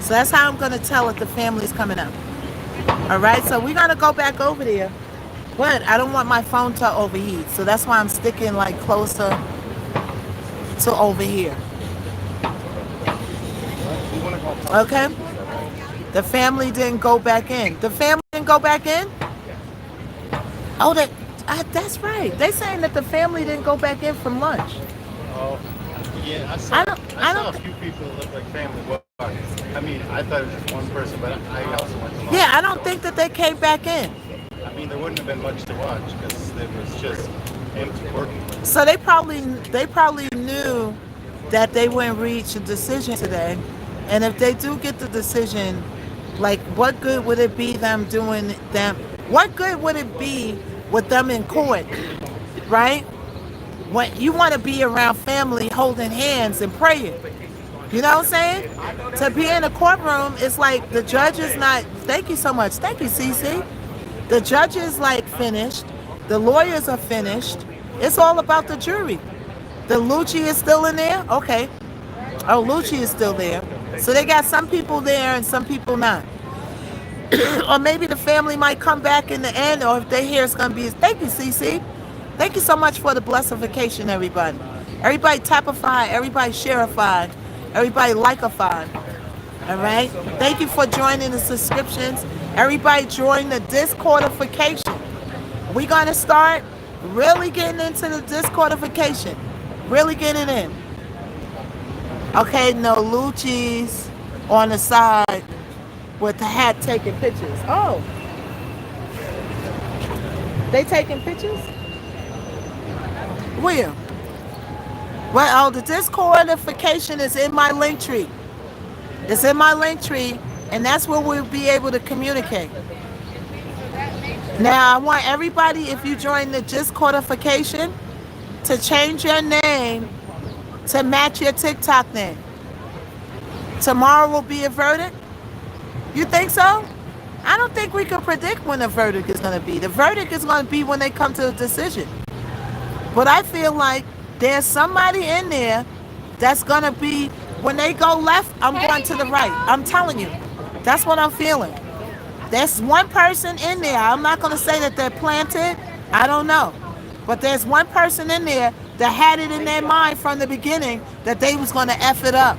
S1: So that's how I'm gonna tell if the family's coming up. All right. So we're gonna go back over there, but I don't want my phone to overheat. So that's why I'm sticking like closer to over here. Okay. The family didn't go back in. The family didn't go back in. Oh, that's right. They saying that the family didn't go back in from lunch.
S11: Oh, yeah, I saw a few people that look like family. Well, I mean, I thought it was just one person, but I also went to lunch.
S1: Yeah, I don't think that they came back in.
S11: I mean, there wouldn't have been much to watch because it was just empty working.
S1: So they probably knew that they wouldn't reach a decision today, and if they do get the decision, like, what good would it be them doing them? What good would it be with them in court, right? When you want to be around family, holding hands and praying. You know what I'm saying? To be in a courtroom, it's like the judge is not. Thank you so much. Thank you, Cece. The judge is like finished. The lawyers are finished. It's all about the jury. The Lucci is still in there? Okay. Oh, Lucci is still there. So they got some people there and some people not. Or maybe the family might come back in the end, or if they hear it's going to be. Thank you, Cece. Thank you so much for the blessification, everybody. Everybody tapify, everybody shareify, everybody likeify. All right? Thank you for joining the subscriptions. Everybody join the discordification. We're going to start really getting into the discordification. Really getting in. Okay, no Lucci's on the side with the hat taking pictures. Oh. They taking pictures? Where? Well, oh, the discordification is in my link tree. It's in my link tree, and that's where we'll be able to communicate. Now, I want everybody, if you join the discordification, to change your name to match your TikTok name. Tomorrow will be a verdict. You think so? I don't think we can predict when the verdict is going to be. The verdict is going to be when they come to a decision. But I feel like there's somebody in there that's going to be, when they go left, I'm going to the right. I'm telling you. That's what I'm feeling. There's one person in there. I'm not going to say that they're planted. I don't know. But there's one person in there that had it in their mind from the beginning that they was going to F it up.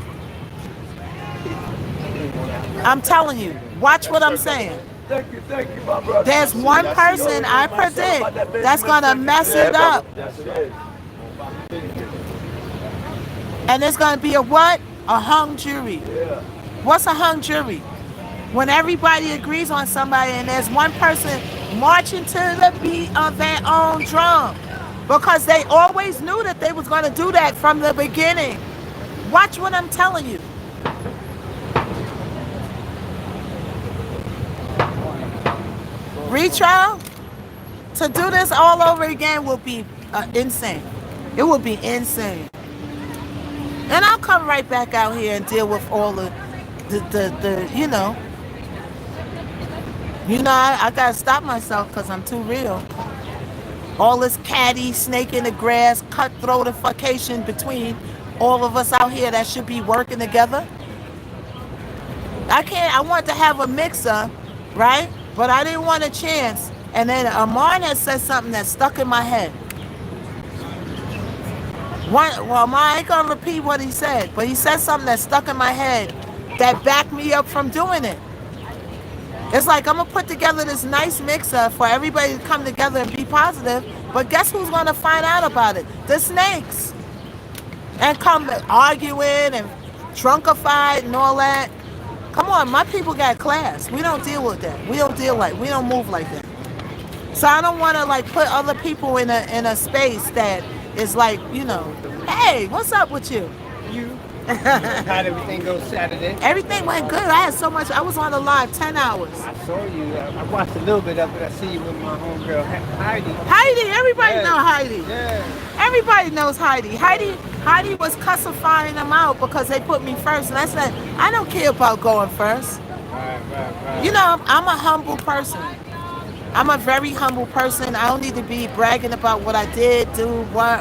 S1: I'm telling you. Watch what I'm saying.
S14: Thank you, my brother.
S1: There's one person I predict that's going to mess it up. And it's going to be a what? A hung jury. What's a hung jury? When everybody agrees on somebody and there's one person marching to the beat of their own drum. Because they always knew that they was going to do that from the beginning. Watch what I'm telling you. Retrial? To do this all over again will be insane. It will be insane. And I'll come right back out here and deal with all the you know. I got to stop myself because I'm too real. All this catty, snake in the grass, cutthroatification between all of us out here that should be working together. I want to have a mix-up, right? But I didn't want a chance. And then Amon had said something that stuck in my head. I ain't going to repeat what he said, but he said something that stuck in my head that backed me up from doing it. It's like I'm going to put together this nice mix-up for everybody to come together and be positive, but guess who's going to find out about it? The snakes. And come arguing and drunkified and all that. Come on, my people got class. We don't deal with that. We don't move like that. So I don't want to put other people in a space that is hey, what's up with you?
S18: How'd everything go Saturday?
S1: Everything went good. I was on the live 10 hours.
S18: I saw you. I watched a little bit of it. I see you with my homegirl, Heidi.
S1: Everybody know Heidi.
S18: Yeah.
S1: Everybody knows Heidi. Heidi was cussifying them out because they put me first. And I said, I don't care about going first.
S18: Right.
S1: You know, I'm a humble person. I'm a very humble person. I don't need to be bragging about what I did,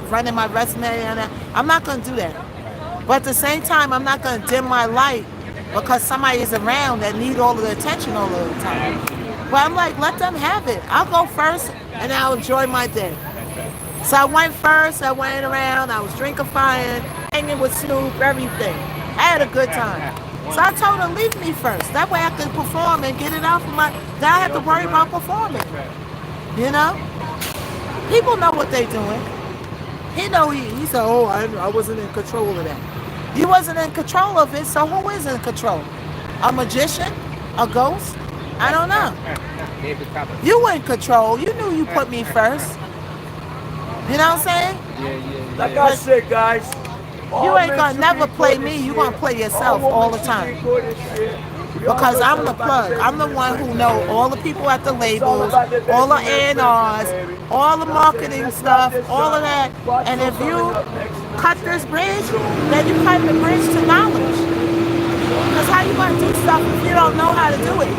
S1: running my resume and that. I'm not going to do that. But at the same time, I'm not going to dim my light because somebody is around that need all of the attention all of the time. But I'm like, let them have it. I'll go first and I'll enjoy my day. So I went first, I went around, I was drinking fire, hanging with Snoop, everything. I had a good time. So I told her, leave me first. That way I could perform and get it out from my, then I have to worry about performing. You know? People know what they're doing. He said, oh, I wasn't in control of that. You wasn't in control of it, so who is in control? A magician? A ghost? I don't know. You were in control. You knew you put me first. You know what I'm saying?
S14: Like I said, guys,
S1: you ain't gonna never play me. You gonna play yourself all the time. Because I'm the plug. I'm the one who know all the people at the labels, all the A&Rs, all the marketing stuff, all of that. And if you cut this bridge, then you cut the bridge to knowledge. Because how you gonna do stuff if you don't know how to do it?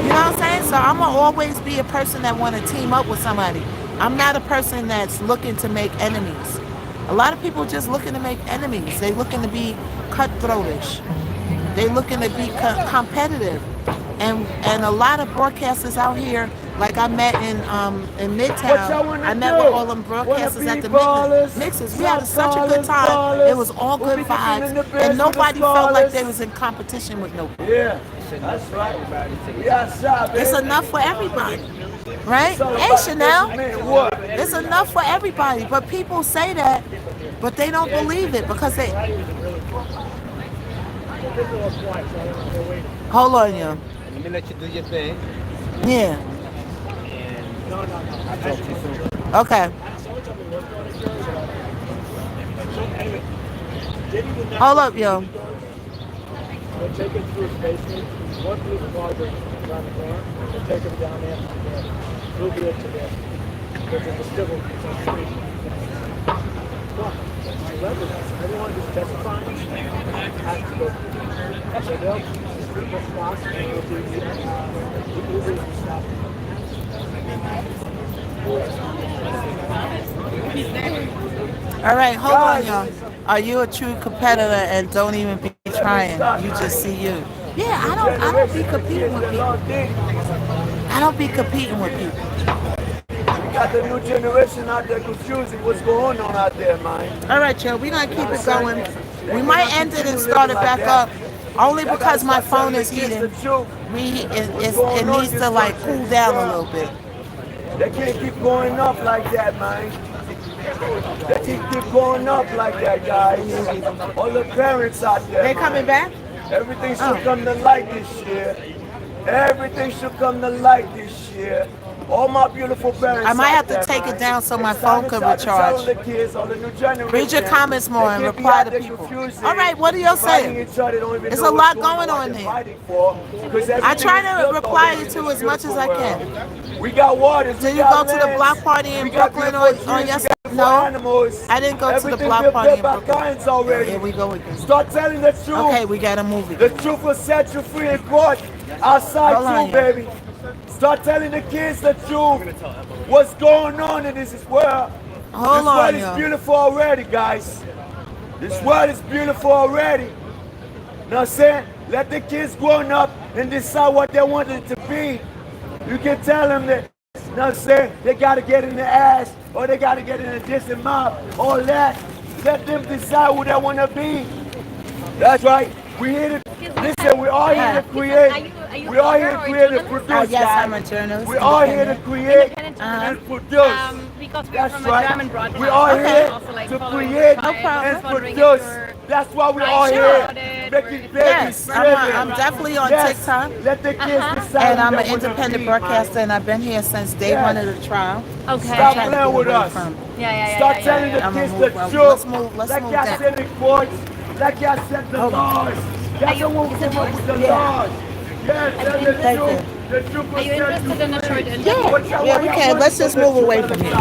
S1: You know what I'm saying? So I'm gonna always be a person that want to team up with somebody. I'm not a person that's looking to make enemies. A lot of people just looking to make enemies. They looking to be cutthroatish. They looking to be competitive. And a lot of broadcasters out here, like I met in Midtown, I met with all them broadcasters at the mixes. We had such a good time. It was all good vibes. And nobody felt like they was in competition with nobody.
S14: Yeah, that's right.
S1: It's enough for everybody. Right? Hey, Chanel. It's enough for everybody. But people say that, but they don't believe it because they... Hold on, yo.
S18: Let me let you do your thing.
S1: Yeah. Okay. Hold up, yo.
S14: We'll take him through his basement. One through the barber around the corner. We'll take him down there. We'll be up to there. Because it's a civil on the street. Everyone who's testifying has to go through. So they'll stop and we'll do
S1: All right, hold on, y'all. Are you a true competitor and don't even be trying? You just see you. Yeah, I don't be competing with people. I don't be competing with people.
S14: We got the new generation out there confusing what's going on out there, man.
S1: All right, Joe, we're going to keep it going. We might end it and start it back up. Only because my phone is heating. It needs to like cool down a little bit.
S14: They can't keep going up like that, man. They can't keep going up like that, guys. All the parents out there.
S1: They coming back?
S14: Everything should come to light this year. Everything should come to light this year. All my beautiful parents.
S1: I might have to take it down so my phone could recharge. Read your comments more and reply to people. All right, what are y'all saying? There's a lot going on there. I try to reply to as much as I can.
S14: We got water.
S1: Did you go to the block party in Brooklyn on yesterday? No, I didn't go to the block party in Brooklyn. Here we go again.
S14: Start telling the truth.
S1: Okay, we got a movie.
S14: The truth will set you free in court. Outside too, baby. Start telling the kids the truth. What's going on in this world? This world is beautiful already, guys. This world is beautiful already. You know what I'm saying? Let the kids grow up and decide what they want it to be. You can tell them that, you know what I'm saying, they got to get in the ass or they got to get in a distant mouth, all that. Let them decide who they want to be. That's right. We here to, listen, we all here to create. We are here to create and produce,
S1: yes, I'm a journalist.
S14: We are here to create and produce. That's right. We are here to create and produce. That's why we are here. Making babies.
S1: Yes, I'm definitely on TikTok.
S14: Let the kids decide.
S1: And I'm an independent broadcaster, and I've been here since day one of the trial.
S7: Okay.
S14: Stop playing with us. Start telling the kids the truth. Like y'all said in courts, like y'all said the laws. That's the one who came up with the laws. Yes,
S7: Are you interested in a short interview?
S1: Yeah, we can. Let's just move away from here.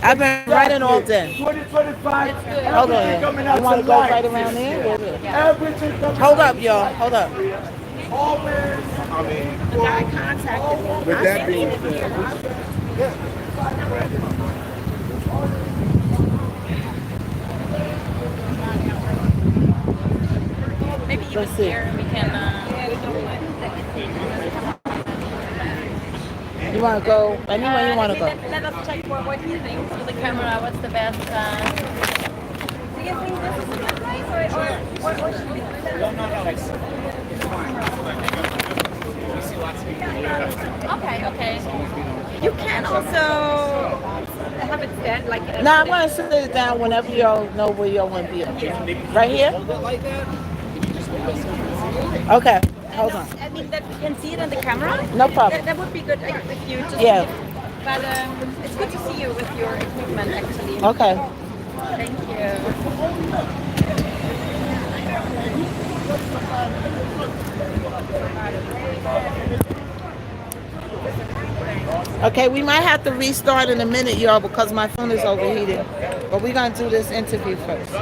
S1: I've been writing all day.
S14: 2025.
S1: Hold on. You want to go right around there? Hold up, y'all. Hold up.
S14: Always. I mean,
S7: The guy contacted me.
S14: with
S7: I
S14: that
S7: sent
S14: being
S7: it in
S14: said,
S7: here.
S2: Maybe even
S1: Let's see.
S2: here we can.
S1: You want to go anywhere you want to go?
S2: Let us check what he thinks with the camera. What's the best? Do you think this is a good place, or should we? Okay. You can also have it stand like.
S1: No, I'm going to sit it down whenever y'all know where y'all want to be. Right here? Okay, hold on.
S2: I mean that we can see it on the camera.
S1: No problem.
S2: That would be good if you just.
S1: Yeah.
S2: But it's good to see you with your equipment actually.
S1: Okay.
S2: Thank you.
S1: Okay, we might have to restart in a minute, y'all, because my phone is overheated. But we're going to do this interview first.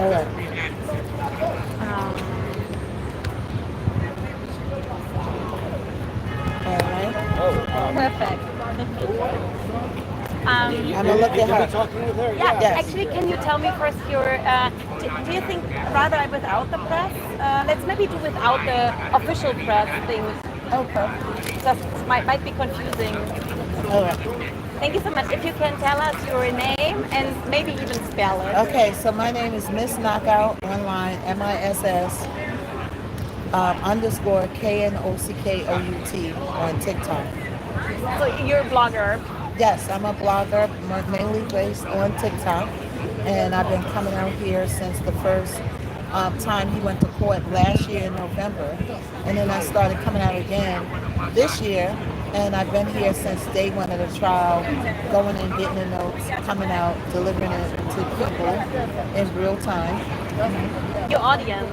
S1: All right.
S2: Perfect.
S1: I'm gonna look at her.
S2: Yeah,
S1: Yes.
S2: actually, can you tell me first your, do you think rather without the press? Let's maybe do without the official press thing.
S1: Okay.
S2: Just might be confusing.
S1: All right.
S2: Thank you so much. If you can tell us your name and maybe even spell it.
S1: Okay, so my name is Miss Knockout online, MISS underscore KNOCKOUT on TikTok.
S2: So you're a blogger.
S1: Yes, I'm a blogger, mainly based on TikTok, and I've been coming out here since the first time he went to court last year in November, and then I started coming out again this year, and I've been here since day one of the trial, going and getting the notes, coming out, delivering it to people in real time.
S2: Your audience.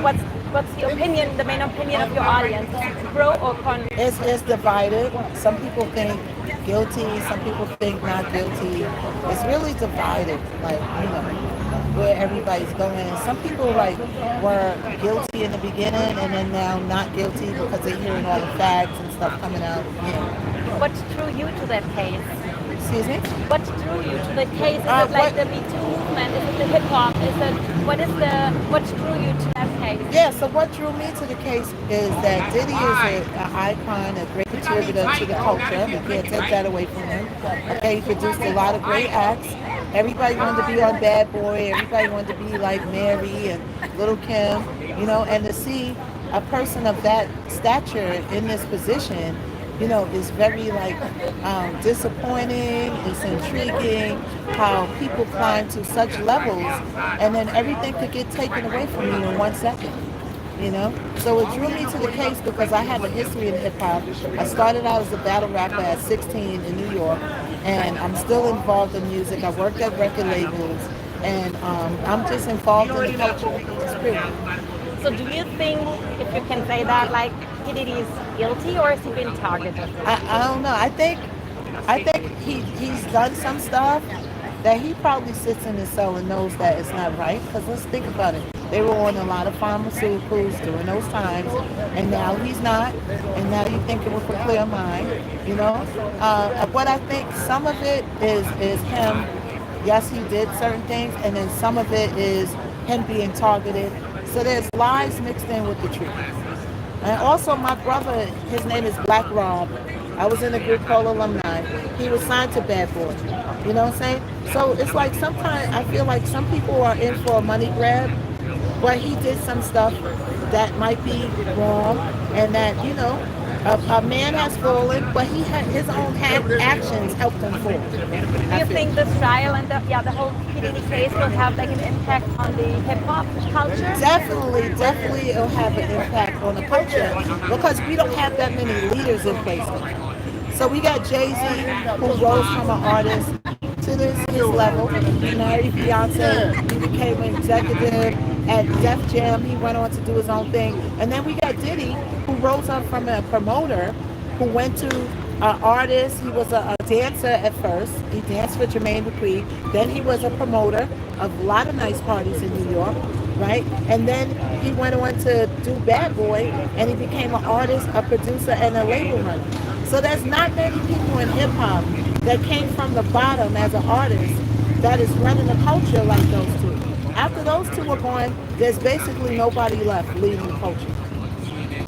S2: What's the opinion, the main opinion of your audience? Is it pro or con?
S1: It's divided. Some people think guilty, some people think not guilty. It's really divided, like, you know, where everybody's going. And some people like were guilty in the beginning and then now not guilty because they're hearing all the facts and stuff coming out. Yeah.
S2: What drew you to that case?
S1: Excuse me?
S2: What drew you to the case? Is it like the Me Too movement? Is it the hip hop? What drew you to that case?
S1: Yeah, so what drew me to the case is that Diddy is an icon, a great contributor to the culture. We can't take that away from him. Okay, he produced a lot of great acts. Everybody wanted to be on Bad Boy. Everybody wanted to be like Mary and Little Kim, you know, and to see a person of that stature in this position, you know, is very like disappointing. It's intriguing how people climb to such levels and then everything could get taken away from you in 1 second, you know. So it drew me to the case because I have a history in hip hop. I started out as a battle rapper at 16 in New York, and I'm still involved in music. I worked at record labels, and I'm just involved in the culture.
S2: So do you think, if you can say that, like, Diddy is guilty or has he been targeted?
S1: I don't know. I think he's done some stuff that he probably sits in his cell and knows that it's not right. Because let's think about it. They were on a lot of pharmaceuticals during those times, and now he's not. And now you think it with a clear mind, you know. But I think some of it is him. Yes, he did certain things, and then some of it is him being targeted. So there's lies mixed in with the truth. And also my brother, his name is Black Rob. I was in a group called Alumni. He was signed to Bad Boy. You know what I'm saying? So it's like sometimes I feel like some people are in for a money grab, but he did some stuff that might be wrong, and that, you know, a man has fallen, but he had his own actions helped him fall.
S2: Do you think this trial and the whole Diddy case will have like an impact on the hip hop culture?
S1: Definitely it'll have an impact on the culture because we don't have that many leaders in place now. So we got Jay-Z, who rose from an artist to his level. He married Beyonce. He became an executive at Def Jam. He went on to do his own thing. And then we got Diddy, who rose up from a promoter who went to an artist. He was a dancer at first. He danced for Jermaine Dupri. Then he was a promoter of a lot of nice parties in New York, right? And then he went on to do Bad Boy, and he became an artist, a producer, and a label runner. So there's not many people in hip hop that came from the bottom as an artist that is running the culture like those two. After those two are gone, there's basically nobody left leading the culture.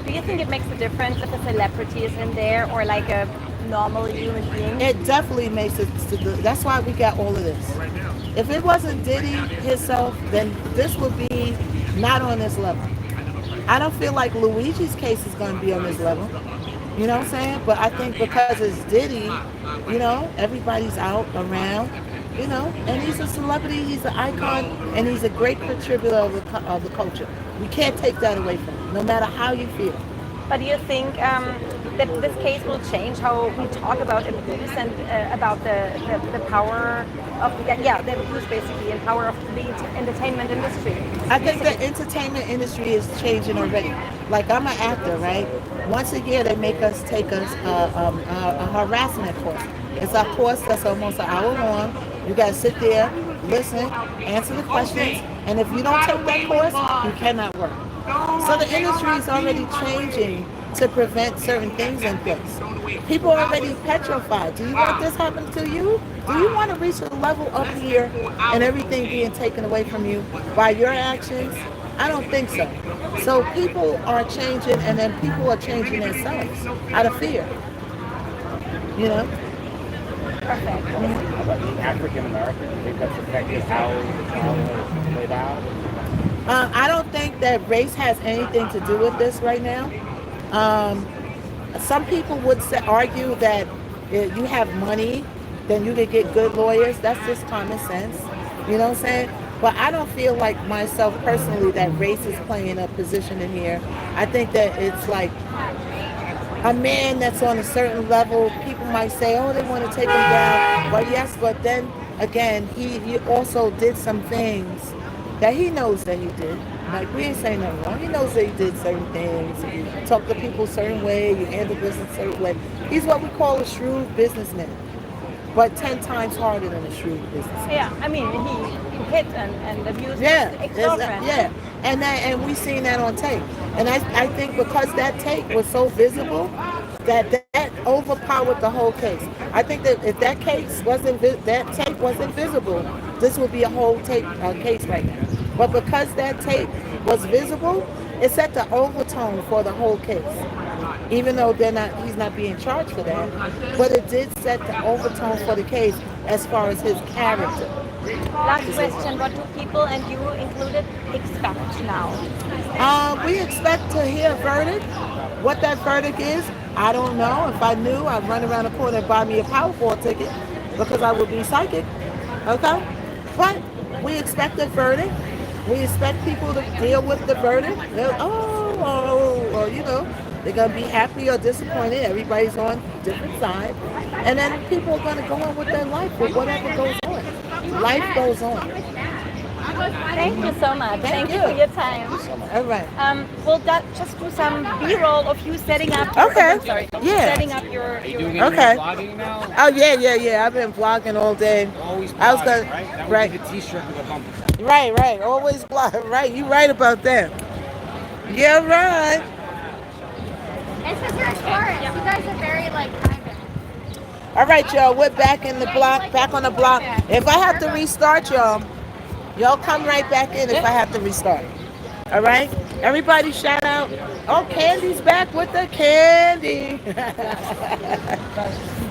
S2: Do you think it makes a difference if a celebrity is in there or like a normal human being?
S1: It definitely makes it. That's why we got all of this. If it wasn't Diddy himself, then this would be not on this level. I don't feel like Luigi's case is going to be on this level. You know what I'm saying? But I think because it's Diddy, you know, everybody's out around, you know, and he's a celebrity, he's an icon, and he's a great contributor of the culture. We can't take that away from him, no matter how you feel.
S2: But do you think that this case will change how we talk about abuse and about the power of the abuse basically and power of the entertainment industry?
S1: I think the entertainment industry is changing already. Like I'm an actor, right? Once a year they make us take a harassment course. It's a course that's almost an hour long. You gotta sit there, listen, answer the questions, and if you don't take that course, you cannot work. So the industry is already changing to prevent certain things in place. People are already petrified. Do you want this happening to you? Do you want to reach a level up here and everything being taken away from you by your actions? I don't think so. So people are changing, and then people are changing themselves out of fear. You know?
S2: Perfect.
S9: How about the African American? Do you think that's affected how the trial is played out?
S1: I don't think that race has anything to do with this right now. Some people would argue that if you have money, then you can get good lawyers. That's just common sense. You know what I'm saying? But I don't feel like myself personally that race is playing a position in here. I think that it's like a man that's on a certain level, people might say, oh, they want to take him down. But yes, but then again, he also did some things that he knows that he did. Like, we ain't saying nothing wrong. He knows that he did certain things. You talk to people a certain way, you handle business a certain way. He's what we call a shrewd businessman, but 10 times harder than a shrewd businessman.
S2: Yeah, I mean, he hit and abused his
S1: Yeah,
S2: ex-girlfriend.
S1: yeah. And we seen that on tape. And I think because that tape was so visible, that overpowered the whole case. I think that if that case wasn't, that tape wasn't visible, this would be a whole tape case right now. But because that tape was visible, it set the overtone for the whole case. Even though he's not being charged for that, but it did set the overtone for the case as far as his character.
S2: Last question, what do people, and you included, expect now?
S1: We expect to hear a verdict. What that verdict is, I don't know. If I knew, I'd run around the corner and buy me a Powerball ticket because I would be psychic. Okay? But we expect a verdict. We expect people to deal with the verdict. Or, you know, they're going to be happy or disappointed. Everybody's on different sides. And then people are going to go on with their life with whatever goes on. Life goes on.
S2: Thank you so much. Thank you for your time.
S1: All right.
S2: We'll just do some B-roll of you setting up.
S1: Okay.
S2: Sorry.
S1: Yeah.
S2: Setting up your
S1: Okay. Oh yeah. I've been vlogging all day.
S18: Always
S1: I was
S18: vlogging,
S1: gonna,
S18: right? That would
S1: right.
S18: be the t-shirt with a bumper.
S1: Right. Always vlog. Right. You right about that. Yeah, right.
S7: It's because you're tourists. You guys are very private.
S1: All right, y'all. We're back in the block. Back on the block. If I have to restart, y'all come right back in if I have to restart. All right. Everybody, shout out. Oh, Candy's back with the candy.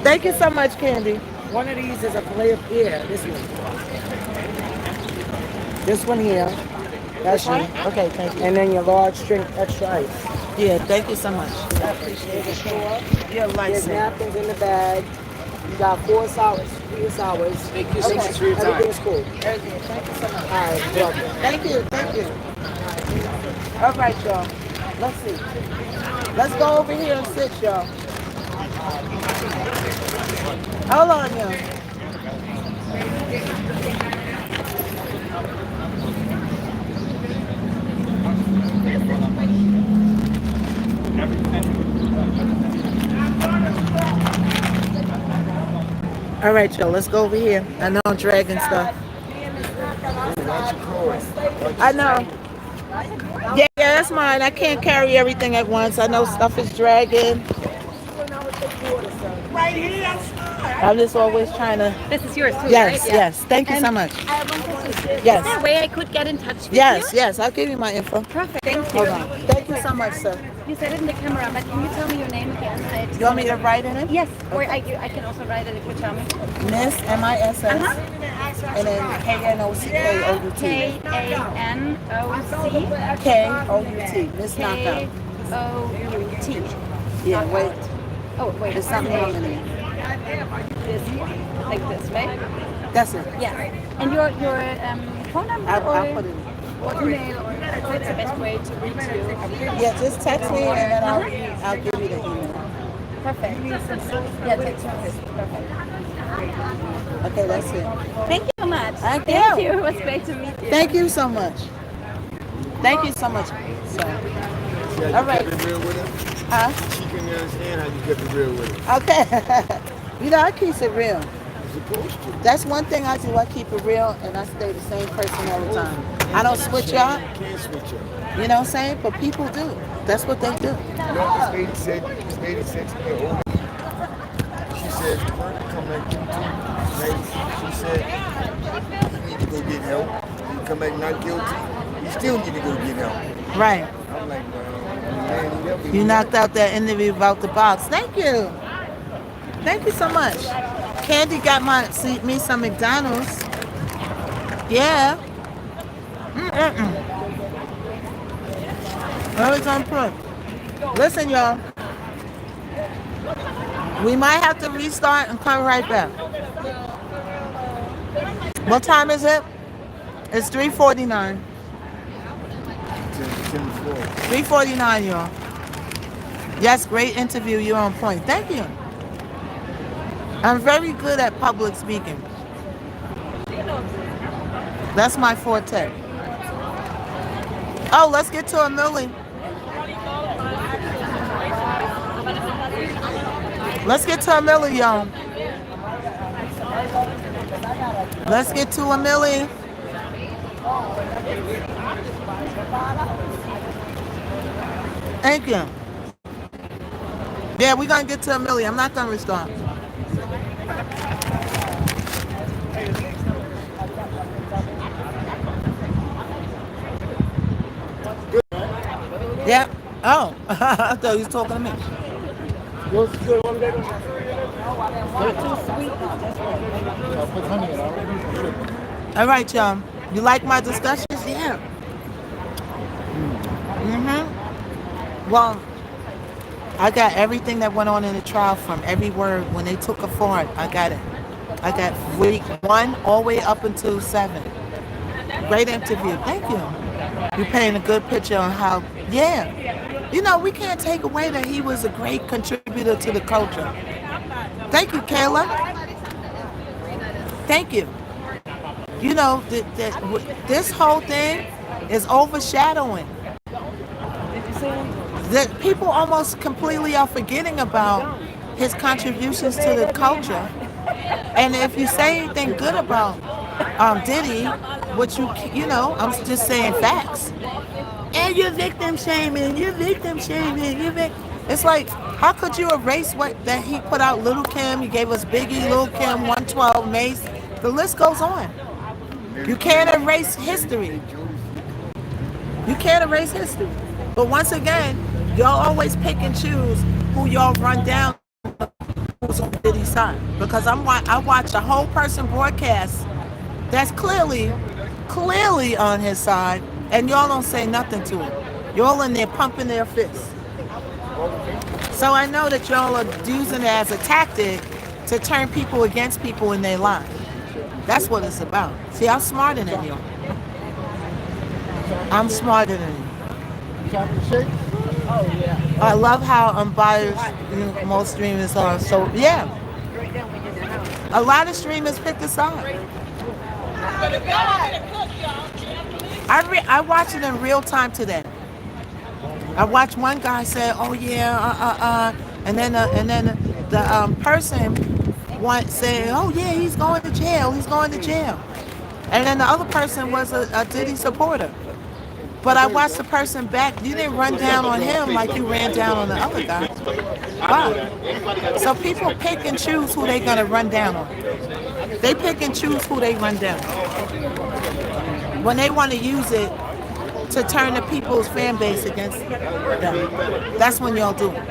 S1: Thank you so much, Candy.
S3: One of these is a filet of here. This one. This one here. That's one.
S1: Okay, thank you.
S3: And then your large drink extra ice.
S1: Yeah, thank you so much.
S3: I appreciate it.
S1: You're
S3: There's napkins in the bag. You got 4 sours, 3 sours.
S18: Thank you so much for your time.
S3: Everything's cool.
S1: Thank you so much.
S3: All right, welcome.
S1: Thank you. All right, y'all. Let's see. Let's go over here and sit, y'all. Hold on, y'all. All right, y'all, let's go over here. I know I'm dragging stuff. I know. Yeah, that's mine. I can't carry everything at once. I know stuff is dragging.
S3: Right here.
S1: I'm just always trying to.
S2: This is yours too,
S1: Yes,
S2: right?
S1: yes. Thank you so much.
S2: I have one question.
S1: Yes.
S2: Is there a way I could get in touch with you?
S1: Yes. I'll give you my info.
S2: Perfect. Thank you.
S1: Hold on. Thank you so much, sir.
S2: You said it in the camera, but can you tell me your name again?
S1: You want me to write in it?
S2: Yes. Or I can also write it if you tell me.
S1: Miss MISS and then KNOCKOUT. KNOC. Miss Knockout.
S2: KOUT.
S1: Yeah, wait.
S2: Oh, wait.
S1: There's something wrong in it.
S2: This one. Like this, right?
S1: That's it.
S2: Yeah. And your phone number
S1: I'll put it in.
S2: or email or what's the best way to reach you?
S1: Yeah, just text me and then I'll give you the email.
S2: Perfect. Yeah, text me. Perfect.
S1: Okay, that's it.
S2: Thank you so much.
S1: Thank
S2: you. It was great to meet you.
S1: Thank you so much. Thank you so much. So, all right. Huh?
S10: She can understand how you kept it real with it.
S1: Okay. You know, I keep it real. That's one thing I do. I keep it real and I stay the same person all the time. I don't switch up.
S10: Can't switch up.
S1: You know what I'm saying? But people do. That's what they do.
S10: You know, this lady said, she said, come back she said, you need to go get help. You come back not guilty, you still need to go get help.
S1: Right.
S10: I'm like, man,
S1: you knocked out that interview about the box. Thank you. Thank you so much. Candy got me some McDonald's. Yeah. Always on point. Listen, y'all. We might have to restart and come right back. What time is it? It's 3:49. 3:49, y'all. Yes, great interview. You're on point. Thank you. I'm very good at public speaking. That's my forte. Oh, let's get to a Millie. Let's get to a Millie, y'all. Let's get to a Millie. Thank you. Yeah, we're going to get to a Millie. I'm not going to restart. Yeah. Oh, I thought you was talking to me. All right, y'all. You like my discussions? Yeah. Well, I got everything that went on in the trial from every word. When they took a form, I got it. I got week 1 all the way up until 7. Great interview. Thank you. You're painting a good picture on how, yeah. You know, we can't take away that he was a great contributor to the culture. Thank you, Kayla. Thank you. You know, this whole thing is overshadowing. That people almost completely are forgetting about his contributions to the culture. And if you say anything good about Diddy, which you know, I'm just saying facts. And you're victim shaming, It's like, how could you erase what that he put out? Little Kim, he gave us Biggie, Little Kim, 112, Mace. The list goes on. You can't erase history. You can't erase history. But once again, y'all always pick and choose who y'all run down who's on Diddy's side. Because I watch a whole person broadcast that's clearly on his side, and y'all don't say nothing to him. Y'all in there pumping their fists. So I know that y'all are using it as a tactic to turn people against people in their lives. That's what it's about. See, I'm smarter than you. I'm smarter than you. I love how unbiased most streamers are. So, yeah. A lot of streamers pick a side. I watch it in real time today. I watched one guy say, "Oh yeah, and then the person said, "Oh yeah, he's going to jail. He's going to jail." And then the other person was a Diddy supporter. But I watched the person back. You didn't run down on him like you ran down on the other guy. Wow. So people pick and choose who they're gonna run down on. They pick and choose who they run down on. When they want to use it to turn the people's fan base against them, that's when y'all do it.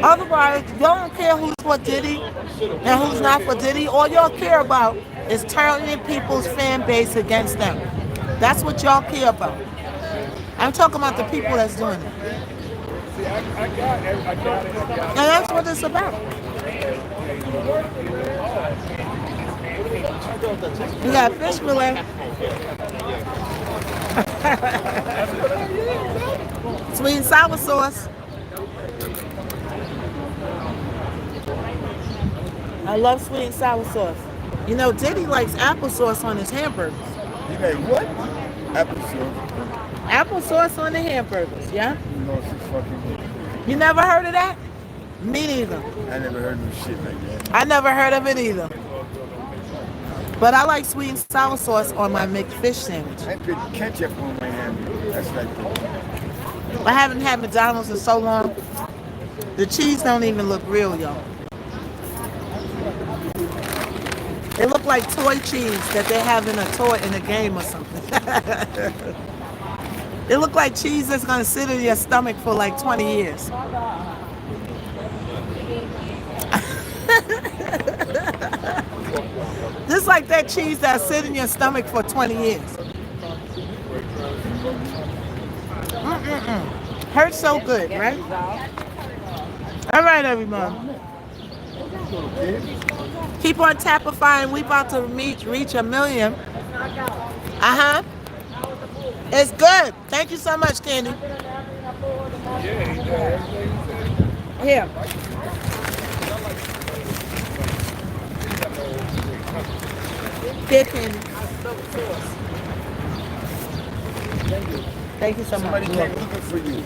S1: Otherwise, y'all don't care who's for Diddy and who's not for Diddy. All y'all care about is turning people's fan base against them. That's what y'all care about. I'm talking about the people that's doing it. And that's what it's about. We got fish fillet. Sweet and sour sauce. I love sweet and sour sauce. You know, Diddy likes applesauce on his hamburgers.
S10: You like what? Applesauce.
S1: Applesauce on the hamburgers, yeah?
S10: You know she's fucking good.
S1: You never heard of that? Me neither.
S10: I never heard no shit like that.
S1: I never heard of it either. But I like sweet and sour sauce on my McFish sandwich.
S10: I put ketchup on my hamburger. That's like that.
S1: I haven't had McDonald's in so long. The cheese don't even look real, y'all. It look like toy cheese that they have in a toy in a game or something. It look like cheese that's gonna sit in your stomach for like 20 years. Just like that cheese that sit in your stomach for 20 years. Hurts so good, right? All right, everyone. Keep on tapifying. We about to reach 1 million. Uh-huh. It's good. Thank you so much, Candy. Here. Here, Candy. Thank you so much.
S10: Somebody came looking for you.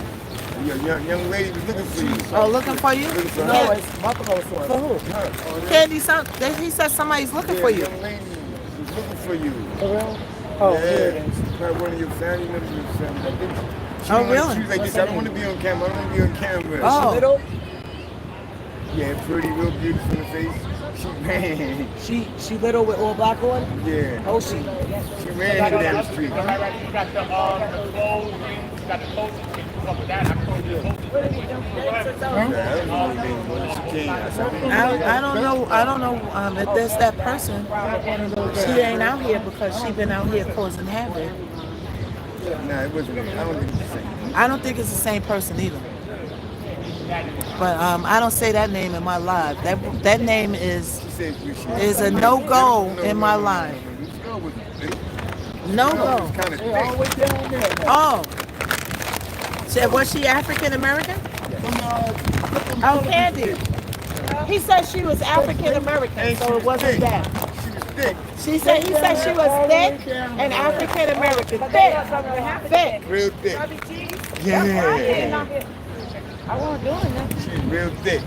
S10: Your young lady was looking for you.
S1: Oh, looking for you?
S10: Looking for
S1: No,
S10: her.
S1: it's buffalo sauce. For who? Candy, he said somebody's looking for you.
S10: Young lady was looking for you.
S1: For real? Oh,
S10: yeah.
S1: here it is.
S10: Probably one of your family members or something. I think
S1: Really?
S10: She was like this. I don't want to be on camera. I don't want to be on camera.
S1: Oh.
S10: She little? Yeah, pretty, real beautiful in the face.
S3: She little with all black on?
S10: Yeah.
S3: Oh, she
S10: ran him down the street.
S9: You got the clothes, you got the clothes, you can come up with that. I can call you
S1: I don't know if there's that person. She ain't out here because she been out here causing havoc.
S10: Nah, it wasn't. I don't think it's the same.
S1: I don't think it's the same person either. But I don't say that name in my live. That name is a no-go in my live. No-go. Oh. Was she African American? Oh, Candy. He said she was African American, so it wasn't that. He said she was thick and African American. Thick.
S10: Real thick. Yeah.
S1: I wasn't doing that.
S10: She's real thick.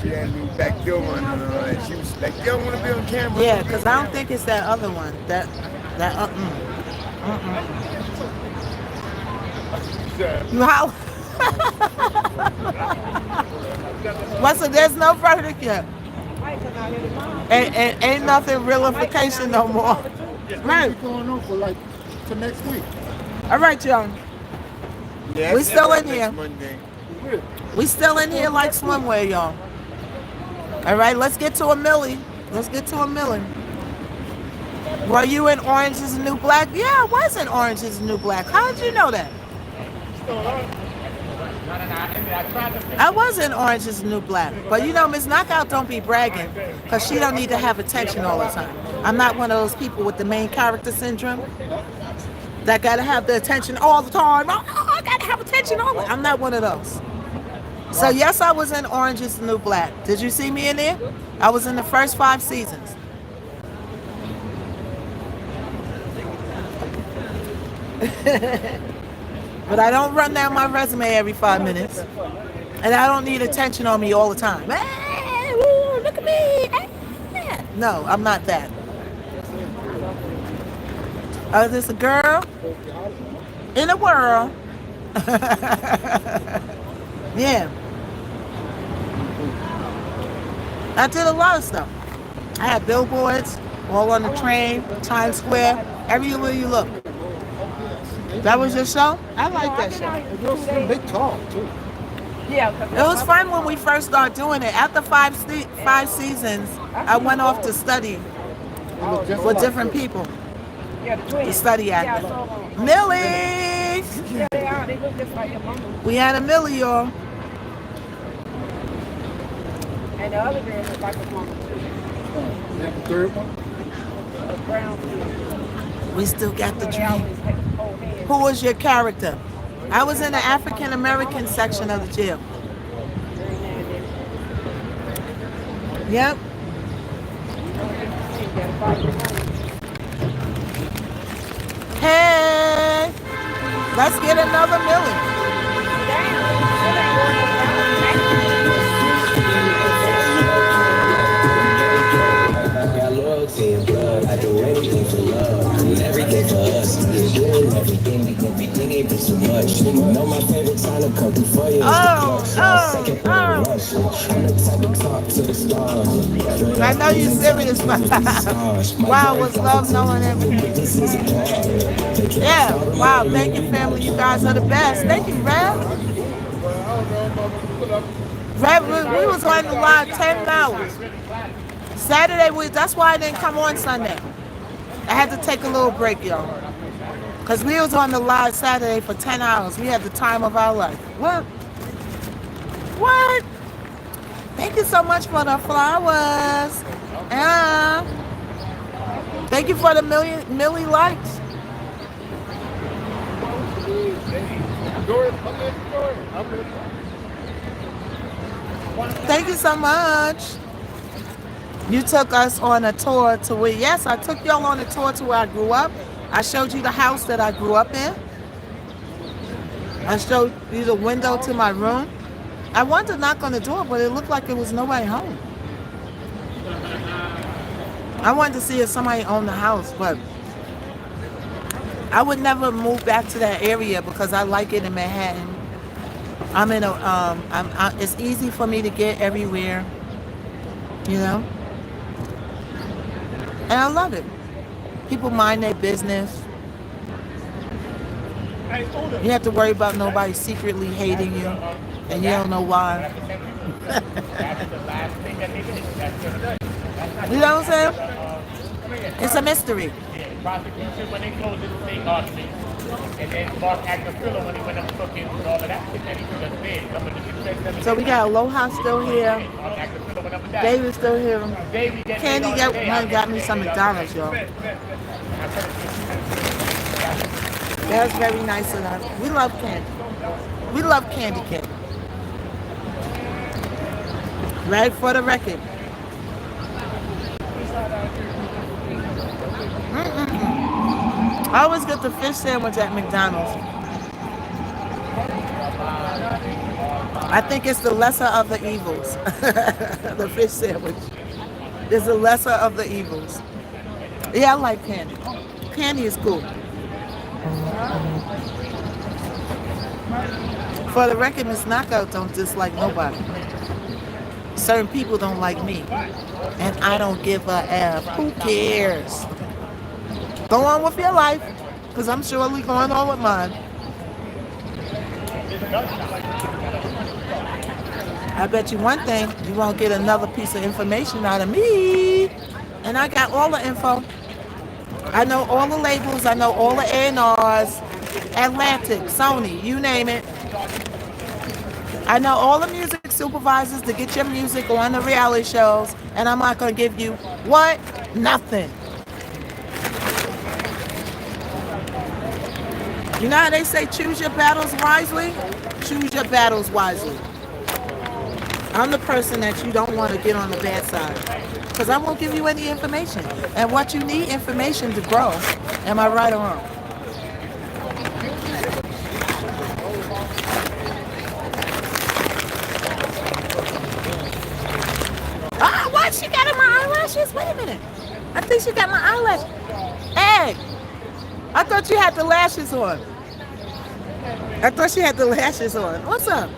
S10: She had a new back door on her, and she was like, "Yo, I want to be on camera."
S1: Yeah, because I don't think it's that other one. How? Listen, there's no verdict yet. Ain't nothing realification no more.
S4: Right. Going on for next week.
S1: All right, y'all.
S10: Yeah,
S1: we still in here.
S10: Monday.
S1: We still in here like swimwear, y'all. All right, let's get to 1 million. Let's get to 1 million. Were you in Orange is the New Black? Yeah, I was in Orange is the New Black. How did you know that? I was in Orange is the New Black. But you know, Miss Knockout don't be bragging because she don't need to have attention all the time. I'm not one of those people with the main character syndrome that got to have the attention all the time. Oh, I got to have attention all the time. I'm not one of those. So yes, I was in Orange is the New Black. Did you see me in there? I was in the first 5 seasons. But I don't run down my resume every 5 minutes. And I don't need attention on me all the time. Hey, woo, look at me. Hey. No, I'm not that. There's a girl in the world. Yeah. I did a lot of stuff. I had billboards all on the train, Times Square, everywhere you look. That was your show? I like that show.
S4: Big tall, too.
S2: Yeah.
S1: It was fun when we first started doing it. After five seasons, I went off to study with different people to study acting. Millie!
S2: Yeah, they are. They look just like your mama.
S1: We had a Millie, y'all.
S2: And the other girl look like a mama.
S4: And the third one?
S2: Brown.
S1: We still got the dream. Who was your character? I was in the African American section of the jail. Yep. Hey, let's get another Millie.
S19: Loyalty and blood, I do everything for love, and everything for us. We're doing everything ain't been so much. You know my favorite time to come before you is the clutch. Second rush. I'm the type to talk to the stars.
S1: I know you're serious, but wow, was love knowing everything. Yeah, wow, thank you, family. You guys are the best. Thank you, Rev. Rev, we was on the line 10 hours. Saturday, that's why I didn't come on Sunday. I had to take a little break, y'all. Because we was on the live Saturday for 10 hours. We had the time of our life. What? What? Thank you so much for the flowers. Yeah. Thank you for the Millie likes. Thank you so much. You took us on a tour to where, yes, I took y'all on a tour to where I grew up. I showed you the house that I grew up in. I showed you the window to my room. I wanted to knock on the door, but it looked like there was nobody home. I wanted to see if somebody owned the house, but I would never move back to that area because I like it in Manhattan. I'm in a, it's easy for me to get everywhere, you know? And I love it. People mind their business. You have to worry about nobody secretly hating you, and you don't know why. You know what I'm saying? It's a mystery.
S9: Prosecution when they closed it, they asked me. And then Mark Agafilla when he went up cooking and all of that shit that he just did.
S1: So we got Aloha still here. David still here. Candy got me some McDonald's, y'all. That's very nice of them. We love candy. We love candy cane. Right for the record. I always get the fish sandwich at McDonald's. I think it's the lesser of the evils. The fish sandwich is the lesser of the evils. Yeah, I like candy. Candy is cool. For the record, Missknockout don't dislike nobody. Certain people don't like me. And I don't give a F. Who cares? Go on with your life, because I'm surely going on with mine. I bet you one thing, you won't get another piece of information out of me. And I got all the info. I know all the labels, I know all the A&Rs, Atlantic, Sony, you name it. I know all the music supervisors to get your music on the reality shows, and I'm not going to give you, what? Nothing. You know how they say choose your battles wisely? Choose your battles wisely. I'm the person that you don't want to get on the bad side because I won't give you any information. And what you need information to grow. Am I right or wrong? lashes? Wait a minute. I think she got my eyelash. Hey, I thought you had the lashes on. I thought she had the lashes on. What's up?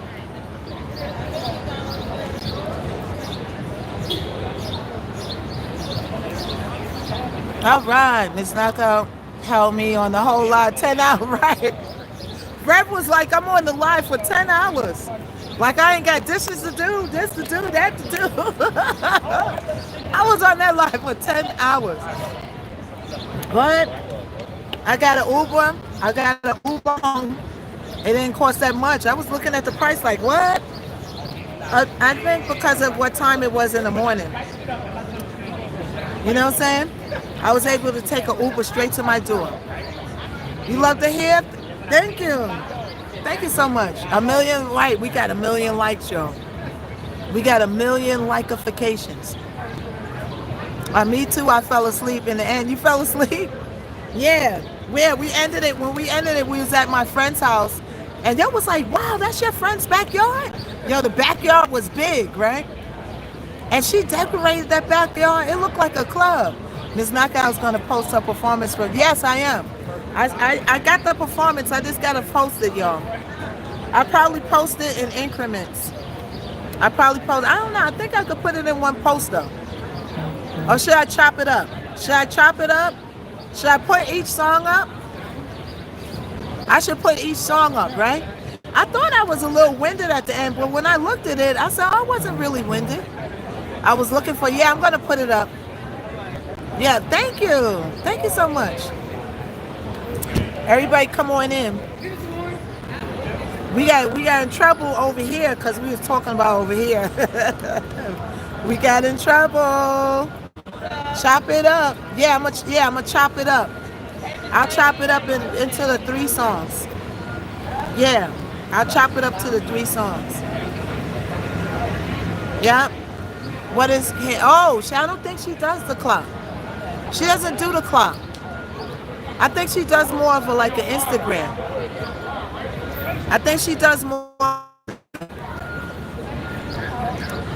S1: All right, Miss Knockout held me on the whole lot. 10 hours, right? Rev was like, I'm on the live for 10 hours. Like I ain't got dishes to do, this to do, that to do. I was on that live for 10 hours. But I got an Uber. I got an Uber home. It didn't cost that much. I was looking at the price like, what? I think because of what time it was in the morning. You know what I'm saying? I was able to take an Uber straight to my door. You love to hear? Thank you. Thank you so much. 1 million, right? We got 1 million likes, y'all. We got 1 million likeifications. Me too. I fell asleep in the end. You fell asleep? Yeah. Where we ended it. When we ended it, we was at my friend's house, and they was like, "Wow, that's your friend's backyard." Yo, the backyard was big, right? And she decorated that backyard. It looked like a club. Ms. Knockout's gonna post her performance for. Yes, I am. I got the performance. I just gotta post it, y'all. I probably post it in increments. I don't know. I think I could put it in one post though. Or should I chop it up? Should I chop it up? Should I put each song up? I should put each song up, right? I thought I was a little winded at the end, but when I looked at it, I said, oh, I wasn't really winded. I was looking for, yeah, I'm gonna put it up. Yeah, thank you. Thank you so much. Everybody come on in. We got in trouble over here because we was talking about over here. We got in trouble. Chop it up. Yeah, I'm gonna chop it up. I'll chop it up into the 3 songs. Yeah, I'll chop it up to the 3 songs. Yeah. What is? Oh, I don't think she does the clock. She doesn't do the clock. I think she does more of like an Instagram. I think she does more.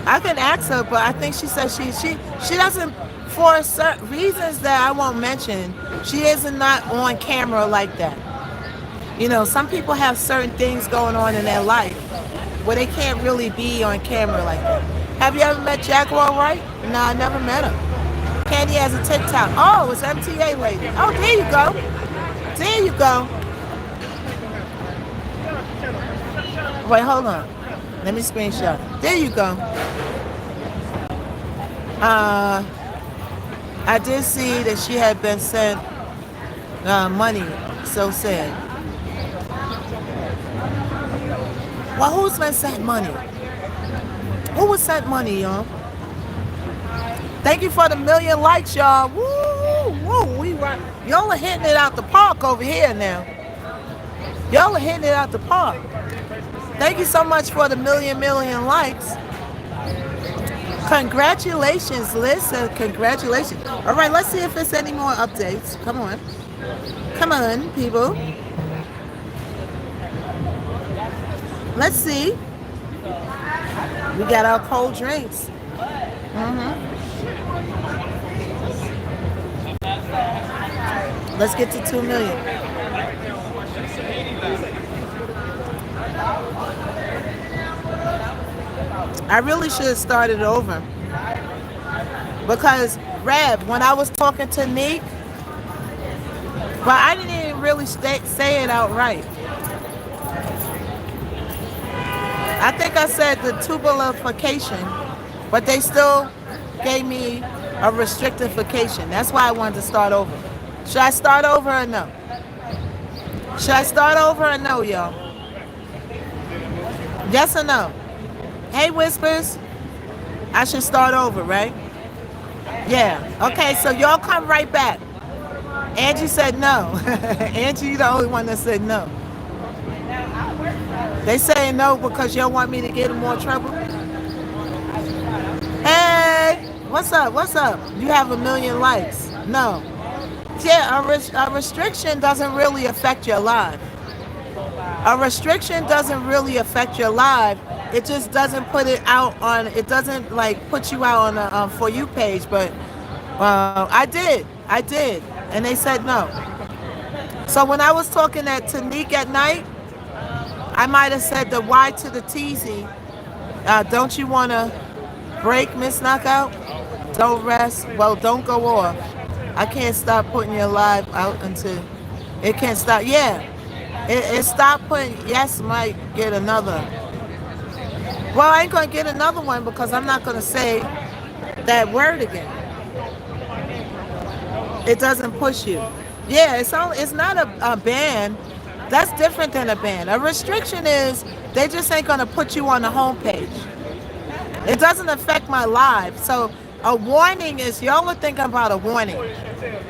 S1: I can ask her, but I think she says she doesn't, for certain reasons that I won't mention, she is not on camera like that. You know, some people have certain things going on in their life where they can't really be on camera like that. Have you ever met Jaguar Wright? No, I never met her. Candy has a TikTok. Oh, it's MTA lady. Oh, there you go. There you go. Wait, hold on. Let me screenshot. There you go. I did see that she had been sent money. So sad. Well, who's been sent money? Who was sent money, y'all? Thank you for the 1 million likes, y'all. Woo, woo, y'all are hitting it out the park over here now. Y'all are hitting it out the park. Thank you so much for the 1 million likes. Congratulations, Liz. Congratulations. All right, let's see if there's any more updates. Come on. Come on, people. Let's see. We got our cold drinks. Let's get to 2 million. I really should have started over. Because, Rev, when I was talking to Neek, but I didn't even really say it outright. I think I said the tubalification, but they still gave me a restrictification. That's why I wanted to start over. Should I start over or no? Should I start over or no, y'all? Yes or no? Hey, Whispers. I should start over, right? Yeah. Okay, so y'all come right back. Angie said no. Angie, you're the only one that said no. They saying no because y'all want me to get in more trouble? Hey, what's up? What's up? You have 1 million likes. No. Yeah, a restriction doesn't really affect your life. A restriction doesn't really affect your life. It just doesn't put it out on, it doesn't like put you out on a For You page, but I did, and they said no. So when I was talking to Tanique at night, I might have said the Y to the TZ. Don't you want to break, Miss Knockout? Don't rest. Well, don't go off. I can't stop putting your live out until it can't stop. Yeah, it stopped putting. Yes, might get another. Well, I ain't gonna get another one because I'm not gonna say that word again. It doesn't push you. Yeah, it's not a ban. That's different than a ban. A restriction is they just ain't gonna put you on the homepage. It doesn't affect my live. So a warning is y'all are thinking about a warning.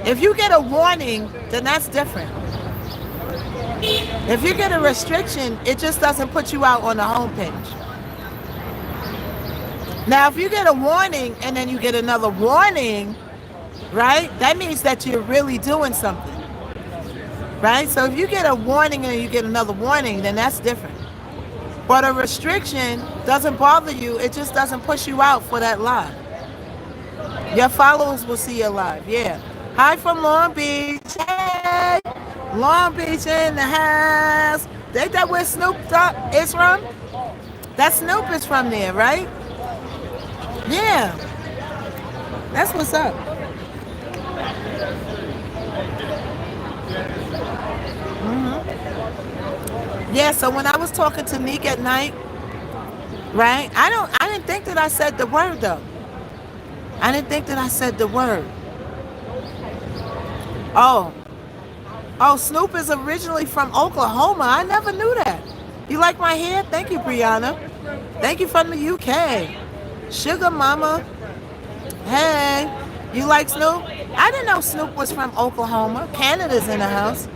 S1: If you get a warning, then that's different. If you get a restriction, it just doesn't put you out on the homepage. Now, if you get a warning and then you get another warning, right? That means that you're really doing something. Right? So if you get a warning and you get another warning, then that's different. But a restriction doesn't bother you. It just doesn't push you out for that live. Your followers will see your live. Yeah. Hi from Long Beach. Hey. Long Beach in the house. Ain't that where Snoop is from? That Snoop is from there, right? Yeah. That's what's up. Yeah, so when I was talking to Neek at night, right? I didn't think that I said the word though. I didn't think that I said the word. Oh, Snoop is originally from Oklahoma. I never knew that. You like my hair? Thank you, Brianna. Thank you from the UK. Sugar Mama. Hey, you like Snoop? I didn't know Snoop was from Oklahoma. Canada's in the house.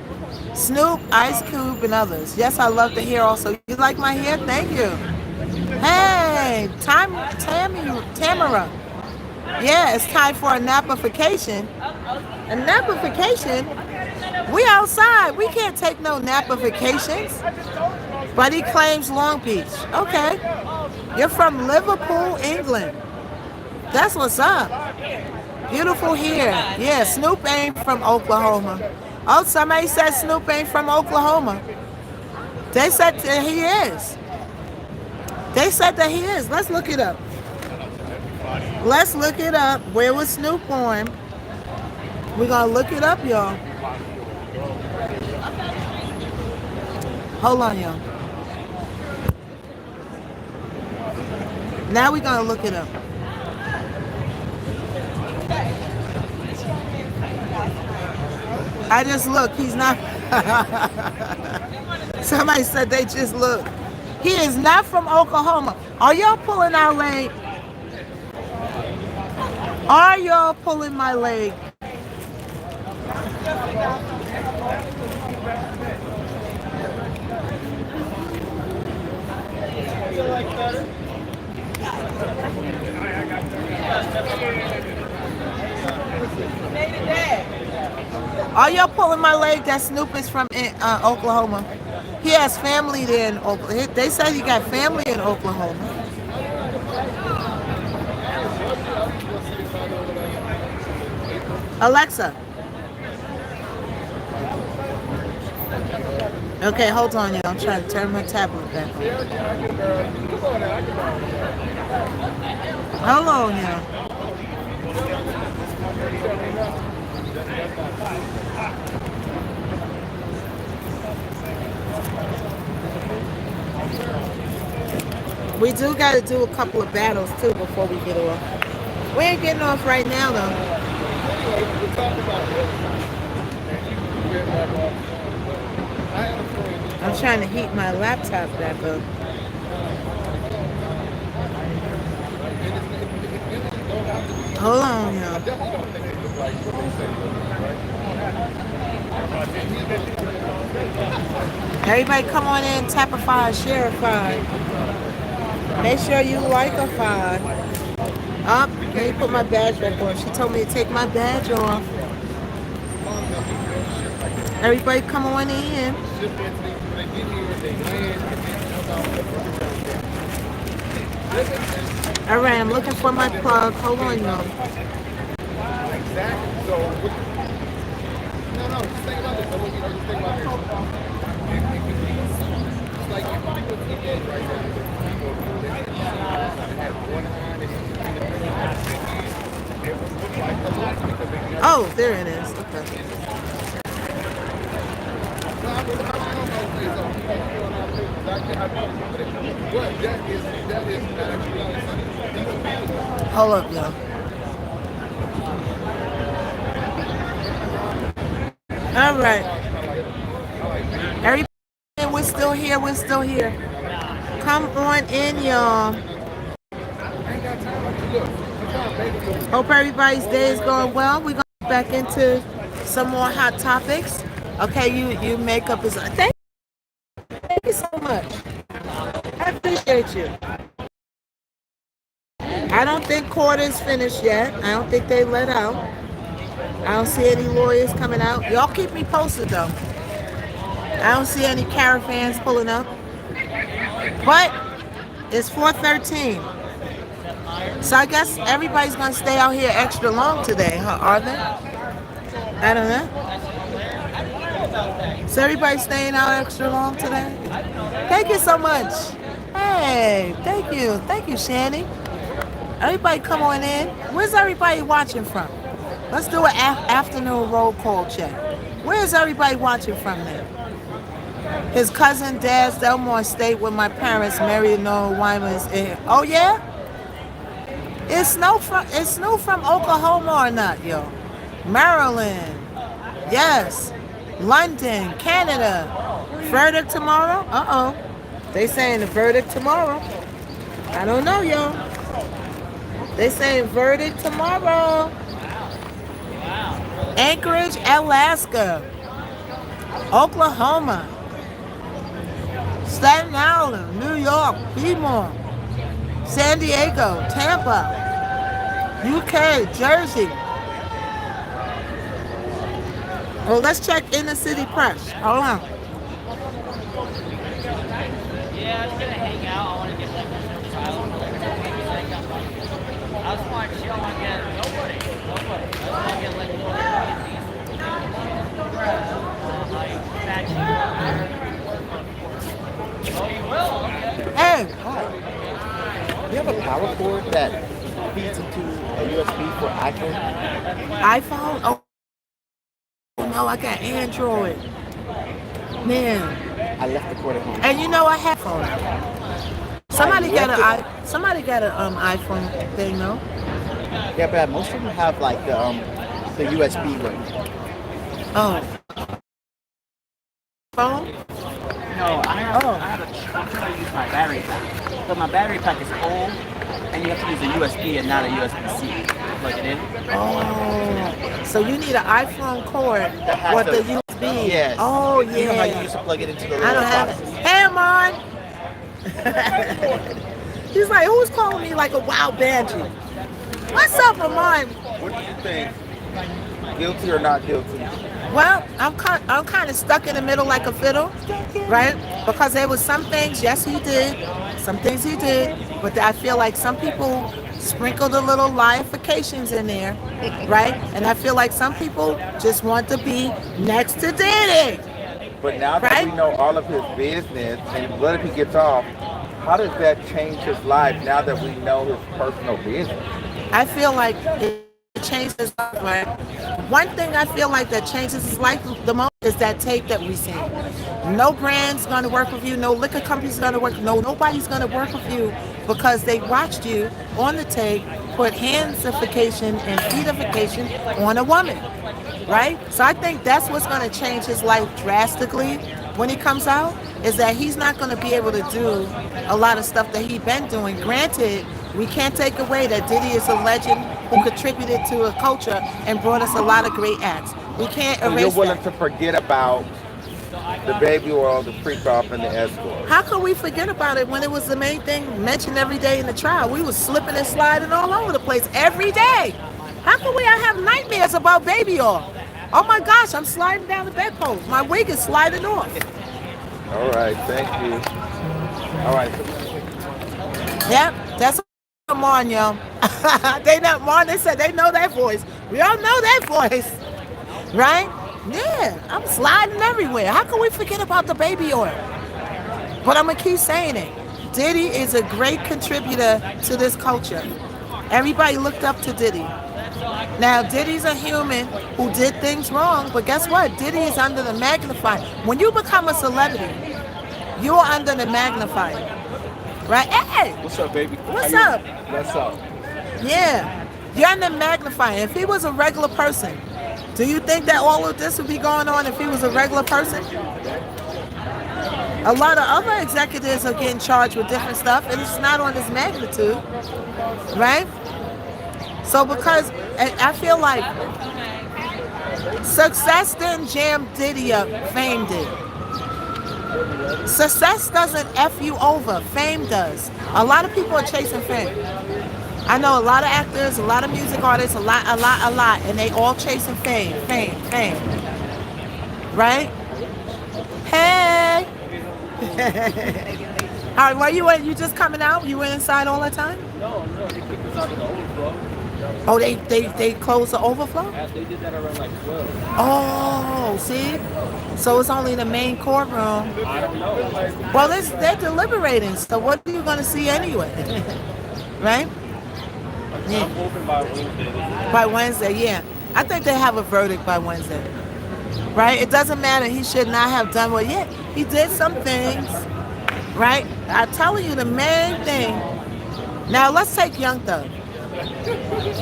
S1: Snoop, Ice Cube, and others. Yes, I love the hair also. You like my hair? Thank you. Hey, Tamara. Yeah, it's time for a napification. A napification? We outside. We can't take no napifications. But he claims Long Beach. Okay. You're from Liverpool, England. That's what's up. Beautiful hair. Yeah, Snoop ain't from Oklahoma. Oh, somebody said Snoop ain't from Oklahoma. They said that he is. They said that he is. Let's look it up. Let's look it up. Where was Snoop born? We're going to look it up, y'all. Hold on, y'all. Now we're going to look it up. I just look. He's not. Somebody said they just look. He is not from Oklahoma. Are y'all pulling our leg? Are y'all pulling my leg? Are y'all pulling my leg that Snoop is from Oklahoma? He has family there in Oklahoma. They said he got family in Oklahoma. Alexa. Okay, hold on, y'all. I'm trying to turn my tablet back on. Hold on, y'all. We do got to do a couple of battles too before we get off. We ain't getting off right now though. I'm trying to heat my laptop back up. Hold on, y'all. Everybody come on in, tap a 5, share a 5. Make sure you like a 5. Up, let me put my badge back on. She told me to take my badge off. Everybody come on in. Alright, I'm looking for my plug. Hold on, y'all.
S4: Exactly. So, no, just think about this. I want you to just think about this. It's like if I was in there right now, and had one hand and
S1: Oh, there it is. Okay. Hold up, y'all. All right. Everybody, we're still here. We're still here. Come on in, y'all. Hope everybody's day is going well. We're going to get back into some more hot topics. Okay, you makeup is... Thank you so much. I appreciate you. I don't think court is finished yet. I don't think they let out. I don't see any lawyers coming out. Y'all keep me posted, though. I don't see any caravans pulling up. But it's 4:13. So I guess everybody's going to stay out here extra long today, huh? Are they? I don't know. So everybody's staying out extra long today? Thank you so much. Hey, thank you. Thank you, Shanny. Everybody come on in. Where's everybody watching from? Let's do an afternoon roll call check. Where's everybody watching from there? His cousin, Dad's Delmore State with my parents, Mary and Noah Wyman's in. Oh, yeah? It's snow from Oklahoma or not, yo? Maryland. Yes. London, Canada. Verdict tomorrow? Uh-oh. They saying the verdict tomorrow. I don't know, yo. They saying verdict tomorrow. Anchorage, Alaska. Oklahoma. Staten Island, New York, Beaumont. San Diego, Tampa. UK, Jersey. Well, let's check inner city press. Hold on.
S20: Yeah, I was gonna hang out. I want to get like some trial. I just want to chill and get nobody. I just want to get like Oh, you will? Okay.
S1: Hey.
S13: Hi. Do you have a power cord that feeds into a USB for iPhone?
S1: iPhone? Oh no, I got Android. Man.
S13: I left the cord at home.
S1: And you know I have phone. Somebody got an iPhone thing, no?
S13: Yeah, but most of them have like the USB one.
S1: Oh. Phone?
S20: No, I'm trying to use my battery pack. But my battery pack is old, and you have to use a USB and not a USB-C to plug it in.
S1: Oh, so you need an iPhone cord with the USB.
S13: Yes.
S1: Oh, yeah.
S13: You know how you used to plug it into the
S1: I don't have it. Hey, Amon. He's like, who's calling me like a wild banshee? What's up, Amon?
S13: What do you think? Guilty or not guilty?
S1: Well, I'm kind of stuck in the middle like a fiddle, right? Because there was some things, yes, he did. Some things he did. But I feel like some people sprinkled a little liifications in there, right? And I feel like some people just want to be next to Diddy.
S13: But now that we know all of his business, and what if he gets off, how does that change his life now that we know his personal business?
S1: I feel like it changed his life, right? One thing I feel like that changes his life the most is that tape that we see. No brand's going to work with you. No liquor company's going to work. Nobody's going to work with you because they watched you on the tape put handsification and feetification on a woman, right? So I think that's what's going to change his life drastically when he comes out, is that he's not going to be able to do a lot of stuff that he's been doing. Granted, we can't take away that Diddy is a legend who contributed to a culture and brought us a lot of great acts. We can't erase that.
S13: So you're willing to forget about the baby oil, the freak off, and the escort?
S1: How could we forget about it when it was the main thing mentioned every day in the trial? We was slipping and sliding all over the place every day. How could we have nightmares about baby oil? Oh my gosh, I'm sliding down the bedpost. My wig is sliding off.
S13: All right, thank you. All right.
S1: Yep, that's Mon, yo. They said they know that voice. We all know that voice, right? Yeah, I'm sliding everywhere. How can we forget about the baby oil? But I'm going to keep saying it. Diddy is a great contributor to this culture. Everybody looked up to Diddy. Now, Diddy's a human who did things wrong, but guess what? Diddy is under the magnifier. When you become a celebrity, you're under the magnifier, right? Hey!
S21: What's up, baby?
S1: What's up?
S21: What's up?
S1: Yeah, you're under magnifier. If he was a regular person, do you think that all of this would be going on if he was a regular person? A lot of other executives are getting charged with different stuff, and it's not on this magnitude, right? So because I feel like success didn't jam Diddy up, fame did. Success doesn't F you over, fame does. A lot of people are chasing fame. I know a lot of actors, a lot of music artists, a lot, and they all chasing fame. Right? Hey! All right, where you at? You just coming out? You went inside all the time?
S8: No, they kicked us out of the overflow.
S1: Oh, they closed the overflow?
S8: Yeah, they did that around like 12.
S1: Oh, see? So it's only the main courtroom.
S8: I don't know.
S1: Well, they're deliberating, so what are you going to see anyway? Right? Yeah.
S8: I'm open by Wednesday.
S1: By Wednesday, yeah. I think they have a verdict by Wednesday. Right? It doesn't matter. He should not have done what, yeah, he did some things. Right? I'm telling you the main thing. Now, let's take Young Thug.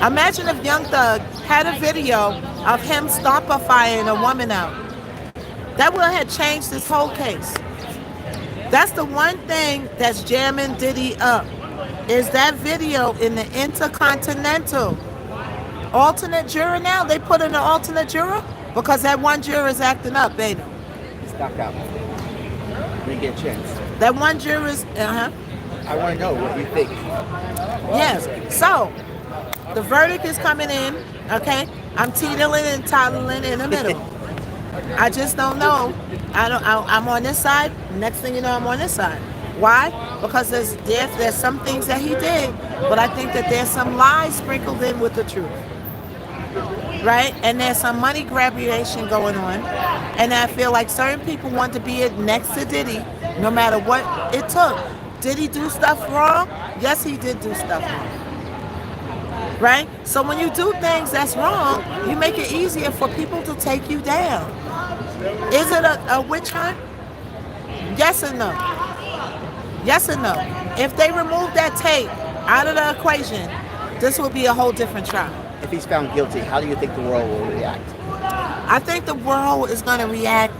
S1: Imagine if Young Thug had a video of him stopifying a woman out. That would have changed this whole case. That's the one thing that's jamming Diddy up, is that video in the Intercontinental. Alternate juror now? They put in an alternate juror? Because that one juror is acting up, ain't it?
S13: Knockout. We get a chance.
S1: That one juror is,
S13: I want to know what you think.
S1: Yes. So, the verdict is coming in, okay? I'm teetering and toddling in the middle. I just don't know. I'm on this side. Next thing you know, I'm on this side. Why? Because there's some things that he did, but I think that there's some lies sprinkled in with the truth. Right? And there's some money grabbation going on. And I feel like certain people want to be next to Diddy, no matter what it took. Did he do stuff wrong? Yes, he did do stuff wrong. Right? So when you do things that's wrong, you make it easier for people to take you down. Is it a witch hunt? Yes or no? Yes or no? If they remove that tape out of the equation, this will be a whole different trial.
S13: If he's found guilty, how do you think the world will react?
S1: I think the world is going to react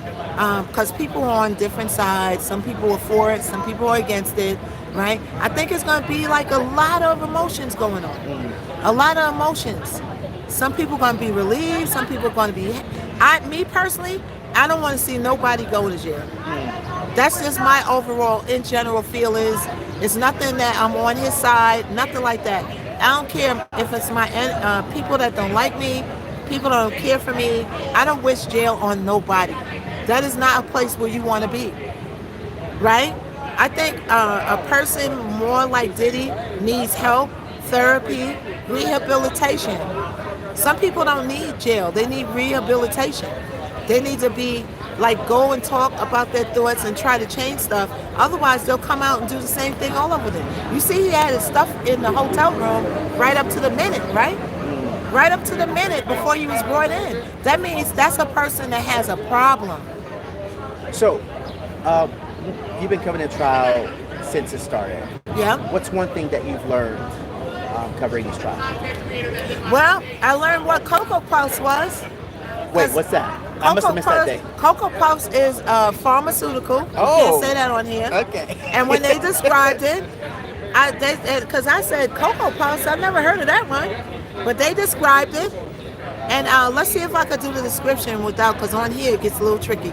S1: because people are on different sides. Some people are for it, some people are against it, right? I think it's going to be like a lot of emotions going on. A lot of emotions. Some people are going to be relieved, some people are going to be... Me personally, I don't want to see nobody go to jail. That's just my overall, in general, feelings. It's nothing that I'm on his side, nothing like that. I don't care if it's my people that don't like me, people that don't care for me. I don't wish jail on nobody. That is not a place where you want to be, right? I think a person more like Diddy needs help, therapy, rehabilitation. Some people don't need jail. They need rehabilitation. They need to be go and talk about their thoughts and try to change stuff. Otherwise, they'll come out and do the same thing all over them. You see, he had his stuff in the hotel room right up to the minute, right? Right up to the minute before he was brought in. That means that's a person that has a problem.
S13: So, you've been coming to trial since it started.
S1: Yeah.
S13: What's one thing that you've learned covering this trial?
S1: Well, I learned what Cocoa Puffs was.
S13: Wait, what's that? I must have missed that day.
S1: Cocoa Puffs is pharmaceutical. You can't say that on here.
S13: Okay.
S1: And when they described it, because I said Cocoa Puffs, I've never heard of that one. But they described it. And let's see if I could do the description without, because on here it gets a little tricky.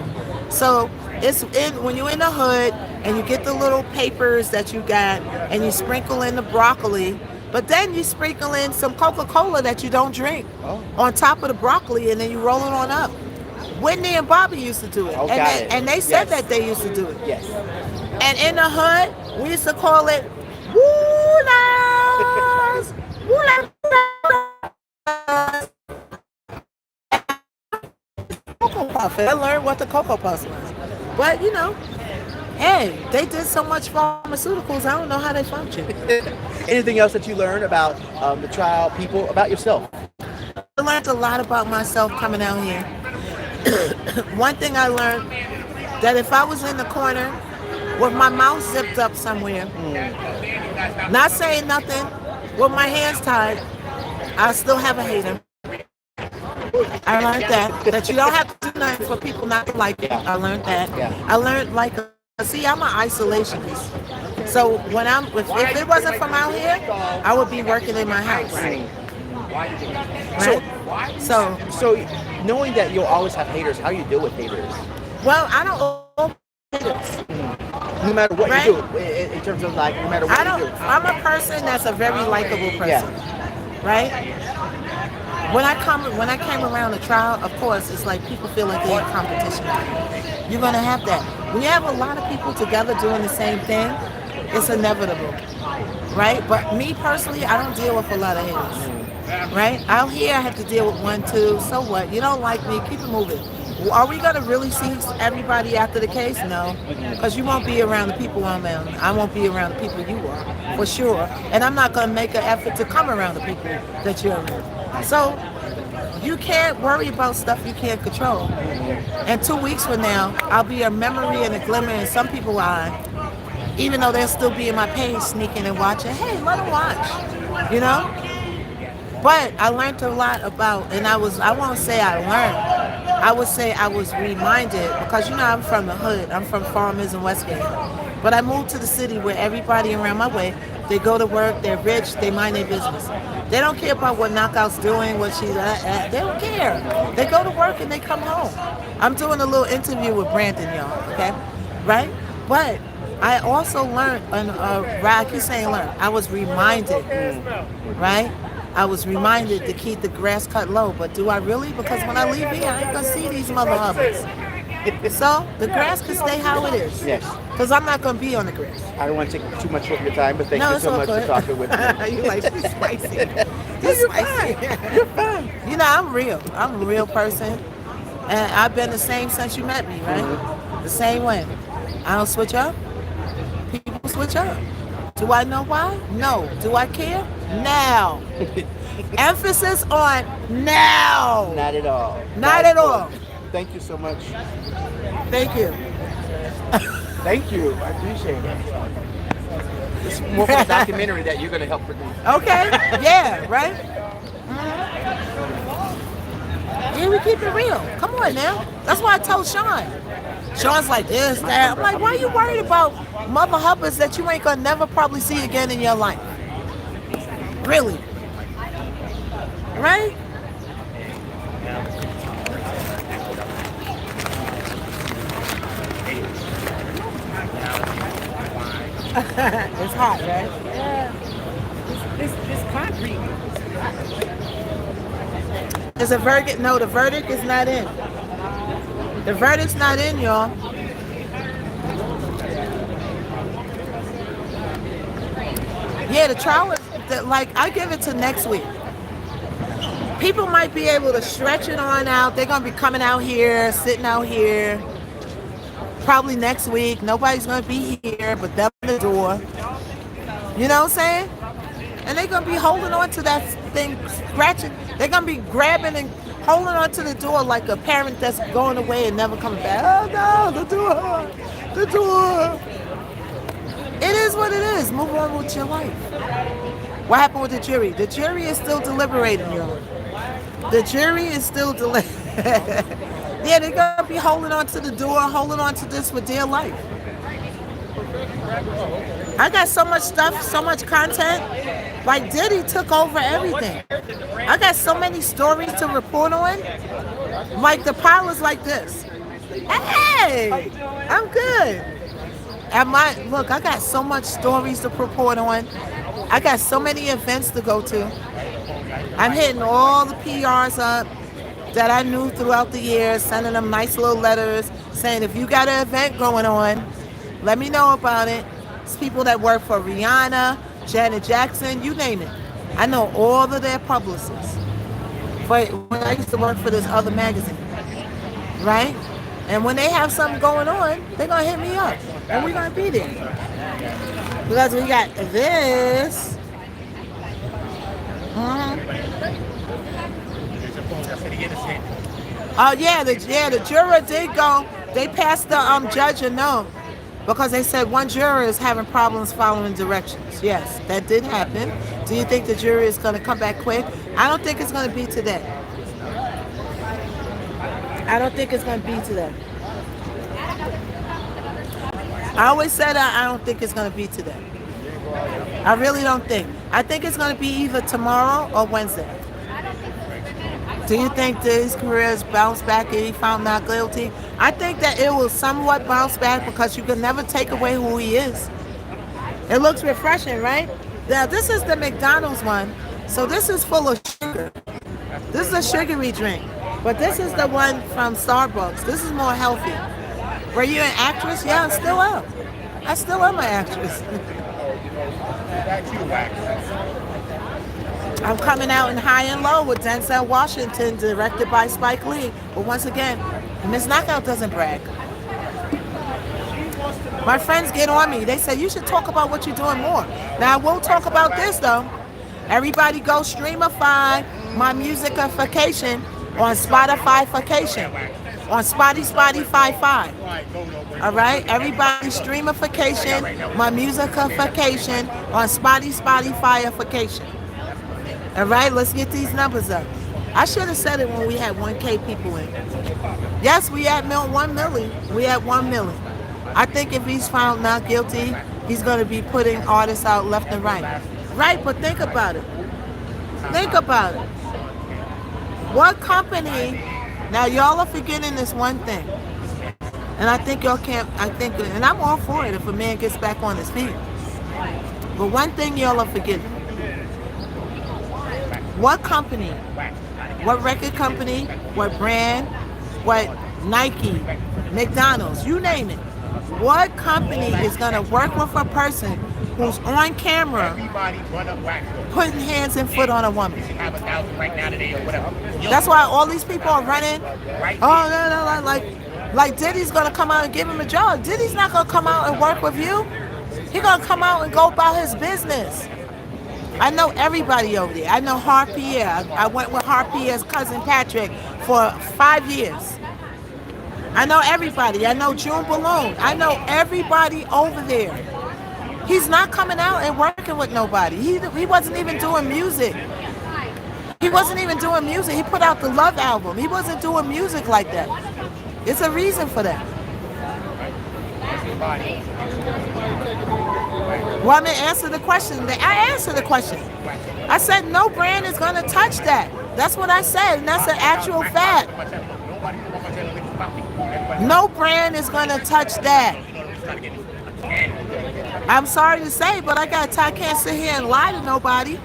S1: So it's when you're in the hood and you get the little papers that you got and you sprinkle in the broccoli, but then you sprinkle in some Coca-Cola that you don't drink on top of the broccoli, and then you roll it on up. Whitney and Bobby used to do it. And they said that they used to do it.
S13: Yes.
S1: And in the hood, we used to call it Woo-Las! Woo-Las! Puff. I learned what the Cocoa Puffs was. But, you know, hey, they did so much pharmaceuticals, I don't know how they function.
S2: Anything else that you learned about the trial, people, about yourself?
S1: I learned a lot about myself coming out here. One thing I learned, that if I was in the corner with my mouth zipped up somewhere, not saying nothing, with my hands tied, I still have a hater. I learned that you don't have to do nothing for people not to like you. I learned that. I learned, like, see, I'm an isolationist. So when if it wasn't from out here, I would be working in my house. Right?
S2: So knowing that you'll always have haters, how you deal with haters?
S1: Well, I don't haters.
S2: No matter what you do, in terms of, like, no matter what you do.
S1: I'm a person that's a very likable person, right? When I came around the trial, of course, it's like people feel like they're in competition. You're gonna have that. When you have a lot of people together doing the same thing, it's inevitable, right? But me personally, I don't deal with a lot of haters, right? Out here, I have to deal with 1, 2. So what? You don't like me? Keep it moving. Are we gonna really see everybody after the case? No, because you won't be around the people I'm around. I won't be around the people you are, for sure. And I'm not gonna make an effort to come around the people that you're around. So you can't worry about stuff you can't control. And 2 weeks from now, I'll be a memory and a glimmer in some people's eye, even though they'll still be in my page sneaking and watching. Hey, let them watch, you know? But I learned a lot about, and I won't say I learned, I would say I was reminded, because, you know, I'm from the hood. I'm from Farmers and Westgate. But I moved to the city where everybody around my way, they go to work, they're rich, they mind their business. They don't care about what Knockout's doing, what she's at. They don't care. They go to work and they come home. I'm doing a little interview with Brandon, y'all, okay? Right? But I also learned, I keep saying learn, I was reminded, right? I was reminded to keep the grass cut low, but do I really? Because when I leave here, I ain't gonna see these mother hubbers. So the grass can stay how it is.
S2: Yes.
S1: Because I'm not gonna be on the grass.
S2: I don't want to take too much of your time, but thank you so much for talking with me.
S1: You like, she's spicy. You're spicy. You're fine. You know, I'm real. I'm a real person. And I've been the same since you met me, right? The same way. I don't switch up. People switch up. Do I know why? No. Do I care? Now. Emphasis on now.
S2: Not at all.
S1: Not at all.
S2: Thank you so much.
S1: Thank you.
S2: Thank you. I appreciate it. It's more for the documentary that you're going to help produce.
S1: Okay. Yeah, right? Yeah, we keep it real. Come on now. That's why I told Sean. Sean's like this, that. I'm like, why are you worried about mother hubbers that you ain't gonna never probably see again in your life? Really? Right? It's hot, right?
S5: Yeah. This concrete.
S1: Is a verdict? No, the verdict is not in. The verdict's not in, y'all. Yeah, the trial is, like, I give it to next week. People might be able to stretch it on out. They're going to be coming out here, sitting out here. Probably next week. Nobody's going to be here but them at the door. You know what I'm saying? And they're going to be holding on to that thing, scratching. They're going to be grabbing and holding on to the door like a parent that's going away and never coming back. Oh no, the door. It is what it is. Move on with your life. What happened with the jury? The jury is still deliberating, y'all. The jury is still Yeah, they're going to be holding on to the door, holding on to this for dear life. I got so much stuff, so much content. Like Diddy took over everything. I got so many stories to report on. Like the pile is like this. Hey, I'm good. Look, I got so much stories to report on. I got so many events to go to. I'm hitting all the PRs up that I knew throughout the years, sending them nice little letters saying, if you got an event going on, let me know about it. It's people that work for Rihanna, Janet Jackson, you name it. I know all of their publicists. But when I used to work for this other magazine. right? And when they have something going on, they're gonna hit me up, and we're gonna be there because we got this. Oh yeah, the juror did go. They passed the judge a note because they said one juror is having problems following directions. Yes, that did happen. Do you think the jury is going to come back quick? I don't think it's going to be today. I don't think it's going to be today. I always said I don't think it's going to be today. I really don't think. I think it's going to be either tomorrow or Wednesday. Do you think Diddy's careers bounce back if he found not guilty? I think that it will somewhat bounce back because you can never take away who he is. It looks refreshing, right? Now, this is the McDonald's one. So this is full of sugar. This is a sugary drink. But this is the one from Starbucks. This is more healthy. Were you an actress? Yeah, I still am. I still am an actress. I'm coming out in High and Low with Denzel Washington, directed by Spike Lee. But once again, Miss Knockout doesn't brag. My friends get on me. They say, you should talk about what you're doing more. Now, I will talk about this, though. Everybody go streamify my musicification on Spotify-fication. On Spotify. All right? Everybody streamification, my musicification on Spotify-fication. All right, let's get these numbers up. I should have said it when we had 1K people in. Yes, we had 1 million. We had 1 million. I think if he's found not guilty, he's going to be putting artists out left and right. Right, but think about it. Think about it. What company, now y'all are forgetting this one thing. And I think y'all can't, and I'm all for it if a man gets back on his feet. But one thing y'all are forgetting. What company, what record company, what brand, what Nike, McDonald's, you name it. What company is going to work with a person who's on camera putting hands and foot on a woman? That's why all these people are running. Oh, no, like Diddy's going to come out and give him a job. Diddy's not going to come out and work with you. He's going to come out and go about his business. I know everybody over there. I know Harpierre. I went with Harpierre's cousin Patrick for 5 years. I know everybody. I know June Balloon. I know everybody over there. He's not coming out and working with nobody. He wasn't even doing music. He wasn't even doing music. He put out the Love album. He wasn't doing music like that. It's a reason for that. Well, I'm going to answer the question. I answered the question. I said no brand is going to touch that. That's what I said, and that's an actual fact. No brand is going to touch that. I'm sorry to say, but I can't sit here and lie to nobody.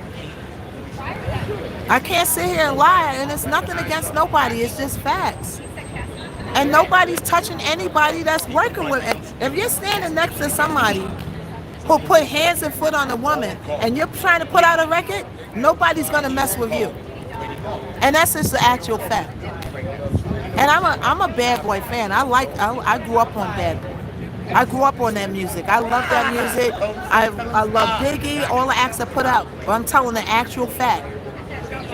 S1: I can't sit here and lie, and it's nothing against nobody. It's just facts. And nobody's touching anybody that's working with it. If you're standing next to somebody who put hands and foot on a woman and you're trying to put out a record, nobody's going to mess with you. And that's just the actual fact. And I'm a Bad Boy fan. I grew up on Bad Boy. I grew up on that music. I love that music. I love Biggie, all the acts I put out. But I'm telling the actual fact.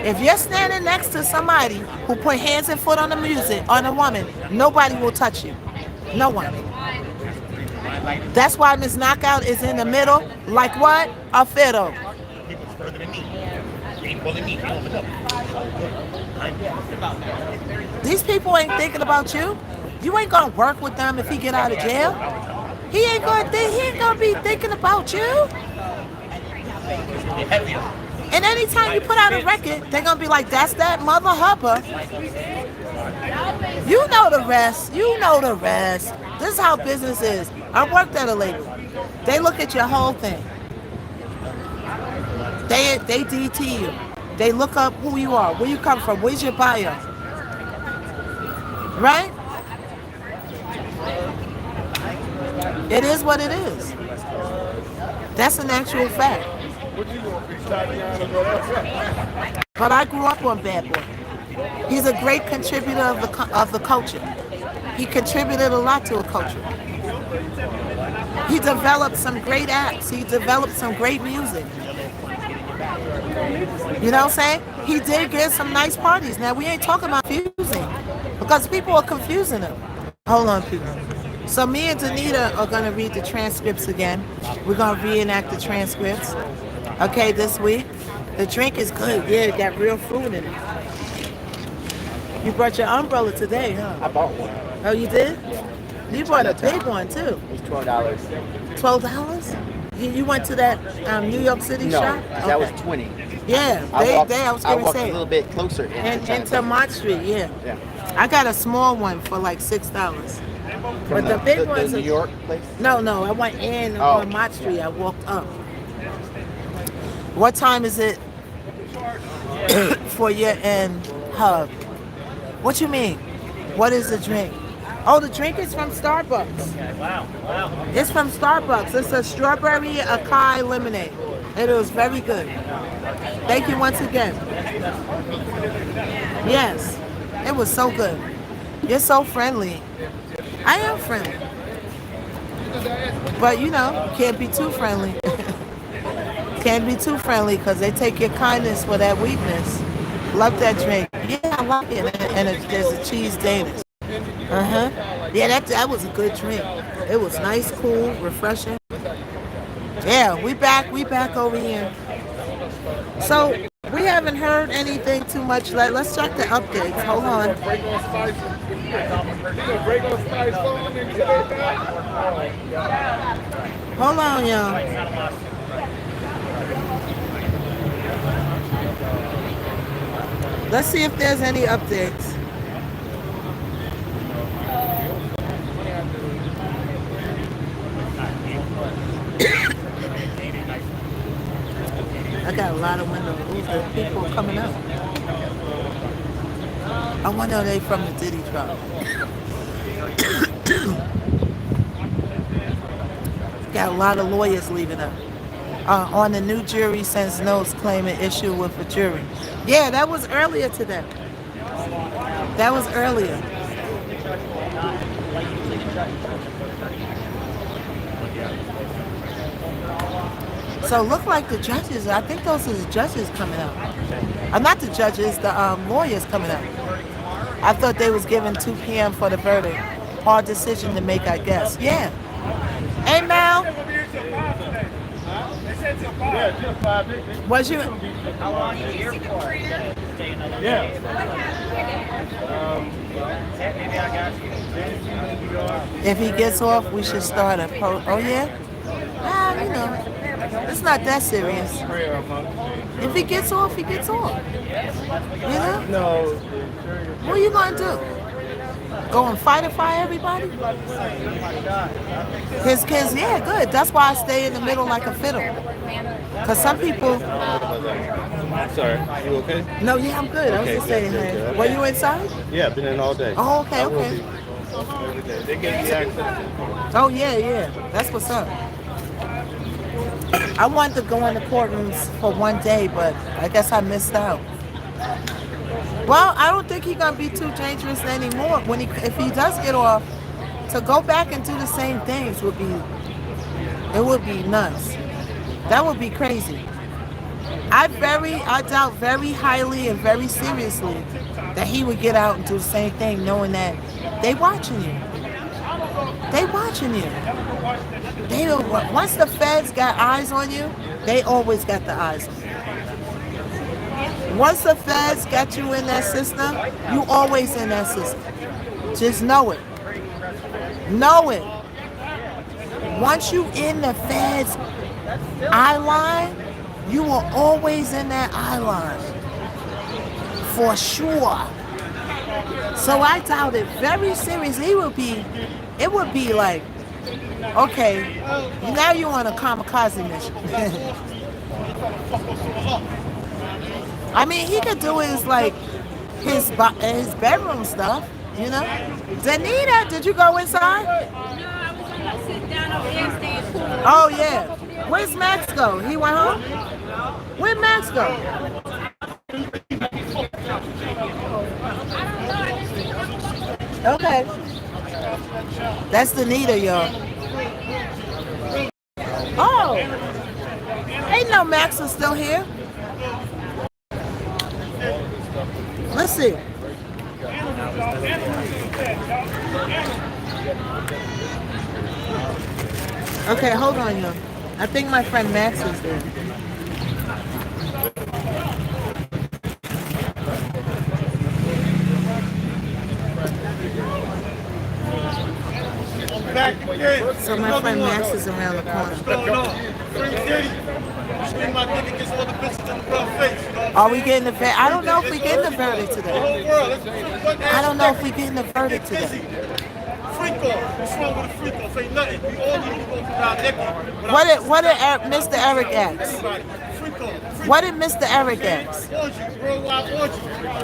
S1: If you're standing next to somebody who put hands and foot on the music, on a woman, nobody will touch you. No one. That's why Miss Knockout is in the middle, like what? A fiddle. These people ain't thinking about you. You ain't gonna work with them if he get out of jail. He ain't gonna be thinking about you. And anytime you put out a record, they're gonna be like, that's that mother hupper. You know the rest. You know the rest. This is how business is. I worked at a label. They look at your whole thing. They DT you. They look up who you are, where you come from, where's your bio. Right? It is what it is. That's an actual fact. But I grew up on Bad Boy. He's a great contributor of the culture. He contributed a lot to a culture. He developed some great acts. He developed some great music. You know what I'm saying? He did get some nice parties. Now, we ain't talking about confusing because people are confusing him. Hold on, people. So me and Danita are going to read the transcripts again. We're going to reenact the transcripts. Okay, this week. The drink is good. Yeah, it got real fruit in it. You brought your umbrella today, huh?
S20: I bought one.
S1: Oh, you did? You bought a big one, too.
S20: It was $12.
S1: $12? You went to that New York City shop?
S20: No, that was 20.
S1: Yeah, I was going to say.
S20: A little bit closer
S1: into Mott Street, yeah. I got a small one for like $6. But the big ones.
S20: The New York place?
S1: No, I went in on Mott Street. I walked up. What time is it for your end hub? What you mean? What is the drink? Oh, the drink is from Starbucks.
S8: Wow.
S1: It's from Starbucks. It's a strawberry acai lemonade. It was very good. Thank you once again. Yes, it was so good. You're so friendly. I am friendly. But you know, can't be too friendly. Can't be too friendly because they take your kindness for that weakness. Love that drink. Yeah, I like it. And there's a cheese Danish. Yeah, that was a good drink. It was nice, cool, refreshing. Yeah, we back over here. So we haven't heard anything too much. Let's check the updates. Hold on. Hold on, y'all. Let's see if there's any updates. I got a lot of windows. Ooh, the people coming up. I wonder if they from the Diddy trial. Got a lot of lawyers leaving up. On the new jury sends notes claiming issue with a jury. Yeah, that was earlier today. That was earlier. So look like the judges, I think those are the judges coming up. Not the judges, the lawyers coming up. I thought they was given 2 p.m. for the verdict. Hard decision to make, I guess. Yeah. Hey, Mal. Was you?
S8: How long are you here for?
S1: Yeah.
S8: Maybe I got you.
S1: If he gets off, we should start a oh, yeah? You know, it's not that serious. If he gets off, he gets off. You know?
S14: No.
S1: What are you going to do? Go and fire everybody? His kids, yeah, good. That's why I stay in the middle like a fiddle. Because some people...
S11: Sorry, you okay?
S1: No, yeah, I'm good. I was just saying, hey. Were you inside?
S11: Yeah, I've been in all day.
S1: Oh, okay, okay.
S11: Every day. They gave me access.
S1: Oh, yeah. That's what's up. I wanted to go in the courtrooms for one day, but I guess I missed out. Well, I don't think he's gonna be too dangerous anymore. If he does get off, to go back and do the same things would be nuts. That would be crazy. I doubt very highly and very seriously that he would get out and do the same thing, knowing that they watching you. They watching you. Once the feds got eyes on you, they always got the eyes on you. Once the feds got you in that system, you always in that system. Just know it. Know it. Once you in the feds' eye line, you are always in that eye line. For sure. So I doubt it very seriously. It would be like, okay, now you're on a kamikaze mission. I mean, he could do his his bedroom stuff, you know. Danita, did you go inside?
S17: No, I was gonna sit down over there and stay in cool.
S1: Oh yeah. Where's Max go? He went home? Where'd Max go? Okay. That's the Nita, y'all. Oh, ain't no Max is still here. Let's see. Okay, hold on, y'all. I think my friend Max is there. So my friend Max is around the corner. Are we getting the verdict? I don't know if we're getting the verdict today. I don't know if we're getting the verdict today. What did Mr. Eric ask? What did Mr. Eric ask?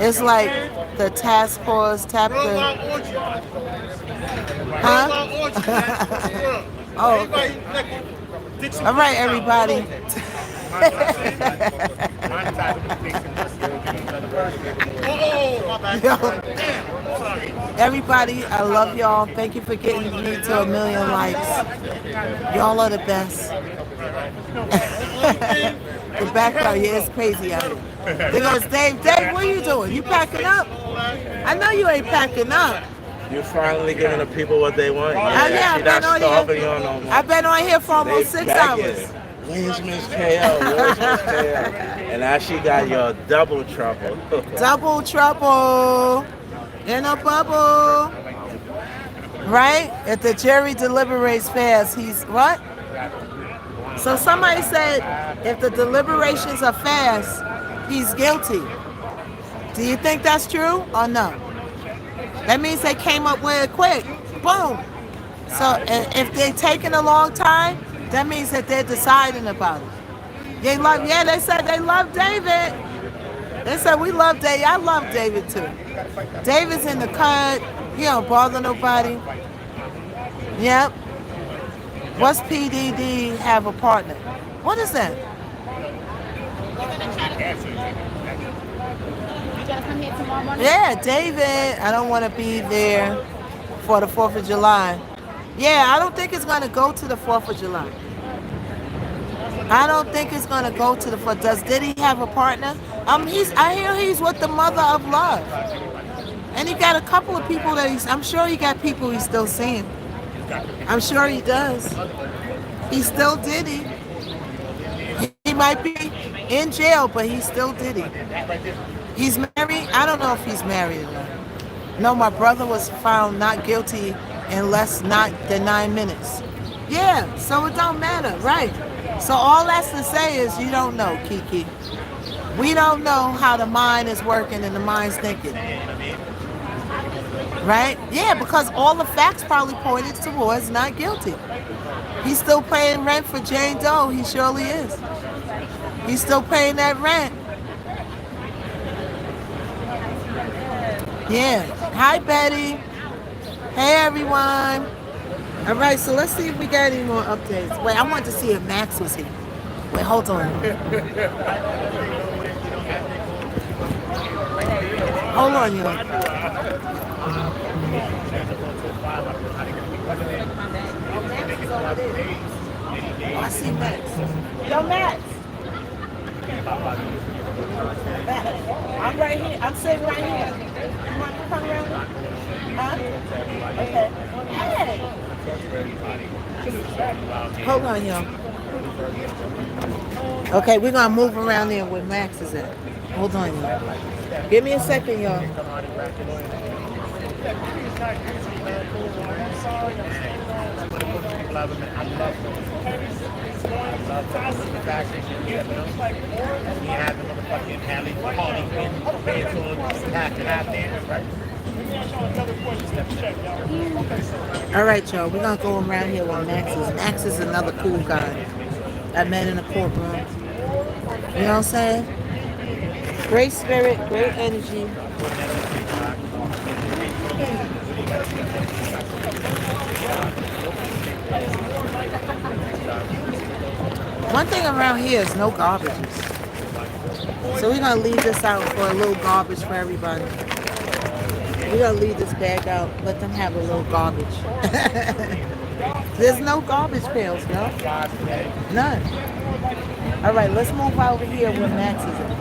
S1: It's like the task force tapped the... Huh? Oh, okay. All right, everybody. Everybody, I love y'all. Thank you for getting me to 1 million likes. Y'all are the best. The background, yeah, it's crazy out here. There goes Dave. Dave, what are you doing? You packing up? I know you ain't packing up.
S21: You're finally giving the people what they want.
S1: Yeah, I've been on here for almost 6 hours.
S21: Where's Miss KO? Where's Miss KO? And now she got your double trouble.
S1: Double trouble in a bubble. Right? If the jury deliberates fast, he's what? So somebody said if the deliberations are fast, he's guilty. Do you think that's true or no? That means they came up with it quick. Boom. So if they're taking a long time, that means that they're deciding about it. They said they love David. They said we love David. I love David too. David's in the cut. He don't bother nobody. Yep. What's PDD have a partner? What is that? Yeah, David. I don't want to be there for the 4th of July. Yeah, I don't think it's going to go to the 4th of July. I don't think it's going to go to the 4th. Does Diddy have a partner? I hear he's with the mother of love. And he got a couple of people that I'm sure he got people he's still seeing. I'm sure he does. He's still Diddy. He might be in jail, but he's still Diddy. He's married? I don't know if he's married or not. No, my brother was found not guilty in less than 9 minutes. Yeah, so it don't matter, right? So all that's to say is you don't know, Kiki. We don't know how the mind is working and the mind's thinking. Right? Yeah, because all the facts probably pointed towards not guilty. He's still paying rent for Jane Doe. He surely is. He's still paying that rent. Yeah. Hi, Betty. Hey, everyone. All right, so let's see if we got any more updates. Wait, I wanted to see if Max was here. Wait, hold on. Hold on, y'all. Oh, I see Max. Yo, Max. I'm right here. I'm sitting right here. You want to come around? Huh? Okay. Hey. Hold on, y'all. Okay, we're going to move around there where Max is at. Hold on, y'all. Give me a second, y'all. All right, y'all. We're going to go around here where Max is. Max is another cool guy I met in the courtroom. You know what I'm saying? Great spirit, great energy. One thing around here is no garbages. So we're going to leave this out for a little garbage for everybody. We're gonna leave this bag out. Let them have a little garbage. There's no garbage pails, yo. None. All right, let's move over here where Max is at.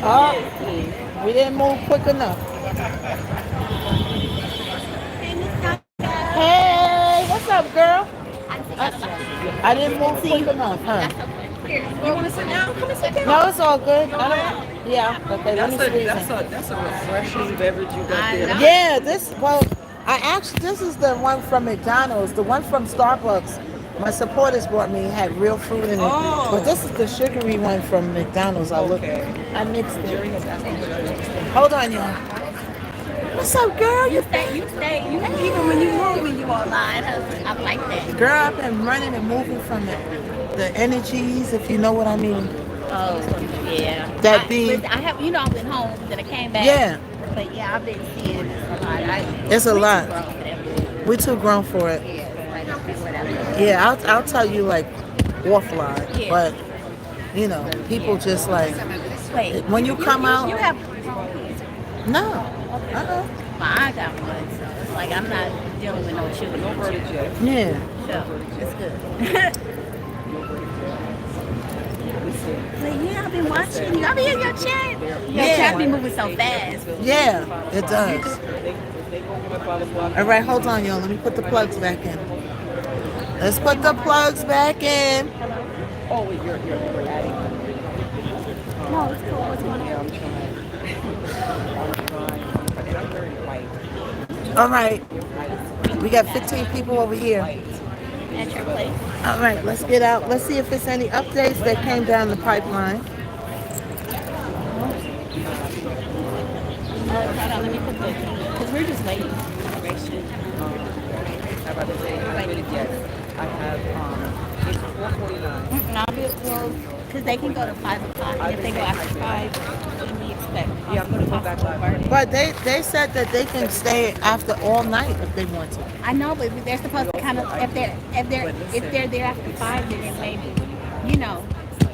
S1: Oh, we didn't move quick enough. Hey, what's up, girl? I didn't move quick enough, huh?
S5: You want to sit down? Come and sit down.
S1: No, it's all good. I don't, yeah, okay, let me see.
S5: That's a refreshing beverage you got there.
S1: Yeah, this this is the one from McDonald's. The one from Starbucks, my supporters brought me, had real fruit in it.
S5: Oh.
S1: But this is the sugary one from McDonald's. I mixed it. Hold on, y'all. What's up, girl?
S7: You stay. Even when you move, when you online, I like that.
S1: Girl, I've been running and moving from the energies, if you know what I mean.
S7: Oh, yeah.
S1: That be.
S7: I have, I've been home, then I came back.
S1: Yeah.
S7: But yeah, I've been seeing this a lot.
S1: It's a lot. We're too grown for it. Yeah, I'll tell you like offline, but people just like when you come out.
S7: You have
S1: no.
S7: I got one, so it's like I'm not dealing with no children. No vertigo.
S1: Yeah.
S7: So it's good. But yeah, I've been watching you. I've been in your chat. Your chat be moving so fast.
S1: Yeah, it does. All right, hold on, y'all. Let me put the plugs back in. Let's put the plugs back in.
S5: Oh, wait, you're adding.
S7: No, it's cool. What's going on?
S1: All right. We got 15 people over here.
S7: At your place.
S1: All right, let's get out. Let's see if there's any updates that came down the pipeline.
S7: Hold on, let me put the, because we're just waiting.
S5: I have, it's 4:49.
S7: I'll be because they can go to 5 o'clock. And if they go after 5, then we expect.
S5: Yeah, I'm going to go back live.
S1: But they said that they can stay after all night if they want to.
S7: I know, but they're supposed to kind of, if they're there after 5, then maybe,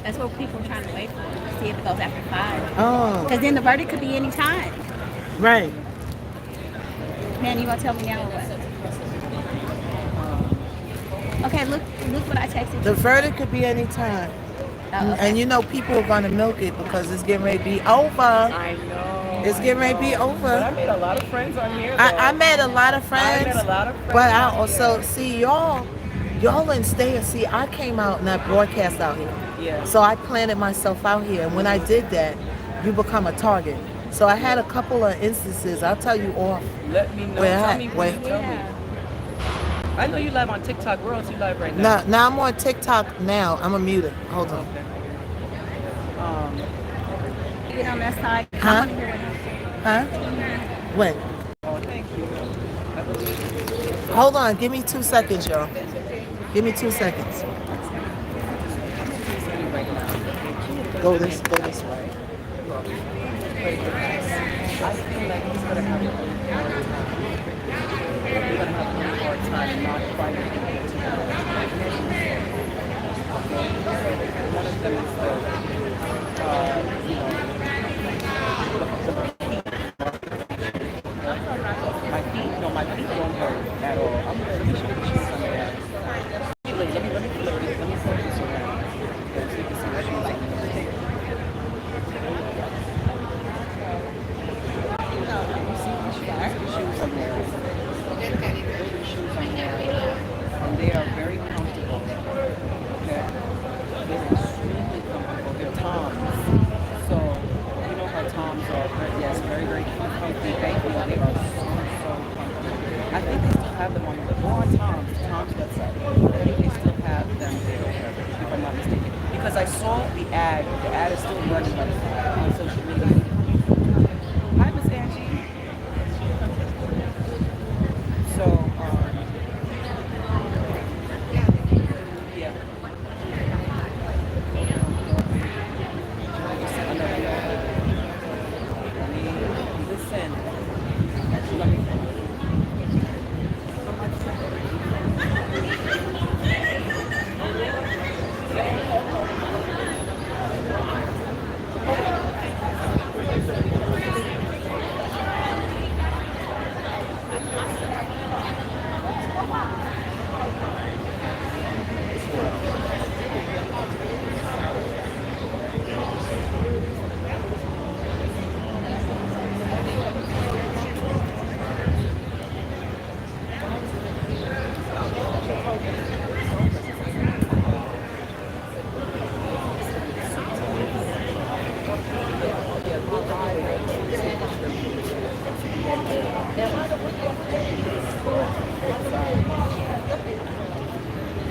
S7: that's what people are trying to wait for. See if it goes after 5.
S1: Oh.
S7: Because then the verdict could be any time.
S1: Right.
S7: Man, you gonna tell me now or what? Okay, look what I texted you.
S1: The verdict could be any time.
S7: Oh, okay.
S1: And people are going to milk it because it's getting ready to be over.
S5: I know.
S1: It's getting ready to be over.
S5: But I made a lot of friends on here.
S1: I met a lot of friends. But I
S5: on
S1: also, see, y'all didn't stay. See, I came out and I broadcast out here.
S5: Yeah.
S1: So I planted myself out here. And when I did that, you become a target. So I had a couple of instances. I'll tell you off.
S5: Let me know. Tell me. I know you live on TikTok. Where else you live right now?
S1: Now I'm on TikTok now. I'm a mute it. Hold on.
S7: Get on that side.
S1: Huh? When?
S5: Oh, thank you.
S1: Hold on. Give me 2 seconds, y'all. Give me 2 seconds. Go this way.
S5: I feel like he's going to have a hard time not fighting people together. One of them is my feet don't hurt at all. I'm going to show you some of that. Let me flip this around. So you can see the shoes on there. And they are very comfortable. Okay? They're extremely comfortable. They're Toms. So, you know how Toms are. Yes, very, very comfy. They are so comfortable. I think they still have them on the Tom's website. I think they still have them there, if I'm not mistaken. Because I saw the ad. The ad is still running on social media. Hi, Miss Angie. So,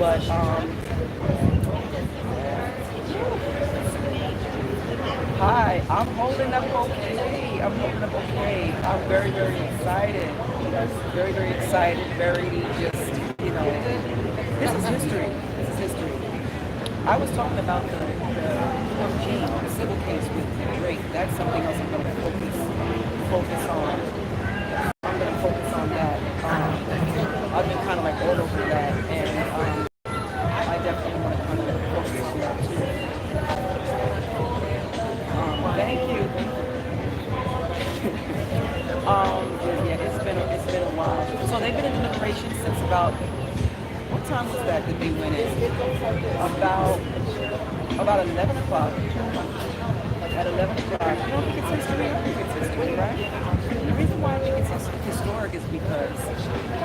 S12: But hi, I'm holding up okay. I'm holding up okay. I'm very, very excited. Very, very excited. Very just, this is history. This is history. I was talking about the civil case with Drake. That's something else I'm going to focus on. I'm going to focus on that. I've been kind of like all over that, and I definitely want to kind of focus on that too. Thank you. Yeah, it's been a while. So they've been in deliberation since about, what time was that they went in? About 11 o'clock. At 11 o'clock. You don't think it's history? I think it's history, right? The reason why I think it's historic is because,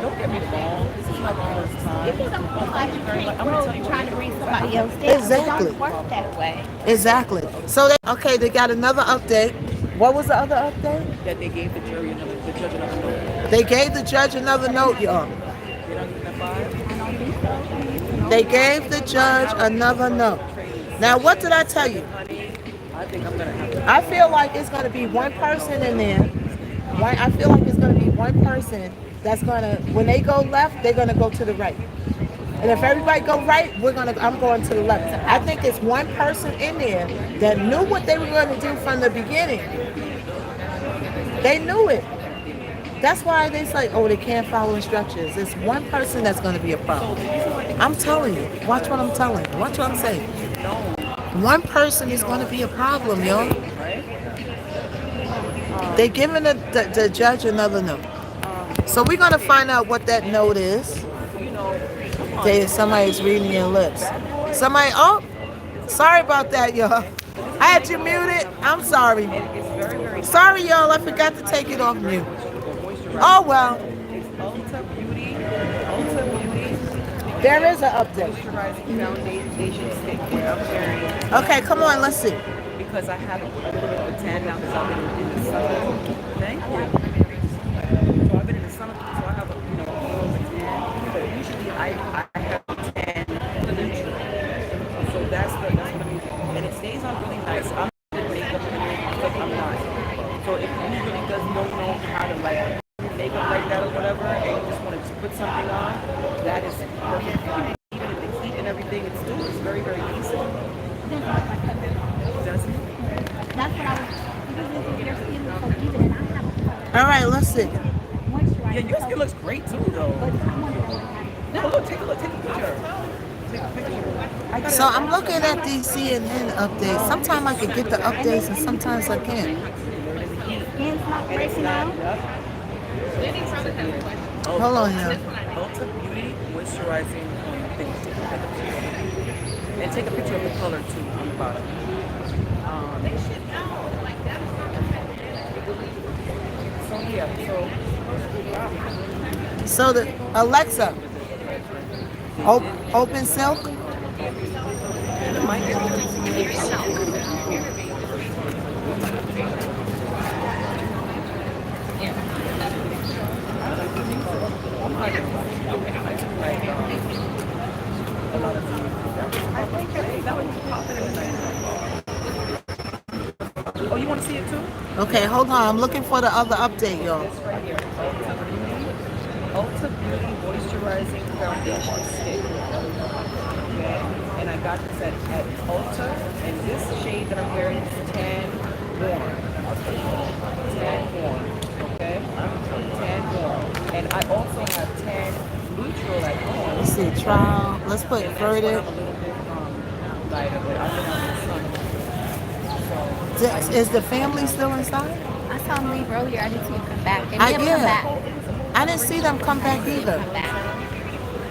S12: don't get me wrong, this is not the first time.
S7: It doesn't look like
S12: I'm going to tell you
S7: trying to bring somebody else down.
S1: Exactly.
S7: It don't work that way.
S1: Exactly. So they got another update. What was the other update?
S12: That they gave the judge another note.
S1: They gave the judge another note, y'all. They gave the judge another note. Now, what did I tell you? I feel like it's going to be one person in there. I feel like it's going to be one person that's going to, when they go left, they're going to go to the right. And if everybody go right, I'm going to the left. I think it's one person in there that knew what they were going to do from the beginning. They knew it. That's why they say, oh, they can't follow instructions. It's one person that's going to be a problem. I'm telling you. Watch what I'm telling you. Watch what I'm saying. One person is going to be a problem, yo. They're giving the judge another note. So we're going to find out what that note is. Somebody's reading your lips. Sorry about that, y'all. I had you muted. I'm sorry. Sorry, y'all. I forgot to take it off mute. Oh, well. There is an update. Okay, come on. Let's see.
S12: Because I have a little bit of a tan now because I've been in the sun. Thank you. So I've been in the sun, so I have a little bit of a tan. But usually I have a tan neutral. So that's what I'm using. And it stays on really nice. I'm not makeup because I'm not. So if anybody don't know how to like makeup like that or whatever, and you just want to put something on, that is perfect for you. Even if the heat and everything, it's very, very decent. Doesn't it?
S7: That's what I was. Your skin looks so even, and I have.
S1: All right, let's see.
S12: Yeah, your skin looks great too, though. No, look, take a picture. Take a picture.
S1: So I'm looking at these CNN updates. Sometimes I can get the updates, and sometimes I can't. Hold on, y'all.
S12: Ulta Beauty moisturizing thing. And take a picture of the color too on the bottom.
S1: So the Alexa, open silk.
S12: Oh, you want to see it too?
S1: Okay, hold on. I'm looking for the other update, y'all.
S12: Ulta Beauty Moisturizing Foundation Stick. And I got this at Ulta, and this shade that I'm wearing is Tan Warm. Tan Warm, okay? Tan Warm. And I also have Tan Neutral at home.
S1: Let's see, trial. Let's put further. Is the family still inside?
S7: I saw them leave earlier. I didn't see them come back. They never come back.
S1: I didn't see them come back either.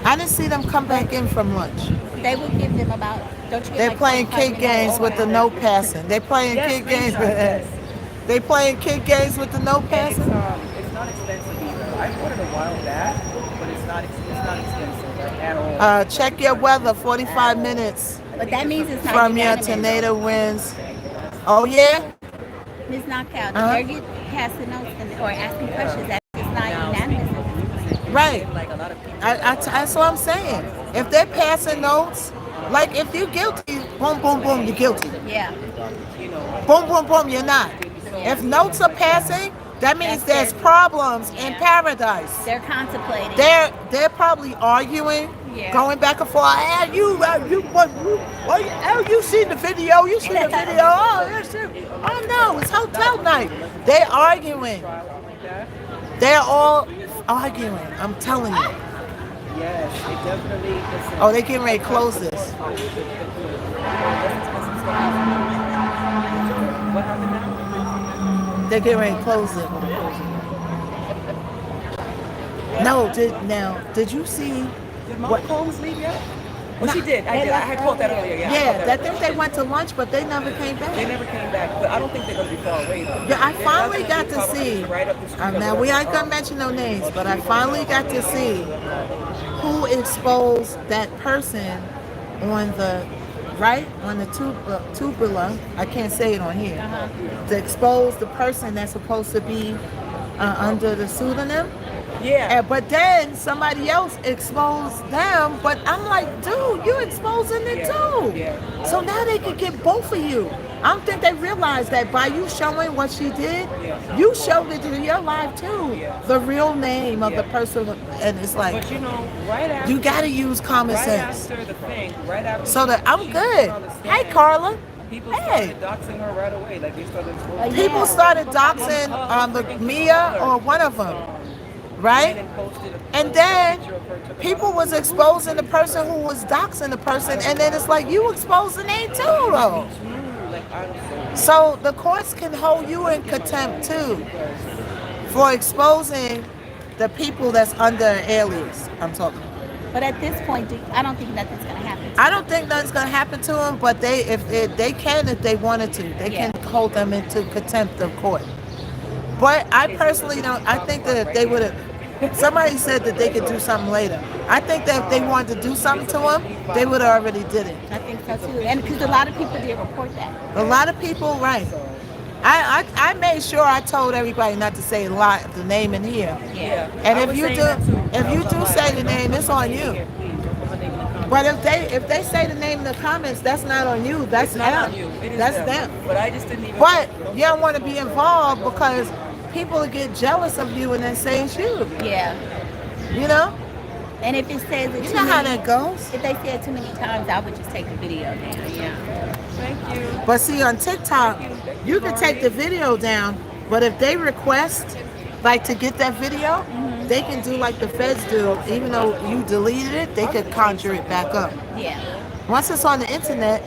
S1: I didn't see them come back in from lunch.
S7: They would give them about.
S1: They're playing kid games with the no passing. They're playing kid games with. They playing kid games with the no passing.
S12: It's not expensive either. I bought it a while back, but it's not expensive at all.
S1: Check your weather. 45 minutes.
S7: But that means it's not
S1: from your tornado winds. Oh yeah.
S7: Missknockout. They're passing notes or asking questions. That's just not unanimous.
S1: Right.
S12: And like a lot of people.
S1: That's what I'm saying. If they're passing notes, like if you're guilty, boom, boom, boom, you're guilty.
S7: Yeah.
S1: Boom, boom, boom, you're not. If notes are passing, that means there's problems in paradise.
S7: They're contemplating.
S1: They're probably arguing, going back and forth. Hey, you seen the video? You seen the video? Oh, that's it. Oh no, it's hotel night. They're arguing. They're all arguing. I'm telling you.
S12: Yes, it definitely.
S1: Oh, they getting ready to close this.
S12: What happened now?
S1: They're getting ready to close it. No, did you see?
S12: Did Mom Combs leave yet? Oh, she did. I did. I had caught that earlier. Yeah.
S1: Yeah, I think they went to lunch, but they never came back.
S12: They never came back, but I don't think they're gonna be far away though.
S1: Yeah, I finally got to see. Now we ain't gonna mention no names, but I finally got to see who exposed that person on the tubula. I can't say it on here. To expose the person that's supposed to be under the pseudonym.
S12: Yeah.
S1: But then somebody else exposed them, but I'm like, dude, you exposing it too.
S12: Yeah.
S1: So now they can get both of you. I don't think they realize that by you showing what she did, you showed it in your life too. The real name of the person, and it's like,
S12: but right after,
S1: you gotta use common sense.
S12: After the thing, right after.
S1: So that I'm good. Hey, Carla.
S12: People started doxing her right away. Like they started.
S1: People started doxing the Mia or one of them. Right? And then people was exposing the person who was doxing the person, and then it's like you exposing it too though. So the courts can hold you in contempt too for exposing the people that's under an alias. I'm talking about.
S7: But at this point, I don't think nothing's going to happen.
S1: I don't think nothing's going to happen to them, but if they wanted to, they can hold them into contempt of court. But I personally don't. I think that if they would have, somebody said that they could do something later. I think that if they wanted to do something to them, they would have already did it.
S7: I think so too, and because a lot of people did report that.
S1: A lot of people, right? I made sure I told everybody not to say the name in here.
S12: Yeah.
S1: And if you do say the name, it's on you. But if they say the name in the comments, that's not on you. That's them. That's them.
S12: But I just didn't even.
S1: But you don't want to be involved because people get jealous of you and then say it's you.
S7: Yeah.
S1: You know?
S7: And if it says it,
S1: you know how that goes.
S7: If they say it too many times, I would just take the video down. Yeah.
S12: Thank you.
S1: But see, on TikTok, you can take the video down, but if they request, like, to get that video, they can do like the feds do. Even though you deleted it, they could conjure it back up.
S7: Yeah.
S1: Once it's on the internet,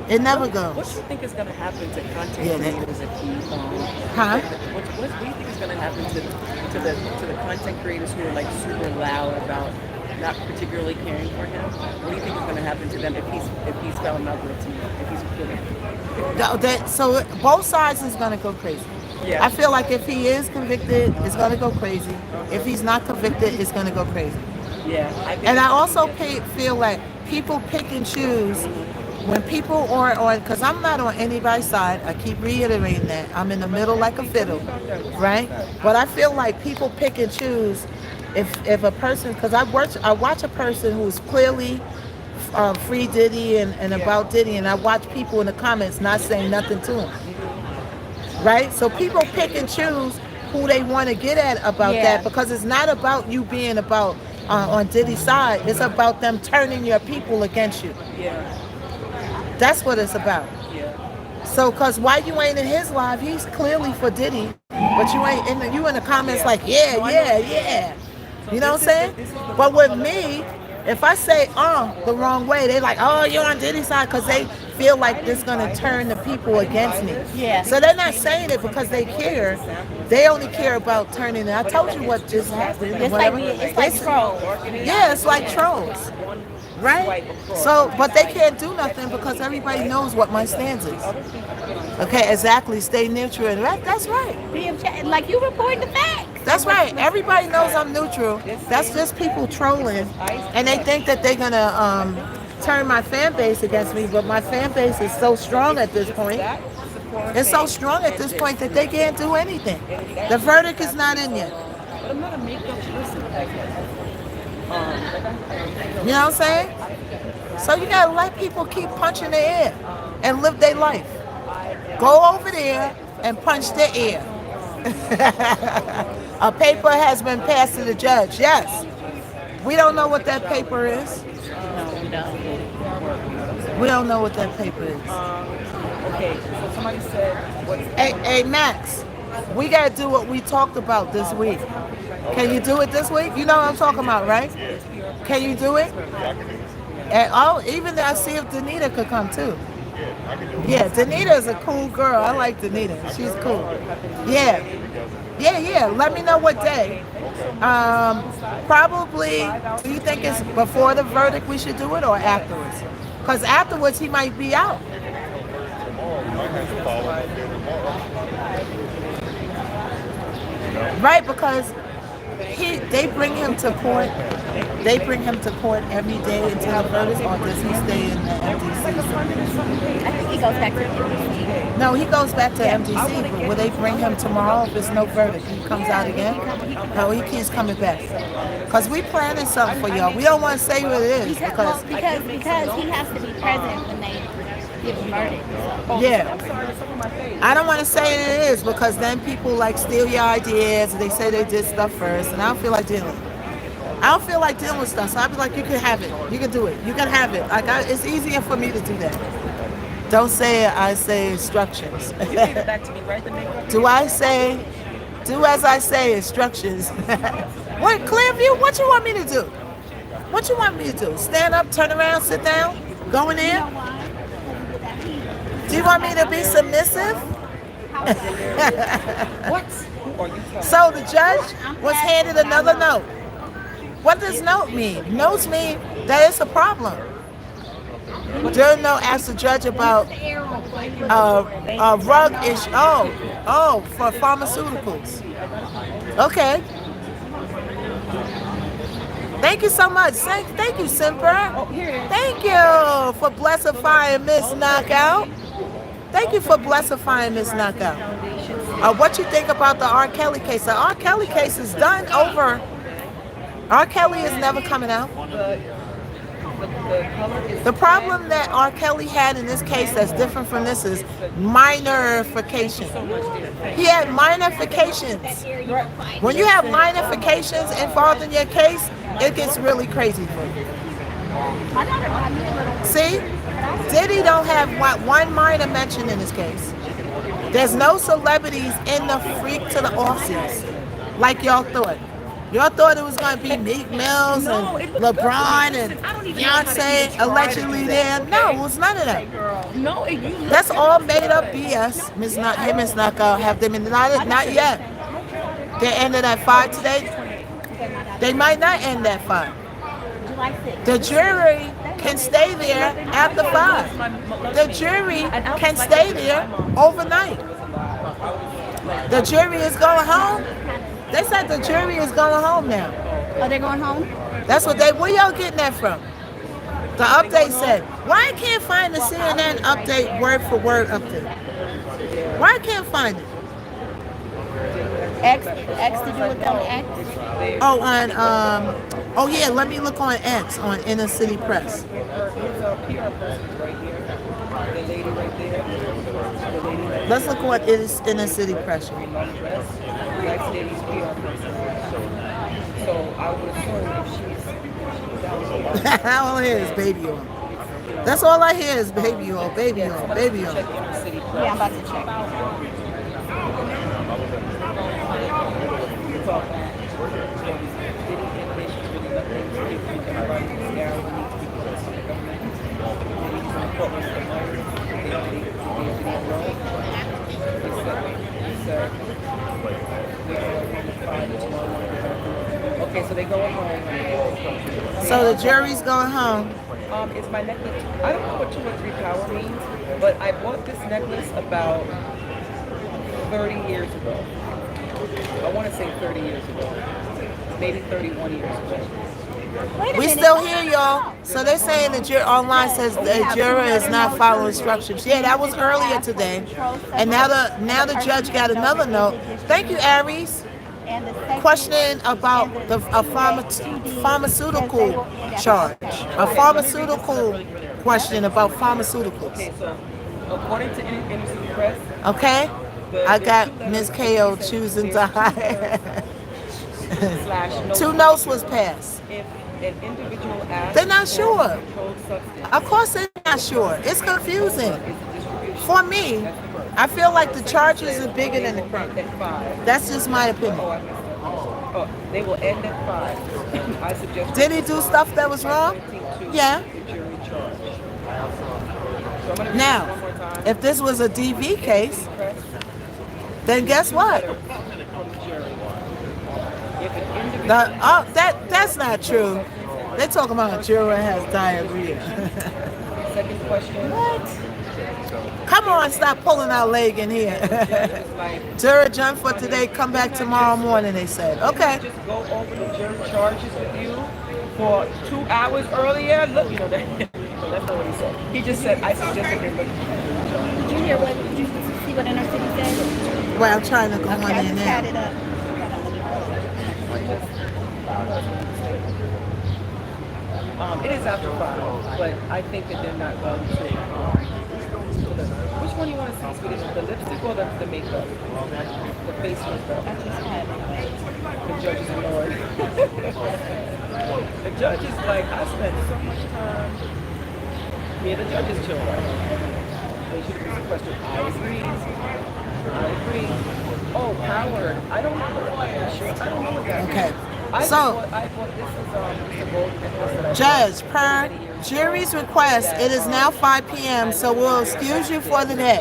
S1: it never goes.
S12: What do you think is going to happen to content creators if he
S1: Huh?
S12: What do you think is going to happen to the content creators who are like super loud about not particularly caring for him? What do you think is going to happen to them if he's found not guilty? If he's acquitted?
S1: So both sides is going to go crazy.
S12: Yeah.
S1: I feel like if he is convicted, it's going to go crazy. If he's not convicted, it's going to go crazy.
S12: Yeah.
S1: And I also feel like people pick and choose when people are on, because I'm not on anybody's side. I keep reiterating that. I'm in the middle like a fiddle, right? But I feel like people pick and choose if a person, because I watch a person who's clearly free Diddy and about Diddy, and I watch people in the comments not saying nothing to him. Right? So people pick and choose who they want to get at about that, because it's not about you being about on Diddy's side. It's about them turning your people against you.
S12: Yeah.
S1: That's what it's about.
S12: Yeah.
S1: So, because why you ain't in his live, he's clearly for Diddy, but you ain't in the comments like, yeah. You know what I'm saying? But with me, if I say the wrong way, they like, oh, you're on Diddy's side, because they feel like it's going to turn the people against me.
S7: Yeah.
S1: So they're not saying it because they care. They only care about turning it. I told you what just happened.
S7: It's like trolls.
S1: Yeah, it's like trolls. Right? So, but they can't do nothing because everybody knows what my stance is. Okay, exactly. Stay neutral. Right? That's right.
S7: Like you report the facts.
S1: That's right. Everybody knows I'm neutral. That's just people trolling, and they think that they're gonna turn my fan base against me. But my fan base is so strong at this point. It's so strong at this point that they can't do anything. The verdict is not in yet.
S12: But I'm not a makeup person.
S1: You know what I'm saying? So you gotta let people keep punching the air and live their life. Go over there and punch the air. A paper has been passed to the judge. Yes. We don't know what that paper is.
S12: No, we don't.
S1: We don't know what that paper is.
S12: Okay, so somebody said, what's
S1: Hey, Max, we gotta do what we talked about this week. Can you do it this week? You know what I'm talking about, right? Can you do it? And even I see if Danita could come too. Yeah, Danita is a cool girl. I like Danita. She's cool. Yeah. Let me know what day. Probably, do you think it's before the verdict we should do it or afterwards? Because afterwards he might be out. Right, because they bring him to court. They bring him to court every day until the verdict, or does he stay in the MDC?
S7: I think he goes back to MDC.
S1: No, he goes back to MDC, but will they bring him tomorrow if there's no verdict? He comes out again? No, he keeps coming back. Because we planning something for y'all. We don't want to say what it is because
S7: he has to be present when they give the verdict.
S1: Yeah. I don't want to say what it is because then people like steal your ideas and they say they did stuff first, and I don't feel like dealing. I don't feel like dealing with stuff, so I'll be like, you can have it. You can do it. You can have it. Like it's easier for me to do that. Don't say it, I say instructions. Do I say, do as I say, instructions. What, Clearview, what you want me to do? What you want me to do? Stand up, turn around, sit down, go in there? Do you want me to be submissive?
S12: What?
S1: So the judge was handed another note. What does note mean? Notes mean that it's a problem. There's no ask the judge about a rug issue. Oh, for pharmaceuticals. Okay. Thank you so much. Thank you, Simper. Thank you for blessifying Miss Knockout. Thank you for blessifying Miss Knockout. What you think about the R. Kelly case? The R. Kelly case is done over. R. Kelly is never coming out. The problem that R. Kelly had in this case that's different from this is minorification. He had minorifications. When you have minorifications involved in your case, it gets really crazy for you. See? Diddy don't have one minor mention in his case. There's no celebrities in the Freak to the Aussies like y'all thought. Y'all thought it was going to be Meek Mills and LeBron and Beyonce allegedly there. No, it was none of that. That's all made up BS. Miss Knockout have them in not yet. They ended at 5 today. They might not end at 5. The jury can stay there after 5. The jury can stay there overnight. The jury is going home. They said the jury is going home now.
S7: Oh, they're going home?
S1: That's what where y'all getting that from? The update said, why I can't find the CNN update word for word update? Why I can't find it?
S7: X to do with on X?
S1: Oh, on, yeah, let me look on X, on Inner City Press. Let's look what is Inner City Press.
S12: So I would assume if she's
S1: all I hear is baby oil. That's all I hear is baby oil, baby oil, baby oil.
S7: Yeah, I'm about to check.
S12: Okay, so they going home.
S1: So the jury's going home.
S12: It's my necklace. I don't know what 2 or 3 power means, but I bought this necklace about 30 years ago. I want to say 30 years ago. Maybe 31 years ago.
S1: We still hear y'all. So they're saying the jury online says the juror is not following instructions. Yeah, that was earlier today. And now the judge got another note. Thank you, Aries. questioning about a pharmaceutical charge, a pharmaceutical question about pharmaceuticals.
S12: Okay, so according to NBC Press,
S1: okay, I got Ms. KO choosing to hire. 2 notes was passed.
S12: If an individual asks
S1: They're not sure.
S12: for a controlled substance,
S1: Of course they're not sure. It's confusing. For me, I feel like the charges are bigger than the crime. That's just my opinion.
S12: oh, they will end at 5. I suggest.
S1: Did he do stuff that was wrong? Yeah. Now, if this was a DV case, then guess what? That's not true. They're talking about a juror has diarrhea.
S12: Second question.
S1: What? Come on, stop pulling our leg in here. Juror John for today, come back tomorrow morning, they said. Okay.
S12: Just go over the jury charges with you for 2 hours earlier. Look, you know, that's not what he said. He just said, I suggested they look.
S7: Did you hear what, did you see what Inner City said?
S1: Well, I'm trying to go on
S7: I
S1: in
S7: just
S1: there.
S7: had it up.
S12: It is after 5, but I think that they're not going to. Which one do you want to see this video? The lipstick or the makeup? The face makeup? I just had the judge is annoyed. The judge is like, I spent so much time. Yeah, the judge is chill right now. They should have sequestered. I agree. Oh, Howard. I don't know. I don't know what that is.
S1: Okay.
S12: I
S1: So,
S12: thought this is the gold necklace that I
S1: Judge, per jury's request, it is now 5 p.m., so we'll excuse you for the day.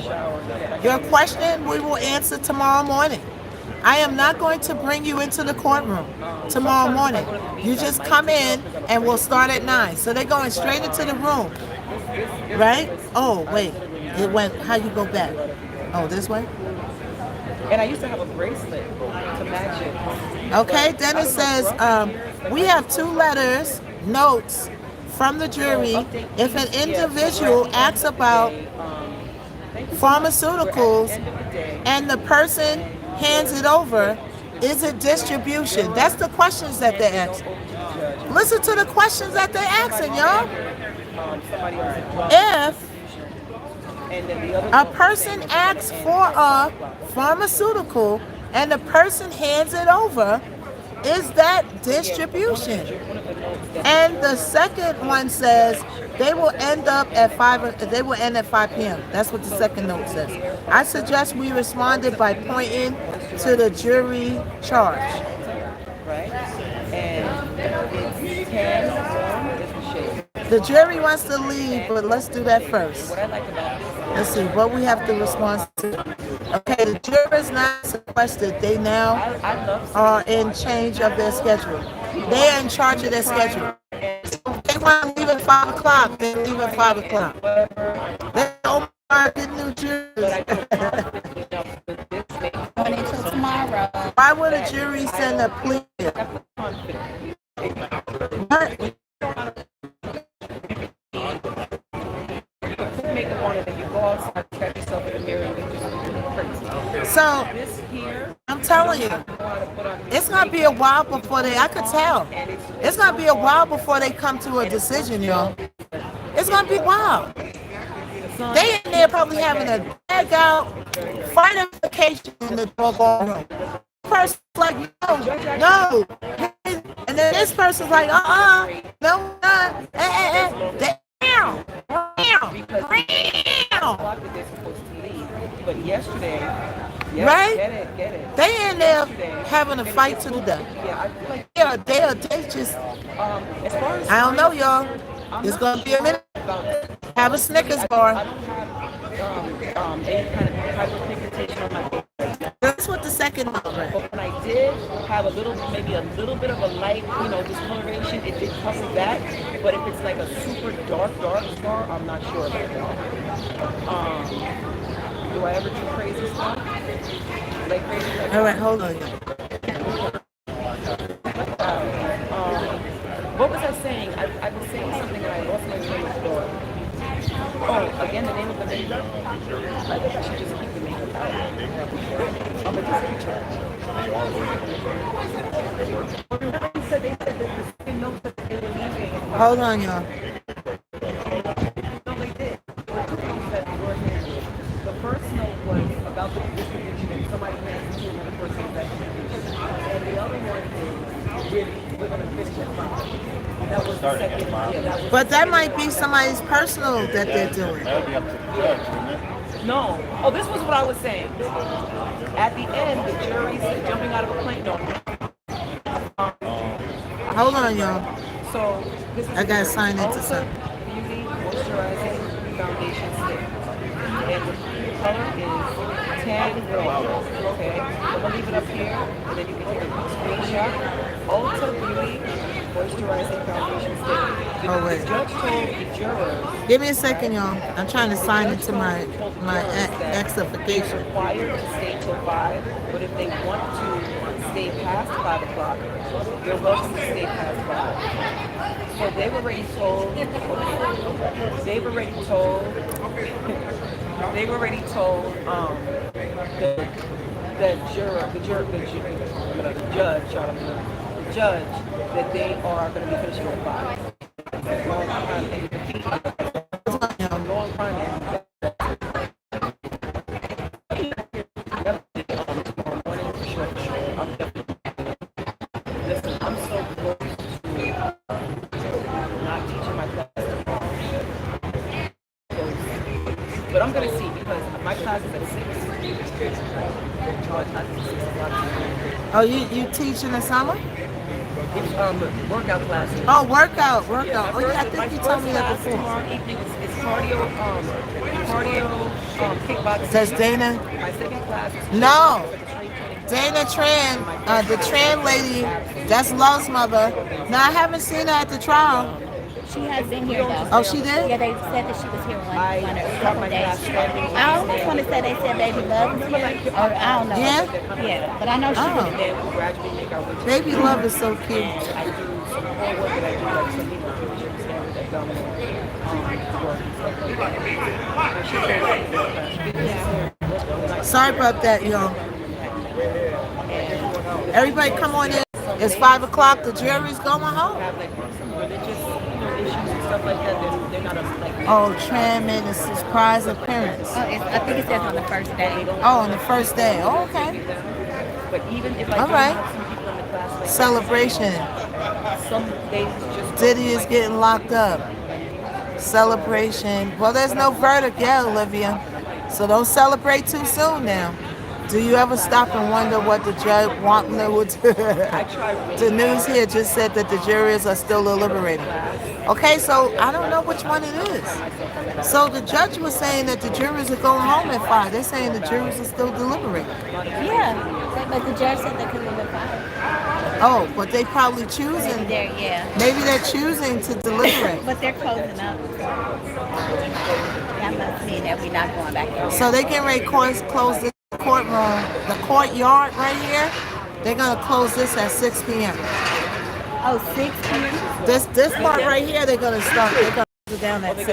S1: Your question we will answer tomorrow morning. I am not going to bring you into the courtroom tomorrow morning. You just come in and we'll start at 9. So they're going straight into the room, right? Oh, wait. It went, how you go back? Oh, this way?
S12: And I used to have a bracelet to match it.
S1: Okay, then it says, we have 2 letters, notes from the jury. If an individual asks about pharmaceuticals and the person hands it over, is it distribution? That's the questions that they ask. Listen to the questions that they're asking, y'all. If a person asks for a pharmaceutical and the person hands it over, is that distribution? And the second one says they will end up at 5. They will end at 5 p.m. That's what the second note says. I suggest we responded by pointing to the jury charge.
S12: Right? And it's 10
S1: the jury wants to leave, but let's do that first.
S12: What I like about this.
S1: Let's see what we have to respond to. Okay, the jurors not sequestered. They now are in change of their schedule. They are in charge of their schedule. So if they want to leave at 5 o'clock, they leave at 5 o'clock. They don't get new jurors.
S7: Until tomorrow.
S1: Why would a jury send a plea? What?
S12: Makeup on it and you go outside, catch yourself in the mirror and you just crazy.
S1: So, I'm telling you, it's going to be a while before they, I could tell. It's going to be a while before they come to a decision, y'all. It's going to be a while. They in there probably having a drag out, fightification in the doggone room. Person's like, no. And then this person's like, no, damn.
S12: But yesterday,
S1: right?
S12: Get it.
S1: They in there having a fight to the death. Yeah, they just,
S12: as far as
S1: I don't know, y'all. It's going to be a minute. Have a Snickers bar.
S12: I don't have any kind of hyperpigmentation on my face.
S1: That's what the second note read.
S12: But when I did have maybe a little bit of a light, discoloration, it did cover that. But if it's like a super dark scar, I'm not sure about that. Do I ever do crazy stuff? Like crazy?
S1: All right, hold on.
S12: What was I saying? I was saying something and I lost my train of thought. Oh, again, the name of the makeup? I think I should just keep the makeup out. I'm a Disney charge.
S1: Hold on, y'all.
S12: The first note was about the distribution and somebody hands to another person that and the other one is we're gonna finish at 5. That was the second. Yeah, that was
S1: But that might be somebody's personal that they're doing.
S12: no. Oh, this was what I was saying. At the end, the jury's jumping out of a plane. No.
S1: Hold on, y'all.
S12: So this is
S1: I gotta sign into something.
S12: Beauty Moisturizing Foundation Stick. And the color is tan gold. Okay. I'm gonna leave it up here, and then you can take a screenshot. Ulta Beauty Moisturizing Foundation Stick.
S1: Oh, wait.
S12: The judge told the jurors.
S1: Give me a second, y'all. I'm trying to sign into my exification.
S12: Required to stay till 5, but if they want to stay past 5 o'clock, you're welcome to stay past 5. So they've already told the judge that they are going to be finishing at 5. Listen, I'm so close to not teaching my class tomorrow. But I'm going to see because my class is at 6.
S1: Oh, you teach in the summer?
S12: It's workout classes.
S1: Oh, workout. Oh, yeah, I think
S12: my
S1: you told me that
S12: first class
S1: before.
S12: tomorrow evening is cardio, kickboxing.
S1: That's Dana?
S12: My second class is
S1: No. Dana Tran, the Tran lady, that's Love's mother. Now, I haven't seen her at the trial.
S7: She has been here though.
S1: Oh, she did?
S7: Yeah, they said that she was here one or a couple of days. I almost want to say they said Baby Love was here, or I don't know.
S1: Yeah?
S7: Yeah, but I know she was there.
S1: Baby Love is so cute.
S12: I do some more work that I do, like some people pictures and abdominal work.
S1: Sorry about that, y'all. Everybody come on in. It's 5 o'clock. The jury's going home. Oh, Tran made a surprise appearance.
S7: Oh, I think it says on the first day.
S1: Oh, on the first day. Oh, okay.
S12: But even if I
S1: All right. Celebration.
S12: Some days just
S1: Diddy is getting locked up. Celebration. Well, there's no verdict yet, Olivia. So don't celebrate too soon now. Do you ever stop and wonder what the judge want to do? The news here just said that the jurors are still deliberating. Okay, so I don't know which one it is. So the judge was saying that the jurors are going home at 5. They're saying the jurors are still deliberating.
S7: Yeah, but the judge said they could leave at 5.
S1: Oh, but they probably choosing. Maybe they're choosing to deliberate.
S7: But they're closing up. That must mean that we're not going back in.
S1: So they getting ready to close the courtroom, the courtyard right here. They're gonna close this at 6 p.m.
S7: Oh, 6 p.m.
S1: This part right here, they're gonna start. They're gonna close it down at 6.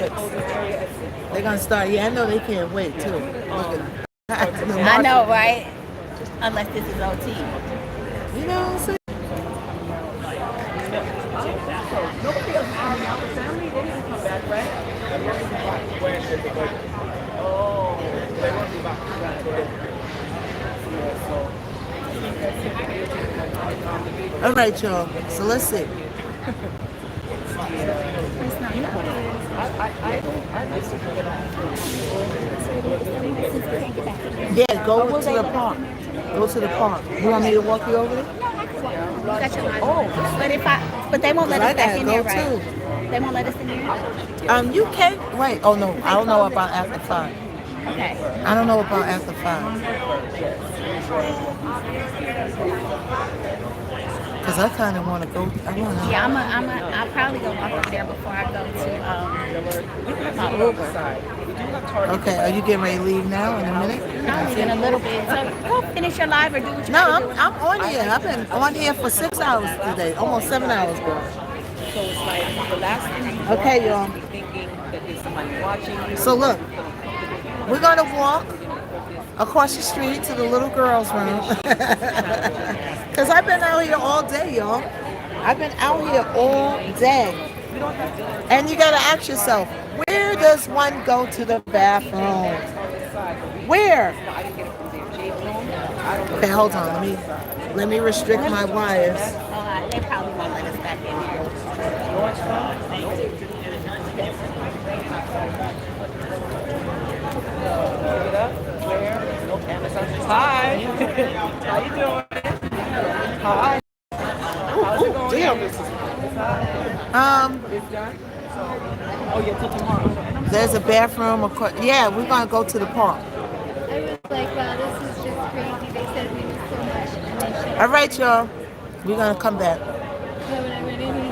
S1: They're gonna start. Yeah, I know they can't wait too. Look at
S7: I know, right? Unless this is OT.
S1: You know what I'm saying?
S12: nobody else from the family, they didn't come back, right? Oh, they won't be back.
S1: All right, y'all. So let's see. Yeah, go to the park. Go to the park. You want me to walk you over there?
S7: But they won't let us back in there, right?
S1: Too.
S7: They won't let us in here.
S1: You can wait. Oh no, I don't know about after 5.
S7: Okay.
S1: I don't know about after 5. Cause I kind of want to go.
S7: Yeah, I'll probably go walk over there before I go to my Uber.
S1: Okay, are you getting ready to leave now in a minute?
S7: No, in a little bit. So go finish your live or do what you
S1: No,
S7: gotta do.
S1: I'm on here. I've been on here for 6 hours today, almost 7 hours, girl.
S12: So it's like the last thing you
S1: Okay, y'all.
S12: thinking that there's somebody watching you.
S1: So look, we're gonna walk. across the street to the little girls' room. Because I've been out here all day, y'all. I've been out here all day. And you gotta ask yourself, where does one go to the bathroom? Where? Okay, hold on. Let me restrict my wires.
S7: They probably won't let us back in here.
S12: Hi. How you doing? Hi. How's it going?
S1: Damn.
S12: It's done? Oh, yeah, till tomorrow.
S1: There's a bathroom. Yeah, we're gonna go to the park.
S15: I was like, wow, this is just crazy. They said we knew so much. And they showed
S1: All right, y'all. We're gonna come back.
S15: when I went in